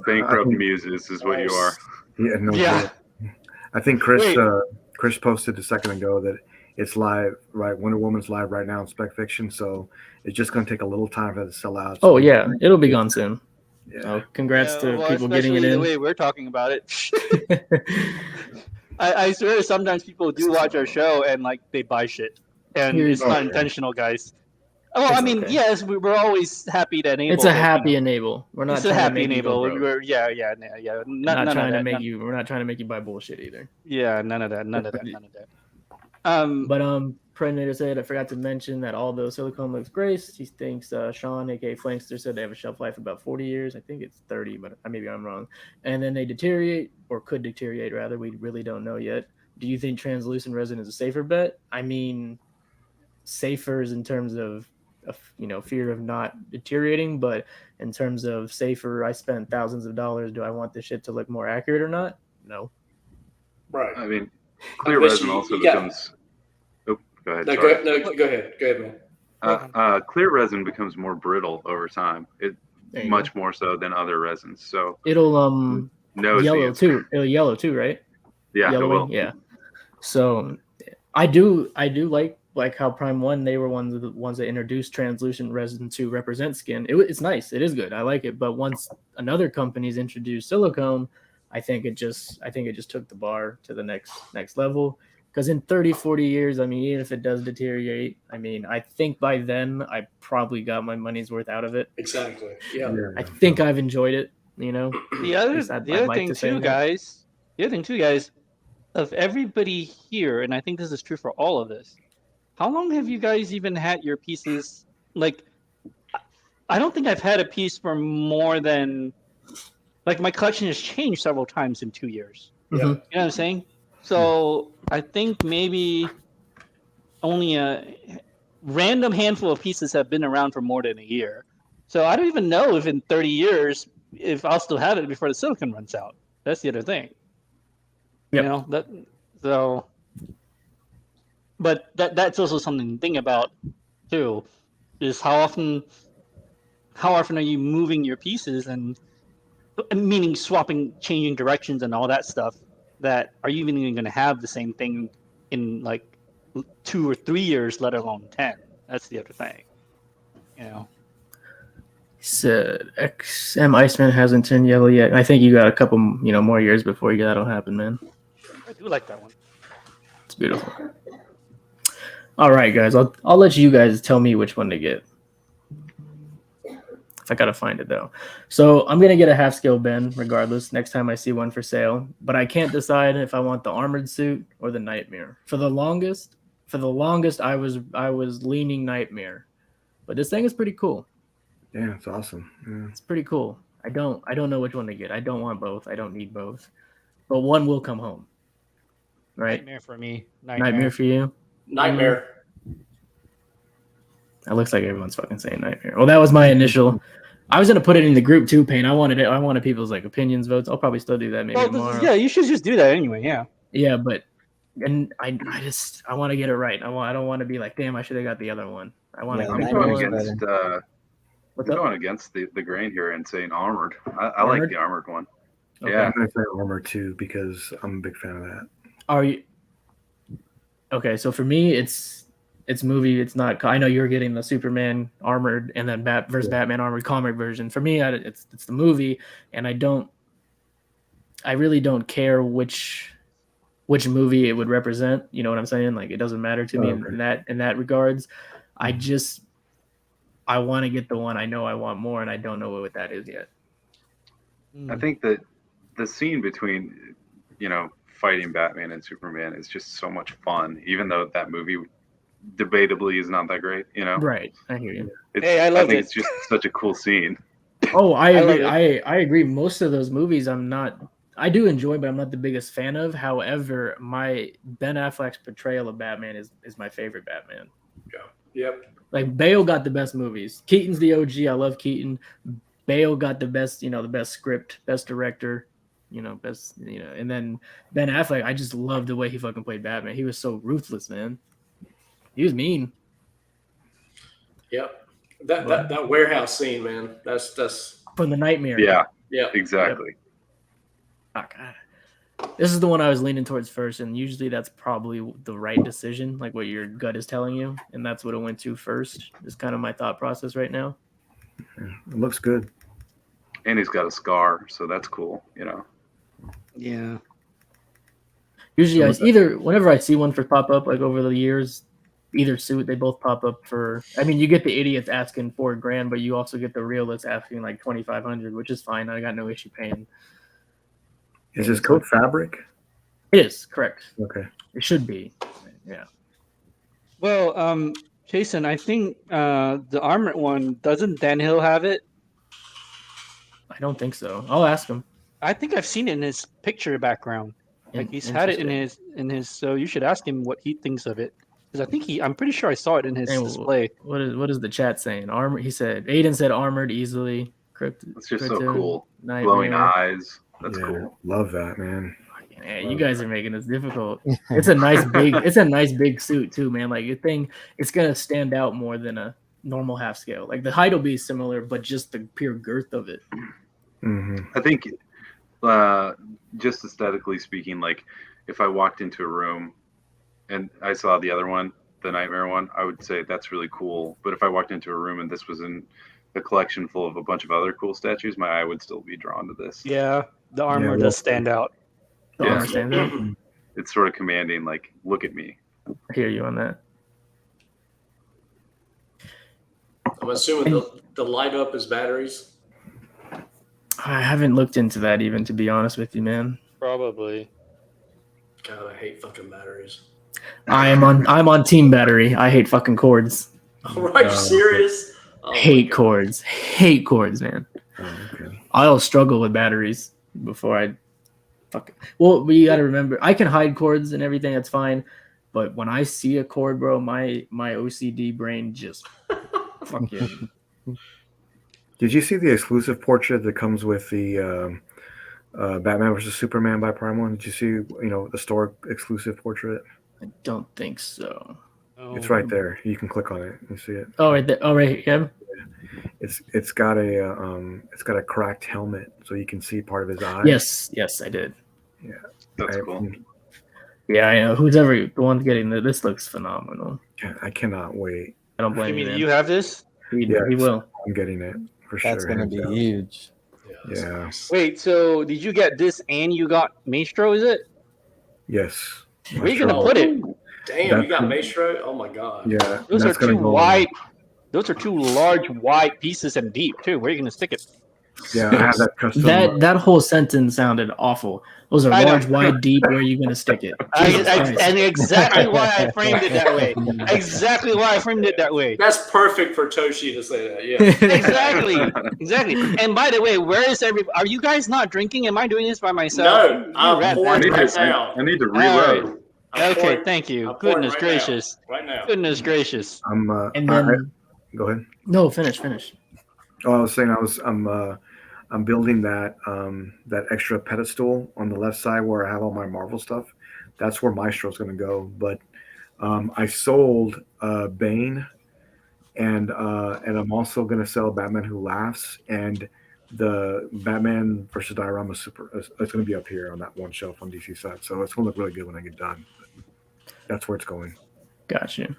Bankrupt muses is what you are. Yeah. I think Chris posted a second ago that it's live, right? Wonder Woman's live right now in Spec Fiction, so it's just going to take a little time for it to sell out. Oh yeah, it'll be gone soon. Yeah. So congrats to people getting it in. The way we're talking about it. I swear, sometimes people do watch our show and like they buy shit, and it's not intentional, guys. Well, I mean, yes, we're always happy to enable. It's a happy enable. We're not. It's a happy enable. We're not trying to make you. We're not trying to make you buy bullshit either. Yeah, none of that. But Predator said I forgot to mention that although silicone looks great, he thinks Sean, aka Flankster, said they have a shelf life of about 40 years. I think it's 30, but maybe I'm wrong. And then they deteriorate, or could deteriorate rather. We really don't know yet. Do you think translucent resin is a safer bet? I mean, safer is in terms of fear of not deteriorating, but in terms of safer, I spent thousands of dollars. Do I want this shit to look more accurate or not? No. Right. I mean, clear resin also becomes. Oh, go ahead. Go ahead, man. Clear resin becomes more brittle over time. Much more so than other resins. So it'll yellow too. It'll yellow too, right? Yeah, Yellowing? it will. Yeah. So I do like how Prime 1, they were one of the ones that introduced translucent resin to represent skin. It's nice. It is good. I like it. But once another company's introduced silicone, I think it just took the bar to the next level. Because in 30, 40 years, I mean, even if it does deteriorate, I mean, I think by then I probably got my money's worth out of it. Exactly. Yeah. I think I've enjoyed it, The other thing too, guys, of everybody here, and I think this is true for all of us, how long have you guys even had your pieces? Like, I don't think I've had a piece for more than like my collection has changed several times in 2 years. Yeah. You know what I'm saying? So I think maybe only a random handful of pieces have been around for more than a year. So I don't even know if in 30 years if I'll still have it before the silicon runs out. That's the other thing. Yep. You know that. So, but that's also something to think about too. Is how often are you moving your pieces and meaning swapping, changing directions and all that stuff? That are you even going to have the same thing in like 2 or 3 years, let alone 10? That's the other thing. You know. Said XM Iceman hasn't turned yellow yet. I think you got a couple, more years before that'll happen, man. I do like that one. It's beautiful. All right, guys. I'll let you guys tell me which one to get. I gotta find it though. So I'm gonna get a half scale Ben regardless next time I see one for sale. But I can't decide if I want the armored suit or the Nightmare. For the longest, I was leaning Nightmare. But this thing is pretty cool. Yeah, it's awesome. Yeah. It's pretty cool. I don't know which one to get. I don't want both. I don't need both. But one will come home. Right? Nightmare for me. Nightmare for you? Nightmare. It looks like everyone's fucking saying Nightmare. Well, that was my initial. I was gonna put it in the group too, Payne. I wanted people's like opinions, votes. I'll probably still do that maybe tomorrow. Yeah, you should just do that anyway. Yeah. Yeah, but I want to get it right. I don't want to be like, damn, I should have got the other one. I want to. I'm going against the grain here and saying armored. I like the armored one. Okay. Yeah, I'm gonna say armored too because I'm a big fan of that. Are you? Okay, so for me, it's movie. It's not. I know you're getting the Superman armored and then Batman armored comic version. For me, it's the movie, and I really don't care which movie it would represent. You know what I'm saying? Like it doesn't matter to me in that regards. I want to get the one I know I want more, and I don't know what that is yet. I think that the scene between, fighting Batman and Superman is just so much fun, even though that movie debatably is not that great, Right. I hear you. I love it. It's just such a cool scene. Oh, I agree. I agree. Most of those movies I do enjoy, but I'm not the biggest fan of. However, my Ben Affleck's portrayal of Batman is my favorite Batman. Yeah. Yep. Like Bale got the best movies. Keaton's the OG. I love Keaton. Bale got the best, the best script, best director, best, and then Ben Affleck, I just loved the way he fucking played Batman. He was so ruthless, man. He was mean. Yep. That warehouse scene, man. That's from the Nightmare. Yeah. Yeah. Exactly. Yep. Oh, God. This is the one I was leaning towards first, and usually that's probably the right decision, like what your gut is telling you, and that's what it went to first. Is kind of my thought process right now. It looks good. And he's got a scar, so that's cool, Yeah. Usually, whenever I see one for pop up, like over the years, either suit, they both pop up for. I mean, you get the idiots asking $4,000, but you also get the realists asking like $2,500, which is fine. I got no issue paying. Is this coat fabric? It is correct. Okay. It should be. Yeah. Well, Jason, I think the armored one, doesn't Dan Hill have it? I don't think so. I'll ask him. I think I've seen it in his picture background. Like he's had it in his. So you should ask him what he thinks of it, because I think I'm pretty sure I saw it in his display. What is the chat saying? Armor. He said Aiden said armored easily. That's just so cool. Glowing eyes. That's cool. Love that, man. Yeah, you guys are making this difficult. It's a nice big suit too, man. Like it's gonna stand out more than a normal half scale. Like the height will be similar, but just the pure girth of it. Mm-hmm. I think, just aesthetically speaking, like if I walked into a room and I saw the other one, the Nightmare one, I would say that's really cool. But if I walked into a room and this was in a collection full of a bunch of other cool statues, my eye would still be drawn to this. Yeah, the armor does stand out. It's sort of commanding, like, look at me. I hear you on that. I'm assuming the light up is batteries. I haven't looked into that even, to be honest with you, man. Probably. God, I hate fucking batteries. I'm on team battery. I hate fucking cords. Are you serious? Oh my Hate God. cords, man. Oh, okay. I'll struggle with batteries before I fuck it. Well, we got to remember, I can hide cords and everything. That's fine. But when I see a cord, bro, my OCD brain just fucking. Did you see the exclusive portrait that comes with the Batman versus Superman by Prime One? Did you see, the store exclusive portrait? I don't think so. It's right there. You can click on it and see it. Oh, right there. Oh, right here. It's got a cracked helmet, so you can see part of his eye. Yes, I did. Yeah, That's cool. Yeah, I know. Who's ever the one getting this looks phenomenal. I cannot wait. I don't blame You you, mean man. you have this? He Yes. will. I'm getting it for That's sure. gonna hands be down. huge. that's Yeah. nice. Wait, so did you get this and you got Maestro? Is it? Yes. Where are you gonna put it? Damn, you got Maestro? Oh my God. Yeah. Those are that's gonna two go- wide. Those are two large, wide pieces and deep too. Where are you gonna stick it? Yeah, I have that custom. That whole sentence sounded awful. Those are I know. large, wide, deep. Where are you gonna stick it? Jesus Christ. And exactly why I framed it that way. Exactly why I framed it that way. That's perfect for Toshi to say that. Yeah. Exactly. And by the way, where is every? Are you guys not drinking? Am I doing this by myself? No, I'm rat pouring bastard. right now. I need to All right. reload. I'm Okay, pouring- thank you. I'm pouring Goodness right gracious. now. Right now. Goodness gracious. And then Go ahead. no, finish. Oh, I was saying I'm building that extra pedestal on the left side where I have all my Marvel stuff. That's where Maestro's going to go. But I sold Bane, and I'm also going to sell Batman Who Laughs and the Batman versus Diorama Super. It's going to be up here on that one shelf on DC side. So it's going to look really good when I get done. That's where it's going. Gotcha.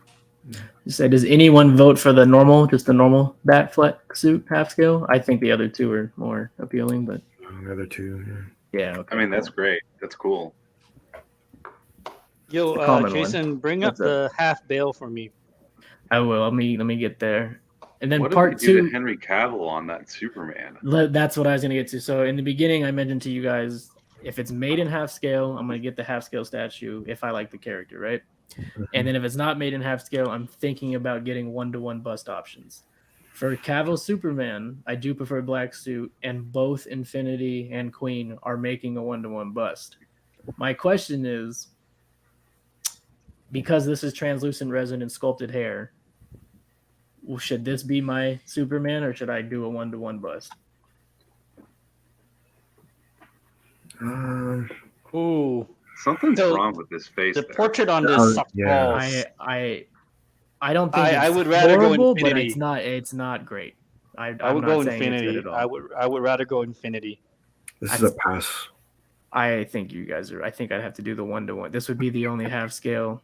You said, does anyone vote for just the normal Bat Flex suit half scale? I think the other two are more appealing, but The other two. yeah. Okay, I mean, that's great. That's cool. Yo, The common Jason, bring up What's up? the half bail for me. I will. Let me get there. And then What part did we do two. to Henry Cavill on that Superman? That's what I was gonna get to. So in the beginning, I mentioned to you guys, if it's made in half scale, I'm gonna get the half scale statue if I like the character, right? And then if it's not made in half scale, I'm thinking about getting 1-to-1 bust options. For Cavill Superman, I do prefer black suit, and both Infinity and Queen are making a 1-to-1 bust. My question is, because this is translucent resin and sculpted hair, should this be my Superman or should I do a 1-to-1 bust? Ooh, Something's So, wrong with this face. the there. portrait on this sucks yeah. balls. I don't think I it's would rather go horrible, but Infinity. it's not great. I I'm would not go saying it's good Infinity. at all. I would rather go Infinity. This is a pass. I think you guys are. I think I'd have to do the 1-to-1. This would be the only half scale.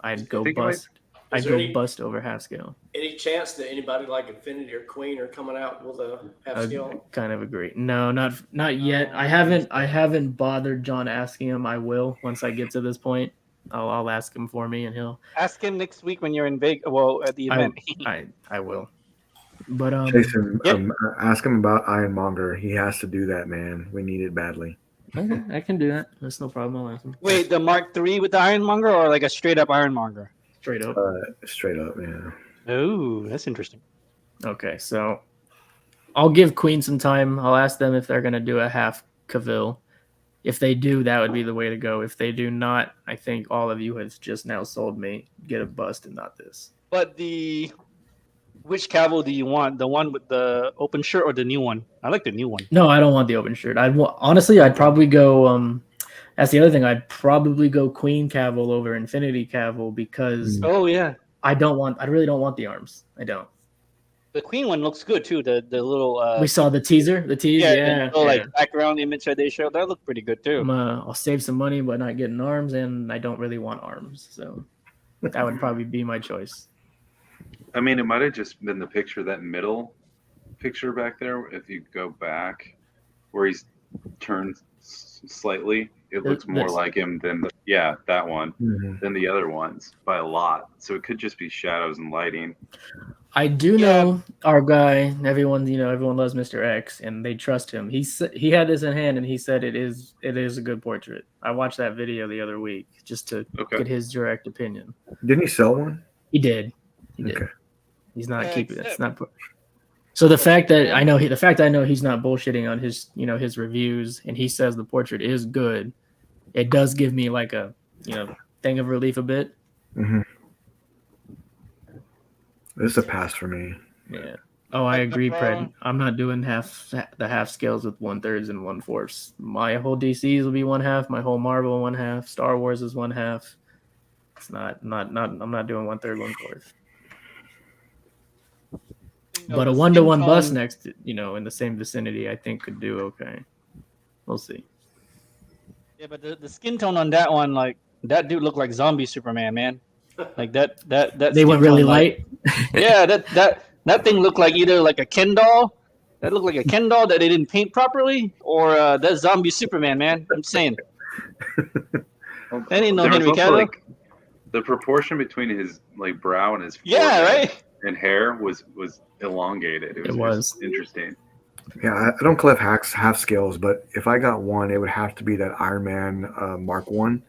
I'd go think it might- bust. I'd Is there go any- bust over half scale. Any chance that anybody like Infinity or Queen are coming out with a half I scale? kind of agree. No, not yet. I haven't bothered John asking him. I will once I get to this point. I'll ask him for me, and he'll. Ask him next week when you're in Vegas. Well, at the event. I will. But Jason, Yep. ask him about Ironmonger. He has to do that, man. We need it badly. okay, I can do that. That's no problem. I'll ask him. Wait, the Mark III with the Ironmonger, or like a straight up Ironmonger? Straight up. Straight up, yeah. Oh, that's interesting. Okay, so I'll give Queen some time. I'll ask them if they're going to do a half Cavill. If they do, that would be the way to go. If they do not, I think all of you have just now sold me. Get a bust and not this. But which Cavill do you want? The one with the open shirt or the new one? I like the new one. No, I don't want the open shirt. Honestly, I'd probably go. That's the other thing. I'd probably go Queen Cavill over Infinity Cavill because Oh yeah, I really don't want the arms. I don't. the Queen one looks good too. The little We saw the teaser. The tease. yeah, Yeah. the little, like background image that they showed, that looked pretty good too. I'll save some money by not getting arms, and I don't really want arms, so that would probably be my choice. I mean, it might have just been the picture, that middle picture back there. If you go back, where he's turned slightly, it looks more This. like him than that one than the other ones by a lot. So it could just be shadows and lighting. I do know our guy. Everyone loves Mr. X, and they trust him. He had this in hand, and he said it is a good portrait. I watched that video the other week just to get his direct opinion. Didn't he sell one? He did. He did. Okay. He's not keeping. That's not. So the fact that I know he's not bullshitting on his his reviews, and he says the portrait is good, it does give me like a thing of relief a bit. Mm-hmm. This is a pass for me. Yeah. Oh, I agree, Pred. I'm not doing the half scales with 1/3 and 1/4. My whole DCs will be 1/2. My whole Marvel 1/2. Star Wars is 1/2. It's not. I'm not doing 1/3, 1/4. But a 1-to-1 bus next, in the same vicinity, I think could do okay. We'll see. Yeah, but the skin tone on that one, like that dude looked like zombie Superman, man. Like that. They went really light. Yeah, that thing looked like either like a Ken doll. That looked like a Ken doll that they didn't paint properly, or that zombie Superman, man. I'm saying. I didn't know Henry Cavill. Like, the proportion between his like brow and his right, and hair was elongated. It was interesting. Yeah, I don't collect half scales, but if I got one, it would have to be that Iron Man Mark 1.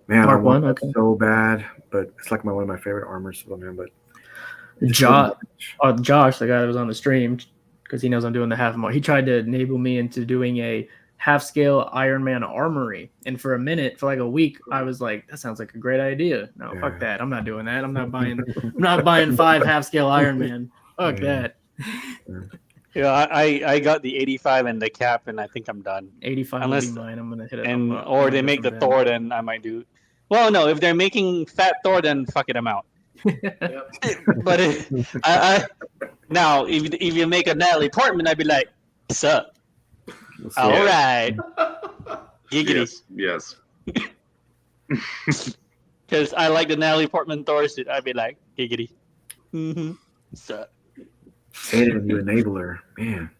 Man, Mark I want 1, that so bad, but it's like one of my favorite armors, man. But Josh, the guy that was on the stream, because he knows I'm doing the half mark, he tried to enable me into doing a half-scale Iron Man armory, and for like a week, I was like, "That sounds like a great idea." No, yeah. Fuck that. I'm not doing that. I'm not buying 5 half-scale Iron Man. Fuck that. Yeah, I got the 85 and the cap, and I think I'm done. 85 unless will be mine. I'm gonna hit it. Or they make the Thor, then I might do. Well, no, if they're making Fat Thor, then fuck it, I'm out. But now if you make a Natalie Portman, I'd be like, sup. All right. Giggity. Yes. Because I like the Natalie Portman Thor suit. I'd be like, giggity. Mm-hmm. Sup. And you enabler, man.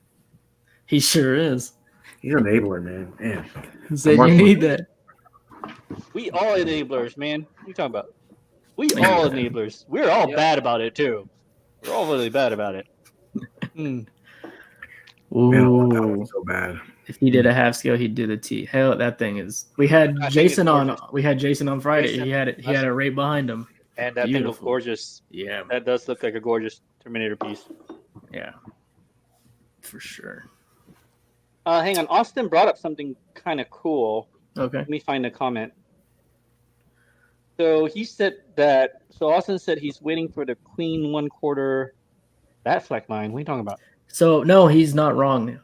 He sure is. He's an enabler, man. He said you need that. We all enablers, man. What are you talking about? We all enablers. We're all bad about it too. We're all really bad about it. Man, that was so bad. If he did a half scale, he'd do the T. Hell, that thing is. We had Jason on. We had Jason on Friday. He had it right behind him. And that thing was gorgeous. Yeah, that does look like a gorgeous Terminator piece. Yeah, for sure. Hang on. Austin brought up something kind of cool. Okay. Let me find a comment. So he said that. So Austin said he's waiting for the Queen 1/4 Batfleck line. What are you talking about? So no, he's not wrong.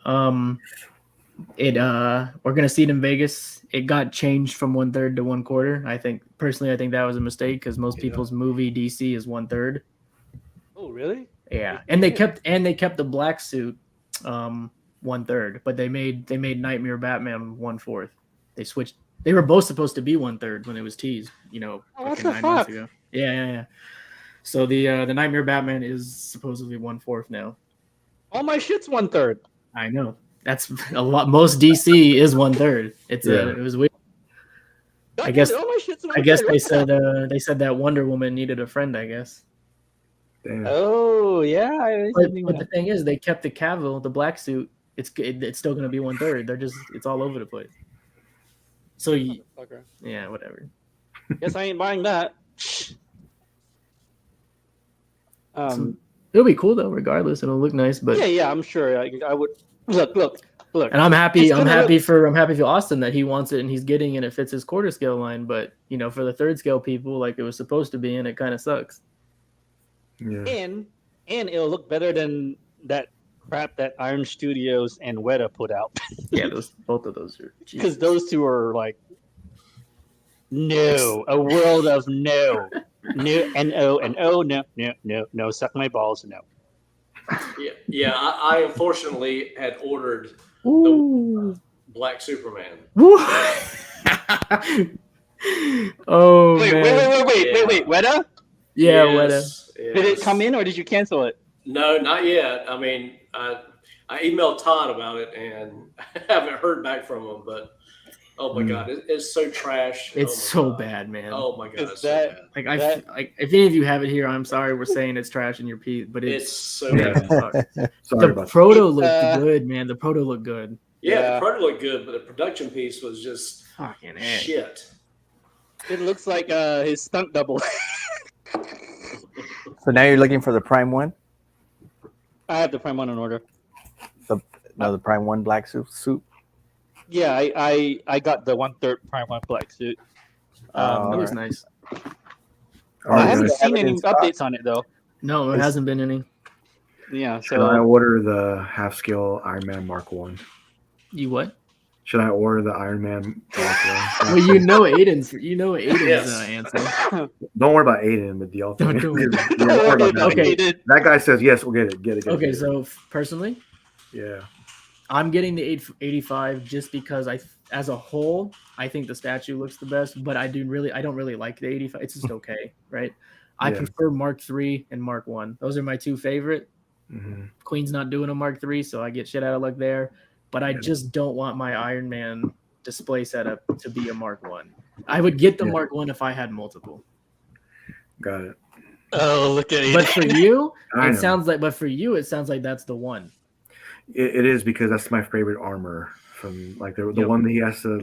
We're gonna see it in Vegas. It got changed from 1/3 to 1/4. I think that was a mistake because most people's movie DC is 1/3. Oh, really? Yeah, and they kept the black suit 1/3, but they made Nightmare Batman 1/4. They switched. They were both supposed to be 1/3 when it was teased. What the 9 fuck? months ago. Yeah. So the Nightmare Batman is supposedly 1/4 now. All my shit's 1/3. I know. That's a lot. Most DC is 1/3. It was weird. I guess they said that Wonder Woman needed a friend. I guess. Damn. Oh yeah. But the thing is, they kept the Cavill, the black suit. It's still going to be 1/3. It's all over the place. So yeah, whatever. Guess I ain't buying that. It'll be cool though, regardless. It'll look nice, but yeah, I'm sure I would look. And I'm happy. I'm happy for Austin that he wants it and he's getting it. And it fits his quarter scale line. But for the 3rd scale people, like it was supposed to be, and it kind of sucks. Yeah. And it'll look better than that crap that Iron Studios and Weta put out. Yeah, both of those are because those two are like a world of no, N-O and O, no, suck my balls, no. Yeah. I unfortunately had ordered the Black Superman. Oh, wait, Weta? Yeah, yes, Weta. Did it come in or did you cancel it? No, not yet. I mean, I emailed Todd about it and I haven't heard back from him, but oh my God, it's so trash. It's so bad, man. Oh my God, it's so bad. If any of you have it here, I'm sorry we're saying it's trash in your piece, but it's so bad. The proto looked good, man. The proto looked good. Yeah, the proto looked good, but the production piece was just fucking shit. It looks like his stunt double. So now you're looking for the Prime one? I have the Prime 1 in order. The Prime 1 black suit. Yeah, I got the 1/3 Prime 1 black suit. That looks nice. I haven't Should seen any updates on it though. No, there hasn't been any. Yeah, I so order the half scale Iron Man Mark 1? You what? Should I order the Iron Man Mark 1? Well, you know Aiden's Yes. answer. Don't worry about Aiden, but the ultimate. Don't worry. Don't worry about that. Okay. That guy says yes, we'll get it. Get it. Okay, so personally, yeah, I'm getting the 85 just because as a whole, I think the statue looks the best, but I don't really like the 85. It's just okay, right? I prefer Mark 3 and Mark 1. Those are my two favorite. Mm-hmm. Queen's not doing a Mark 3, so I get shit out of luck there. But I just don't want my Iron Man display setup to be a Mark 1. I would get the Mark 1 if I had multiple. Got it. oh, look at it. But for you, I it know. sounds like that's the one. It is because that's my favorite armor from like the one that he has to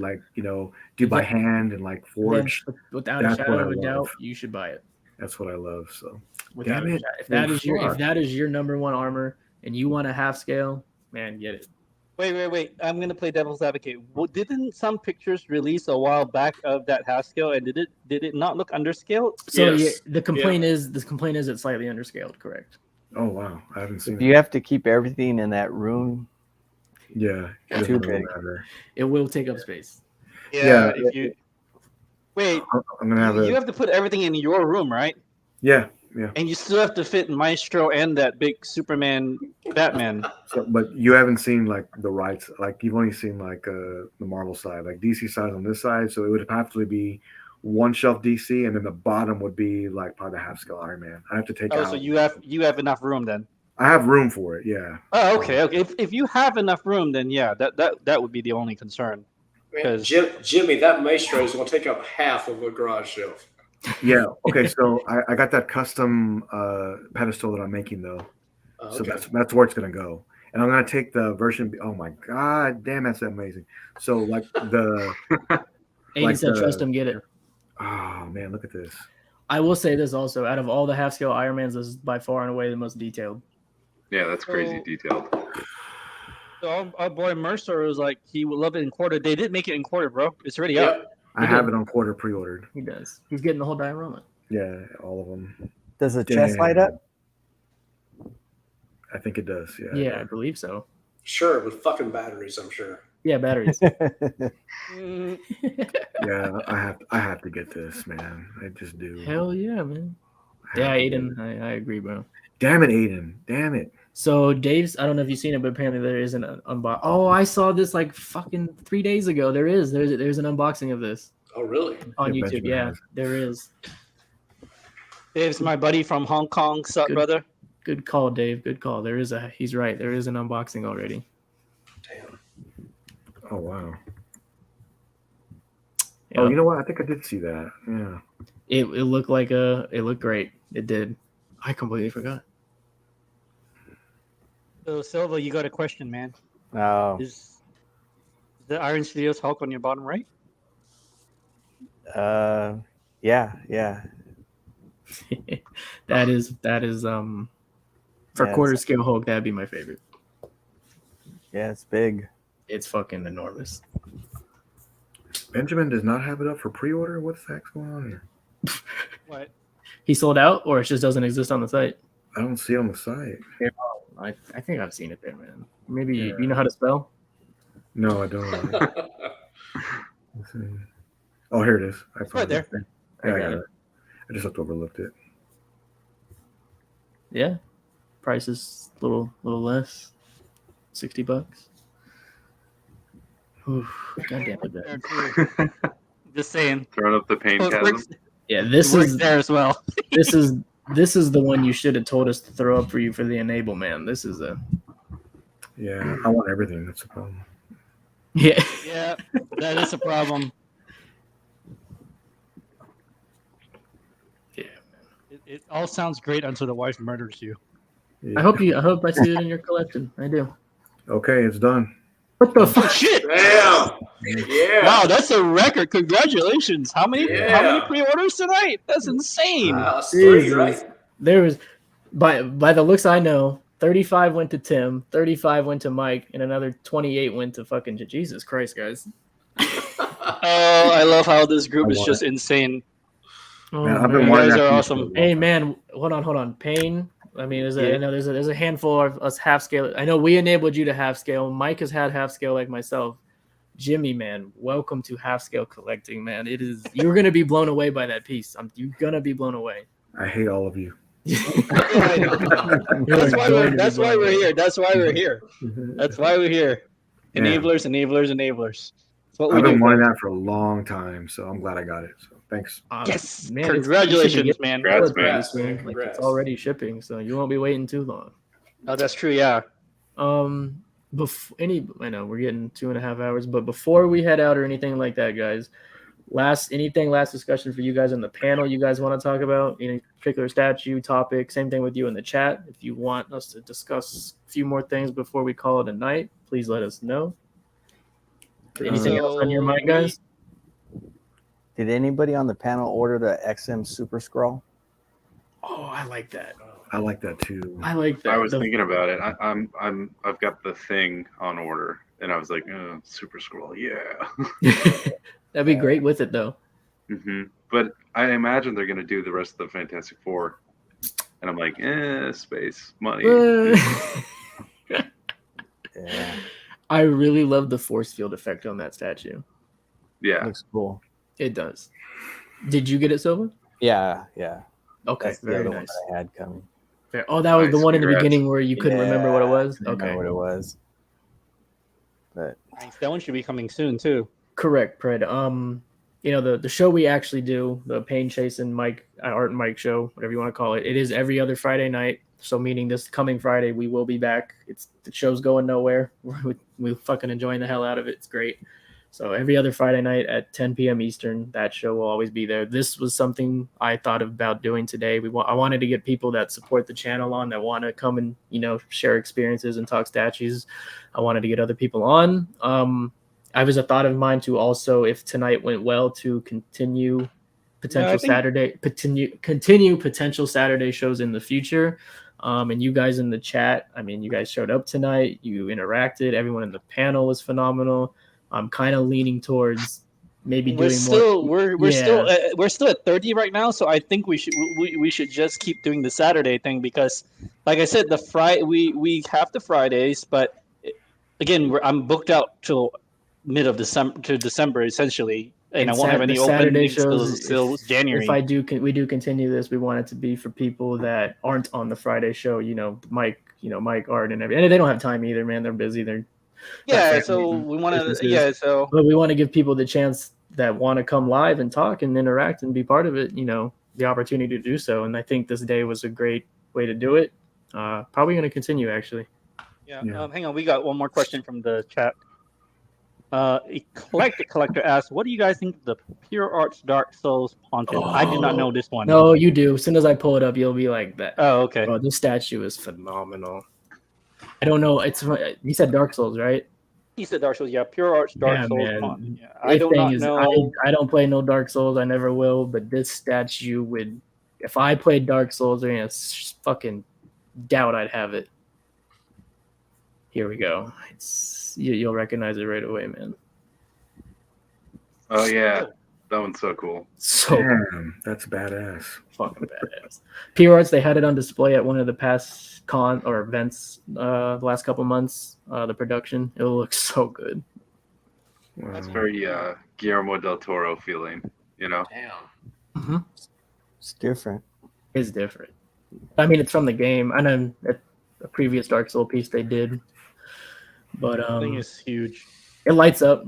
do by hand and like forge. Then, without a That's what shadow I of a doubt, love. you should buy it. That's what I love. So Without Damn a it. shadow. If that Fuck. is your number one armor and you want a half scale, man, get it. Wait. I'm gonna play devil's advocate. Well, didn't some pictures release a while back of that half scale, and did it not look underscaled? So Yes. the complaint is it's slightly underscaled, correct? oh wow, I haven't seen Do it. you have to keep everything in that room? Yeah, it Too doesn't really big. matter. It will take up space. Yeah, If you wait, I'm gonna have you have to put everything in your room, right? yeah. And you still have to fit Maestro and that big Superman Batman. So, but you haven't seen like the rights, like you've only seen like the Marvel side, like DC side on this side. So it would have to be one shelf DC, and then the bottom would be like probably the half scale Iron Man. I have to take Oh, out. so you have enough room then. I have room for it. Yeah. Oh, okay. If you have enough room, then yeah, that would be the only concern. Man, Jimmy, that Maestro is going to take up half of a garage shelf. Yeah. Okay. So I got that custom pedestal that I'm making though. So that's where it's gonna go. And I'm gonna take the version. Oh my god, damn, that's amazing. So like the. Aiden said trust him, get it. Oh man, look at this. I will say this also: out of all the half scale Iron Mans, this is by far and away the most detailed. Yeah, that's crazy detailed. So our boy Mercer was like, he would love it in quarter. They did make it in quarter, bro. It's already out. I have it on quarter pre-ordered. He does. He's getting the whole diorama. Yeah, all of them. Does the chest light up? I think it does. Yeah. Yeah, I believe so. Sure, with fucking batteries, I'm sure. Yeah, batteries. Yeah, I have to get this, man. I just do. Hell yeah, man. Yeah, Aiden, I agree, bro. Damn it, Aiden. Damn it. So Dave's, I don't know if you've seen it, but apparently there is an unbox. Oh, I saw this like fucking 3 days ago. There's an unboxing of this Oh, really? on Yeah, YouTube. Benjamin Yeah, has. there is. Dave's my buddy from Hong Kong. Sup, Good. brother? Good call, Dave. Good call. He's right. There is an unboxing already. Damn. Oh wow. Yeah. Oh, you know what? I think I did see that. Yeah. It looked like it looked great. It did. I completely forgot. So Silva, you got a question, man? Oh, Is the Iron Studios Hulk on your bottom right? yeah. that is for Yeah, quarter scale Hulk, that'd be my favorite. Yeah, it's big. It's fucking enormous. Benjamin does not have it up for pre-order. What the heck's going on here? What? He sold out, or it just doesn't exist on the site. I don't see it on the site. I think I've seen it there, man. Maybe you know how to spell? No, I don't. Let's see. Oh, here it is. I It's right there. Yeah, I I got got it. I just overlooked it. Yeah, price is a little less, $60. Oof, God damn it, Ben. Just saying. Throwing up the pain Well, it chasm. works, Yeah, it this works is there as well. this is the one you should have told us to throw up for you for the enable, man. This is a Yeah, I want everything. That's the problem. yeah. Yeah, that is a problem. Yeah. It all sounds great until the wife murders you. Yeah. I hope I see it in your collection. I do. Okay, it's done. What the fuck? Shit! Damn. Yeah. Wow, that's a record. Congratulations. How many Yeah. pre-orders tonight? That's insane. Wow, that's three, Jesus. right? There was by the looks I know, 35 went to Tim, 35 went to Mike, and another 28 went to fucking Jesus Christ, guys. Oh, I love how this group is just insane. Oh, Man, I've man. been You wanting guys that are piece for a awesome. long Hey time. man, hold on. Payne. I mean, I Yeah. know there's a handful of us half scale. I know we enabled you to half scale. Mike has had half scale like myself. Jimmy, man, welcome to half scale collecting, man. You're gonna be blown away by that piece. You're gonna be blown away. I hate all of you. I know. That's why we're here. That's why we're here. That's why we're here. Yeah. Enablers. That's what we I've do. been wanting folks. that for a long time, so I'm glad I got it. So thanks. Yes. man, Congratulations, man. Congrats, man. Congrats, man. Like, Congrats. it's already shipping, so you won't be waiting too long. Oh, that's true. Yeah. I know we're getting 2.5 hours, but before we head out or anything like that, guys, last discussion for you guys on the panel you guys want to talk about, any particular statue topic? Same thing with you in the chat. If you want us to discuss a few more things before we call it a night, please let us know. Anything else on your mind, guys? Did anybody on the panel order the XM Super Scroll? Oh, I like that. I like that too. I like that. I was thinking about it. I've got the thing on order, and I was like, oh, Super Scroll, yeah. That'd be great with it, though. But I imagine they're gonna do the rest of the Fantastic Four, and I'm like, space money. Yeah, I really love the force field effect on that statue. Yeah, looks cool. It does. Did you get it, Silva? Yeah. Okay, That's the very other one nice. that I had coming. Fair. Oh, that was the Nice, one in the congrats. beginning where you couldn't remember what it was? I didn't Okay. know what it was. But Nice. That one should be coming soon too. Correct, Pred. The show we actually do, the Pain Chase and Mike, Art and Mike show, whatever you want to call it, it is every other Friday night. So meaning this coming Friday, we will be back. The show's going nowhere. We're fucking enjoying the hell out of it. It's great. So every other Friday night at 10 p.m. Eastern, that show will always be there. This was something I thought about doing today. I wanted to get people that support the channel on, that want to come and share experiences and talk statues. I wanted to get other people on. I was a thought of mine to also, if tonight went well, to continue potential Saturday shows in the future. And you guys in the chat, I mean, you guys showed up tonight. You interacted. Everyone in the panel was phenomenal. I'm kind of leaning towards maybe doing more. We're still at 30 right now, so I think we should just keep doing the Saturday thing because, like I said, we have the Fridays, but again, I'm booked out till mid of December essentially, and I won't have any openings till January. If we do continue this, we want it to be for people that aren't on the Friday show. Mike, Art, and everything. And they don't have time either, man. They're busy. So we want to. But we want to give people the chance that want to come live and talk and interact and be part of it. The opportunity to do so. And I think this day was a great way to do it. Probably going to continue actually. Yeah. Hang on, we got one more question from the chat. Collector asks, "What do you guys think of the Pure Arts Dark Souls Pontiff?" I did not know this one. No, you do. As soon as I pull it up, you'll be like that. Oh, okay. Bro, this statue is phenomenal. I don't know. You said Dark Souls, right? He said Dark Souls. Yeah, Pure Arts Dark Souls. Man. Yeah, I do not know. I don't play no Dark Souls. I never will. But this statue would, if I played Dark Souls, there's a fucking doubt I'd have it. Here we go. You'll recognize it right away, man. Oh yeah, that one's so cool. Damn, that's badass. Fucking badass. Pure Arts, they had it on display at one of the past events the last couple months. The production, it looks so good. Wow. That's very Guillermo del Toro feeling, Damn. Mm-hmm. it's different. It's different. I mean, it's from the game. I know a previous Dark Soul piece they did, but I think it's huge. it lights up.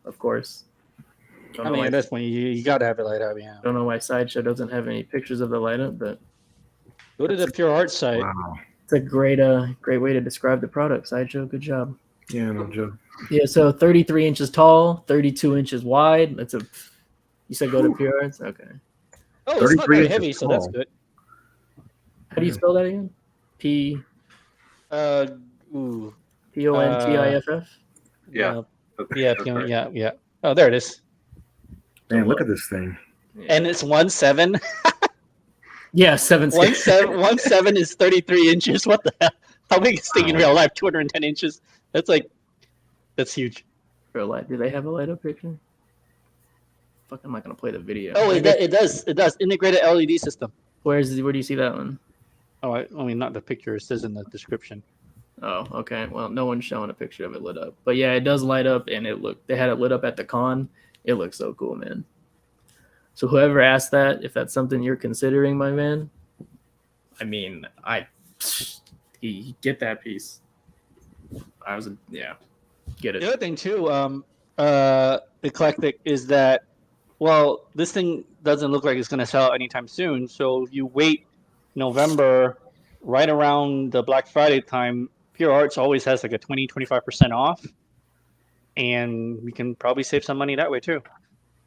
Of course. I mean, at this point, you got to have it light up. Yeah. Don't know why Sideshow doesn't have any pictures of the light up, but Go to the Pure Arts site. Wow. it's a great way to describe the product. Sideshow, good job. Yeah, no joke. Yeah, so 33 inches tall, 32 inches wide. You said go to Pure Arts? Okay. Oh, it's not 33 very inches heavy, so that's tall. good. How do you spell that again? Pontiff? Yeah. Yeah. Oh, there it is. Man, look at this thing. And it's 1.7. Yeah, 7. 1.7 is 33 inches. What the hell? How big is this thing in real life? 210 inches. That's huge. Real light. Do they have a light up picture? Fuck, I'm not gonna play the video. Oh, it does. It does. Integrated LED system. Where do you see that one? Oh, I mean, not the picture. It says in the description. Oh, okay. Well, no one's showing a picture of it lit up, but yeah, it does light up, and they had it lit up at the con. It looks so cool, man. So whoever asked that, if that's something you're considering, my man, I mean, you get that piece. Get it. The other thing too, eclectic, is that, well, this thing doesn't look like it's going to sell anytime soon. So if you wait November, right around the Black Friday time, Pure Arts always has like a 20-25% off, and we can probably save some money that way too.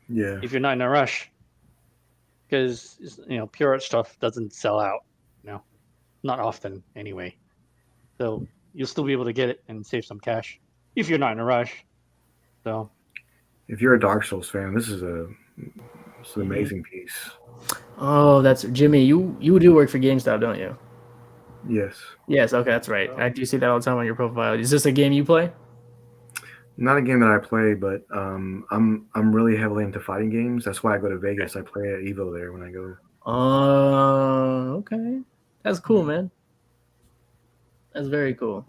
Yeah. If you're not in a rush, because Pure Arts stuff doesn't sell out, not often anyway. So you'll still be able to get it and save some cash if you're not in a rush. So if you're a Dark Souls fan, this is an amazing piece. Oh, that's Jimmy. You do work for GameStop, don't you? Yes. Yes. Okay, that's right. I do see that all the time on your profile. Is this a game you play? Not a game that I play, but I'm really heavily into fighting games. That's why I go to Vegas. I play at Evo there when I go. Oh, okay. That's cool, man. That's very cool.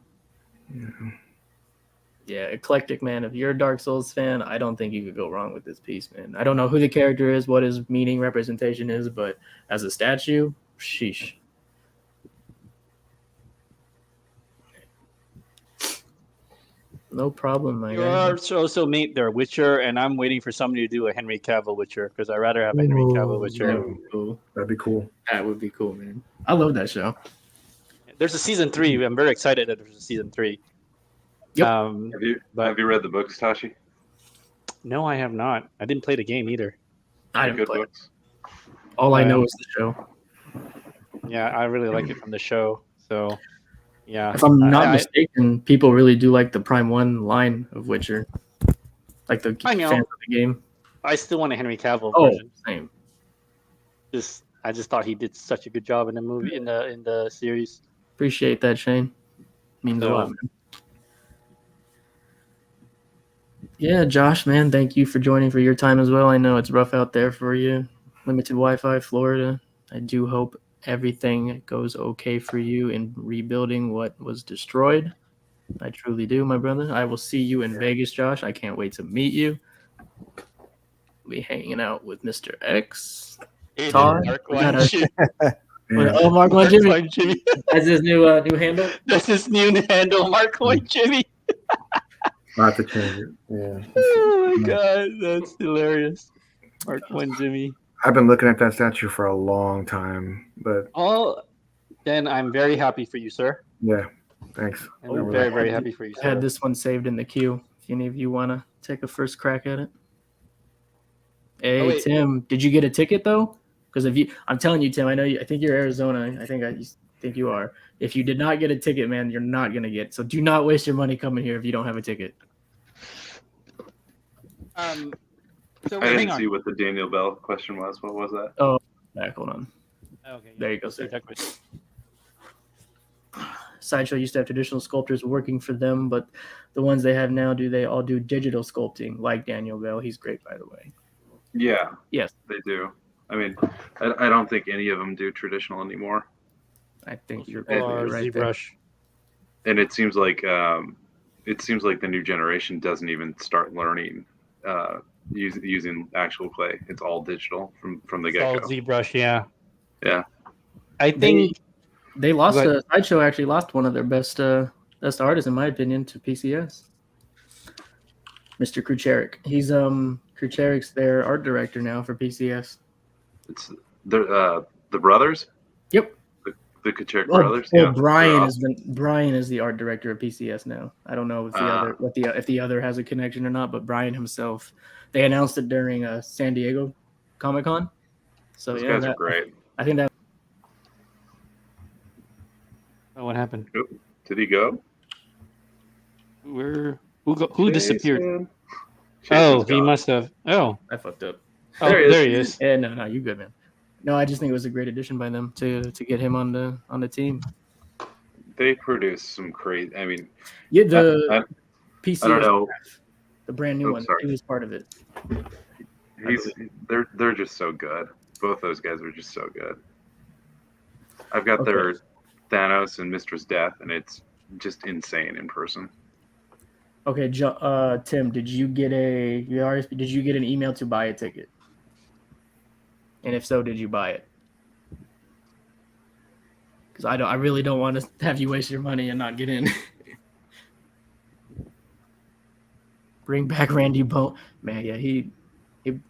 Yeah, eclectic, man. If you're a Dark Souls fan, I don't think you could go wrong with this piece, man. I don't know who the character is, what his meaning representation is, but as a statue, sheesh. No problem, my you guy. also made their Witcher, and I'm waiting for somebody to do a Henry Cavill Witcher, because I'd rather have a Henry Cavill Witcher. That would be cool. That'd be cool. That would be cool, man. I love that show. There's a season 3. I'm very excited that there's a season 3. Yep. Have you read the books, Tashi? No, I have not. I didn't play the game either. I didn't Good play it. books. All I know is the show. Yeah, I really like it from the show. So, yeah. If I'm not mistaken, people really do like the Prime 1 line of Witcher. Like the I know. fans of the game. I still want a Henry Cavill Oh, version. same. I just thought he did such a good job in the movie, in the series. Appreciate that, Shane. Means a lot, man. Yeah, Josh, man, thank you for joining for your time as well. I know it's rough out there for you. Limited Wi-Fi, Florida. I do hope everything goes okay for you in rebuilding what was destroyed. I truly do, my brother. I will see you in Vegas, Josh. I can't wait to meet you. We'll be hanging out with Mr. X. Todd. Mark We got One Jimmy. Oh, Mark One Jimmy. One Jimmy. That's his new handle. That's his new handle, Mark One Jimmy. I'll have to change it. Yeah. Oh my god, that's hilarious. Mark One Jimmy. I've been looking at that statue for a long time, but Then I'm very happy for you, sir. yeah, thanks. I'm very, very happy for you, I had sir. this one saved in the queue. If any of you want to take a first crack at it. Hey, wait. Tim, did you get a ticket though? Because I'm telling you, Tim, I think you're Arizona. I think you are. If you did not get a ticket, man, you're not gonna get. So do not waste your money coming here if you don't have a ticket. So I hang didn't on. see what the Daniel Bell question was. What was that? Oh, back. Hold on. Okay, There you go, sir. exactly. Sideshow used to have traditional sculptors working for them, but the ones they have now, they all do digital sculpting, like Daniel Bell. He's great, by the way. Yeah. Yes. They do. I mean, I don't think any of them do traditional anymore. I think you're Or right there. ZBrush. And it seems like the new generation doesn't even start learning using actual clay. It's all digital from the It's all get-go. ZBrush, yeah. Yeah. I think They lost. Go ahead. Sideshow actually lost one of their best artists, in my opinion, to PCS. Mr. Krucherik. He's Krucherik's their art director now for PCS. It's the brothers. Yep. The Kucherik Oh, brothers. oh, Yeah. Brian is the art director of PCS now. I don't know if if the other has a connection or not, but Brian himself. They announced it during San Diego Comic-Con. So Those yeah, guys are great. I think that. what happened? Did he go? Who disappeared? Jason. Oh, Jason's he gone. must have. Oh, I fucked up. there he is. Yeah, no, you good, man. No, I just think it was a great addition by them to get him on the team. they produce some crazy. I mean, Yeah, the I PC. don't know. The brand new Oh, one. sorry. He was part of it. They're just so good. Both those guys are just so good. I've got Okay. their Thanos and Mistress Death, and it's just insane in person. Okay, Tim, did you get an email to buy a ticket? And if so, did you buy it? Because I really don't want to have you waste your money and not get in. Bring back Randy Bone, man. Yeah, he.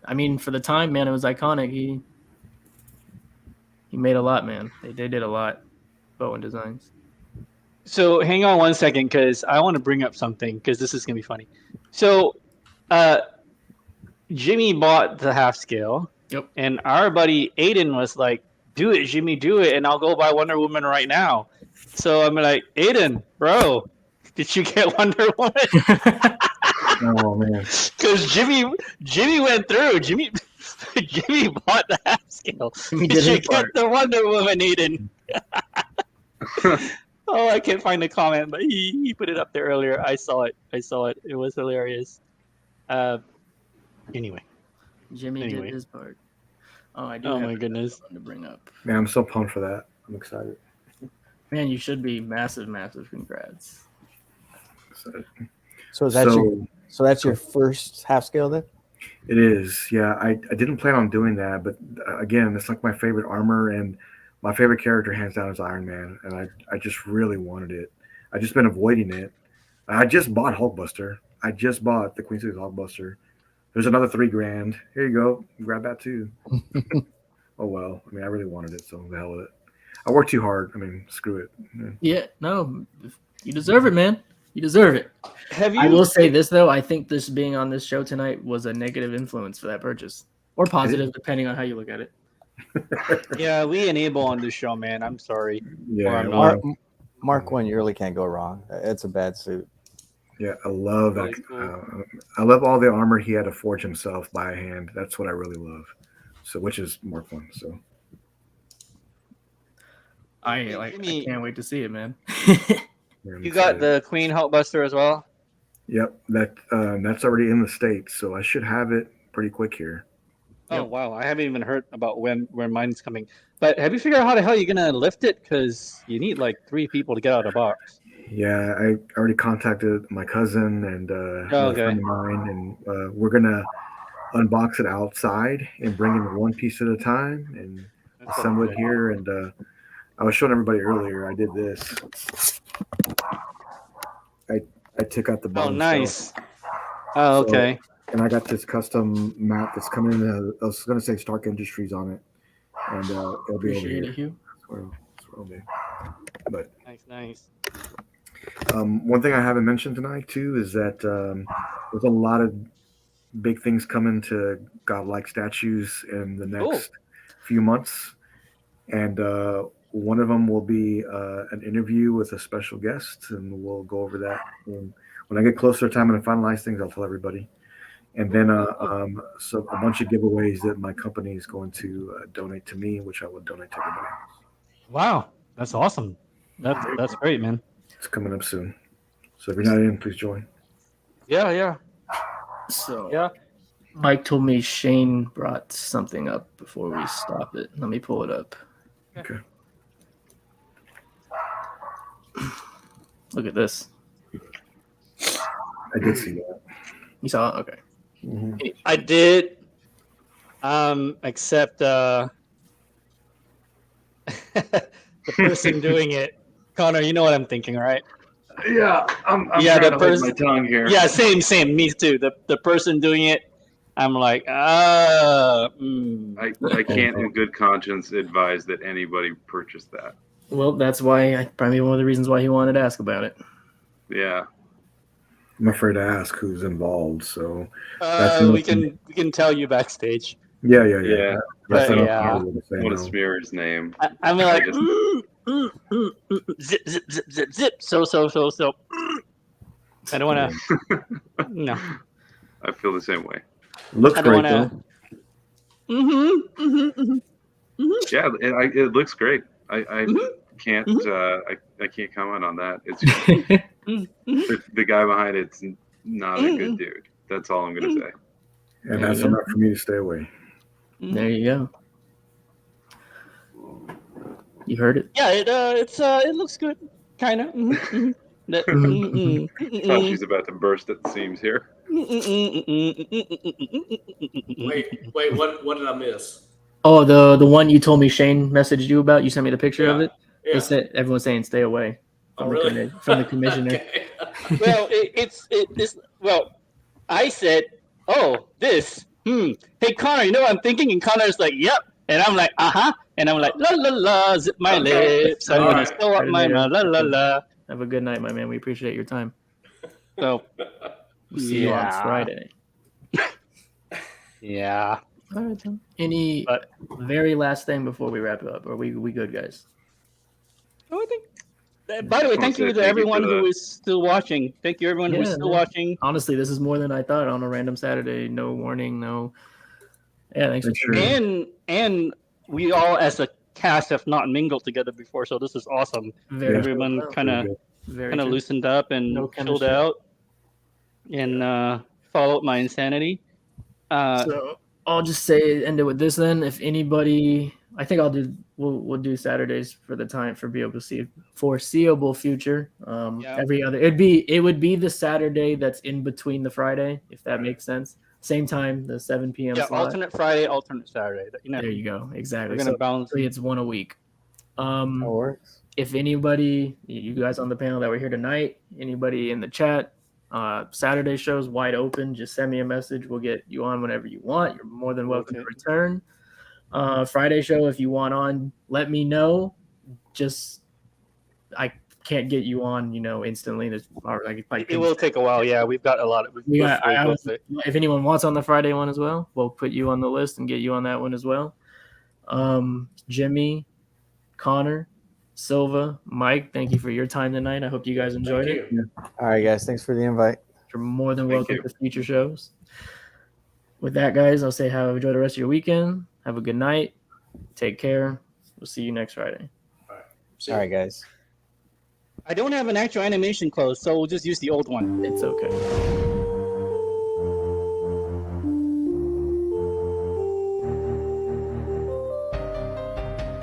I mean, for the time, man, it was iconic. He made a lot, man. They did a lot. Bowen Designs. So hang on one second, because I want to bring up something, because this is gonna be funny. So, Jimmy bought the half scale. Yep. And our buddy Aiden was like, "Do it, Jimmy, do it, and I'll go buy Wonder Woman right now." So I'm like, "Aiden, bro, did you get Wonder Woman?" Oh man. Because Jimmy went through. Jimmy bought the half scale. Jimmy Did did you his get part. the Wonder Woman, Aiden? Oh, I can't find the comment, but he put it up there earlier. I saw it. It was hilarious. Anyway. Jimmy did his part. Oh, I do. Oh have my goodness. one to bring up. Man, I'm so pumped for that. I'm excited. Man, you should be massive congrats. So that's your first half scale then? It is, yeah. I didn't plan on doing that, but again, it's like my favorite armor, and my favorite character hands down is Iron Man, and I just really wanted it. I just been avoiding it. I just bought Hulkbuster. I just bought the Queen City's Hulkbuster. There's another $3,000. Here you go. Grab that too. Oh well. I mean, I really wanted it, so the hell with it. I worked too hard. I mean, screw it. Yeah, no, you deserve it, man. You deserve it. I will say this though. I think this being on this show tonight was a negative influence for that purchase, or positive, depending on how you look at it. Yeah, we enable on this show, man. I'm sorry. Yeah. Or I'm not. Mark 1, you really can't go wrong. It's a bad suit. Yeah, I love that. Really cool. I love all the armor he had to forge himself by hand. That's what I really love. So, which is more fun. So, I can't wait to see it, man. You got the Queen Hulkbuster as well? Yep, that's already in the States, so I should have it pretty quick here. Oh wow, I haven't even heard about when mine's coming. But have you figured out how the hell you're gonna lift it? Because you need like 3 people to get out of the box. Yeah, I already contacted my cousin and a friend of mine, and we're gonna unbox it outside and bring in one piece at a time and assemble it here. And I was showing everybody earlier. I did this. I took out the bottom. Oh, nice. Oh, okay. And I got this custom map that's coming in. I was going to say Stark Industries on it, and it'll be over here. That's where it'll be. But nice. One thing I haven't mentioned tonight too is that there's a lot of big things coming to godlike statues in the next few months, and one of them will be an interview with a special guest, and we'll go over that. And when I get closer to time and finalize things, I'll tell everybody. And then so a bunch of giveaways that my company is going to donate to me, which I will donate to everybody else. Wow, that's awesome. That's great, man. It's coming up soon. So if you're not in, please join. Yeah. So yeah, Mike told me Shane brought something up before we stop it. Let me pull it up. Okay. Look at this. I did see that. You saw it? Okay. Mm-hmm. I did. Except the person doing it, Connor. You know what I'm thinking, right? Yeah, I'm trying to hold my tongue here. Yeah, same. Me too. The person doing it, I'm like, I can't in good conscience advise that anybody purchase that. Well, that's why probably one of the reasons why he wanted to ask about it. Yeah. I'm afraid to ask who's involved, so we can tell you backstage. Yeah. But I yeah, want to smear his name. I'm like, zip. So. I don't want to. No. I feel the same way. Looks great though. Yeah, it looks great. I can't Mm-hmm. I can't comment on that. It's Mm-hmm. the guy behind it's not a good dude. That's all I'm gonna say. And There that's you go. enough for me to stay away. There you go. You heard it. Yeah, it looks good, kind of. Mm-hmm. Tachi's about to burst at the seams here. Wait, what did I miss? Oh, the one you told me Shane messaged you about. You sent me the picture of it. Yeah. They said everyone's saying stay away from Oh, really? from the commissioner. Okay. Well, it's well. I said, "Oh, this. Hey, Connor, you know what I'm thinking?" And Connor's like, "Yep." And I'm like, "Uh-huh." And I'm like, "La la la, zip my Okay. lips. I'm All gonna right. sew up my la la la." Have a good night, my man. We appreciate your time. So, We'll see you on Yeah. Friday. yeah. All right, Tom. Any very last thing before we wrap it up? Are we good, guys? Oh, I think. By the way, thank you to everyone who is still watching. Thank you, everyone who is still watching. Honestly, this is more than I thought on a random Saturday. No warning, no. Yeah, thanks for Sure. And we all as a cast have not mingled together before, so this is awesome. Very Everyone true. kind of Very true. loosened up and No chilled chemistry. out and followed my insanity. So I'll just say end it with this then. If anybody, I think we'll do Saturdays for the time for be able to see foreseeable future. Yeah. Every other it would be the Saturday that's in between the Friday, if that makes sense. Same time, the 7 p.m. Yeah, slot. alternate Friday, alternate Saturday. There you go. Exactly. We're gonna balance. It's one a week. That works. If anybody, you guys on the panel that were here tonight, anybody in the chat, Saturday show's wide open. Just send me a message. We'll get you on whenever you want. You're more than welcome to return. Friday show, if you want on, let me know. Just I can't get you on, instantly. It will take a while. Yeah, we've got a lot. If anyone wants on the Friday one as well, we'll put you on the list and get you on that one as well. Jimmy, Connor, Silva, Mike, thank you for your time tonight. I hope you guys enjoyed it. All right, guys. Thanks for the invite. You're more than welcome to future shows. With that, guys, I'll say enjoy the rest of your weekend. Have a good night. Take care. We'll see you next Friday. All right, guys. I don't have an actual animation close, so we'll just use the old one. It's okay.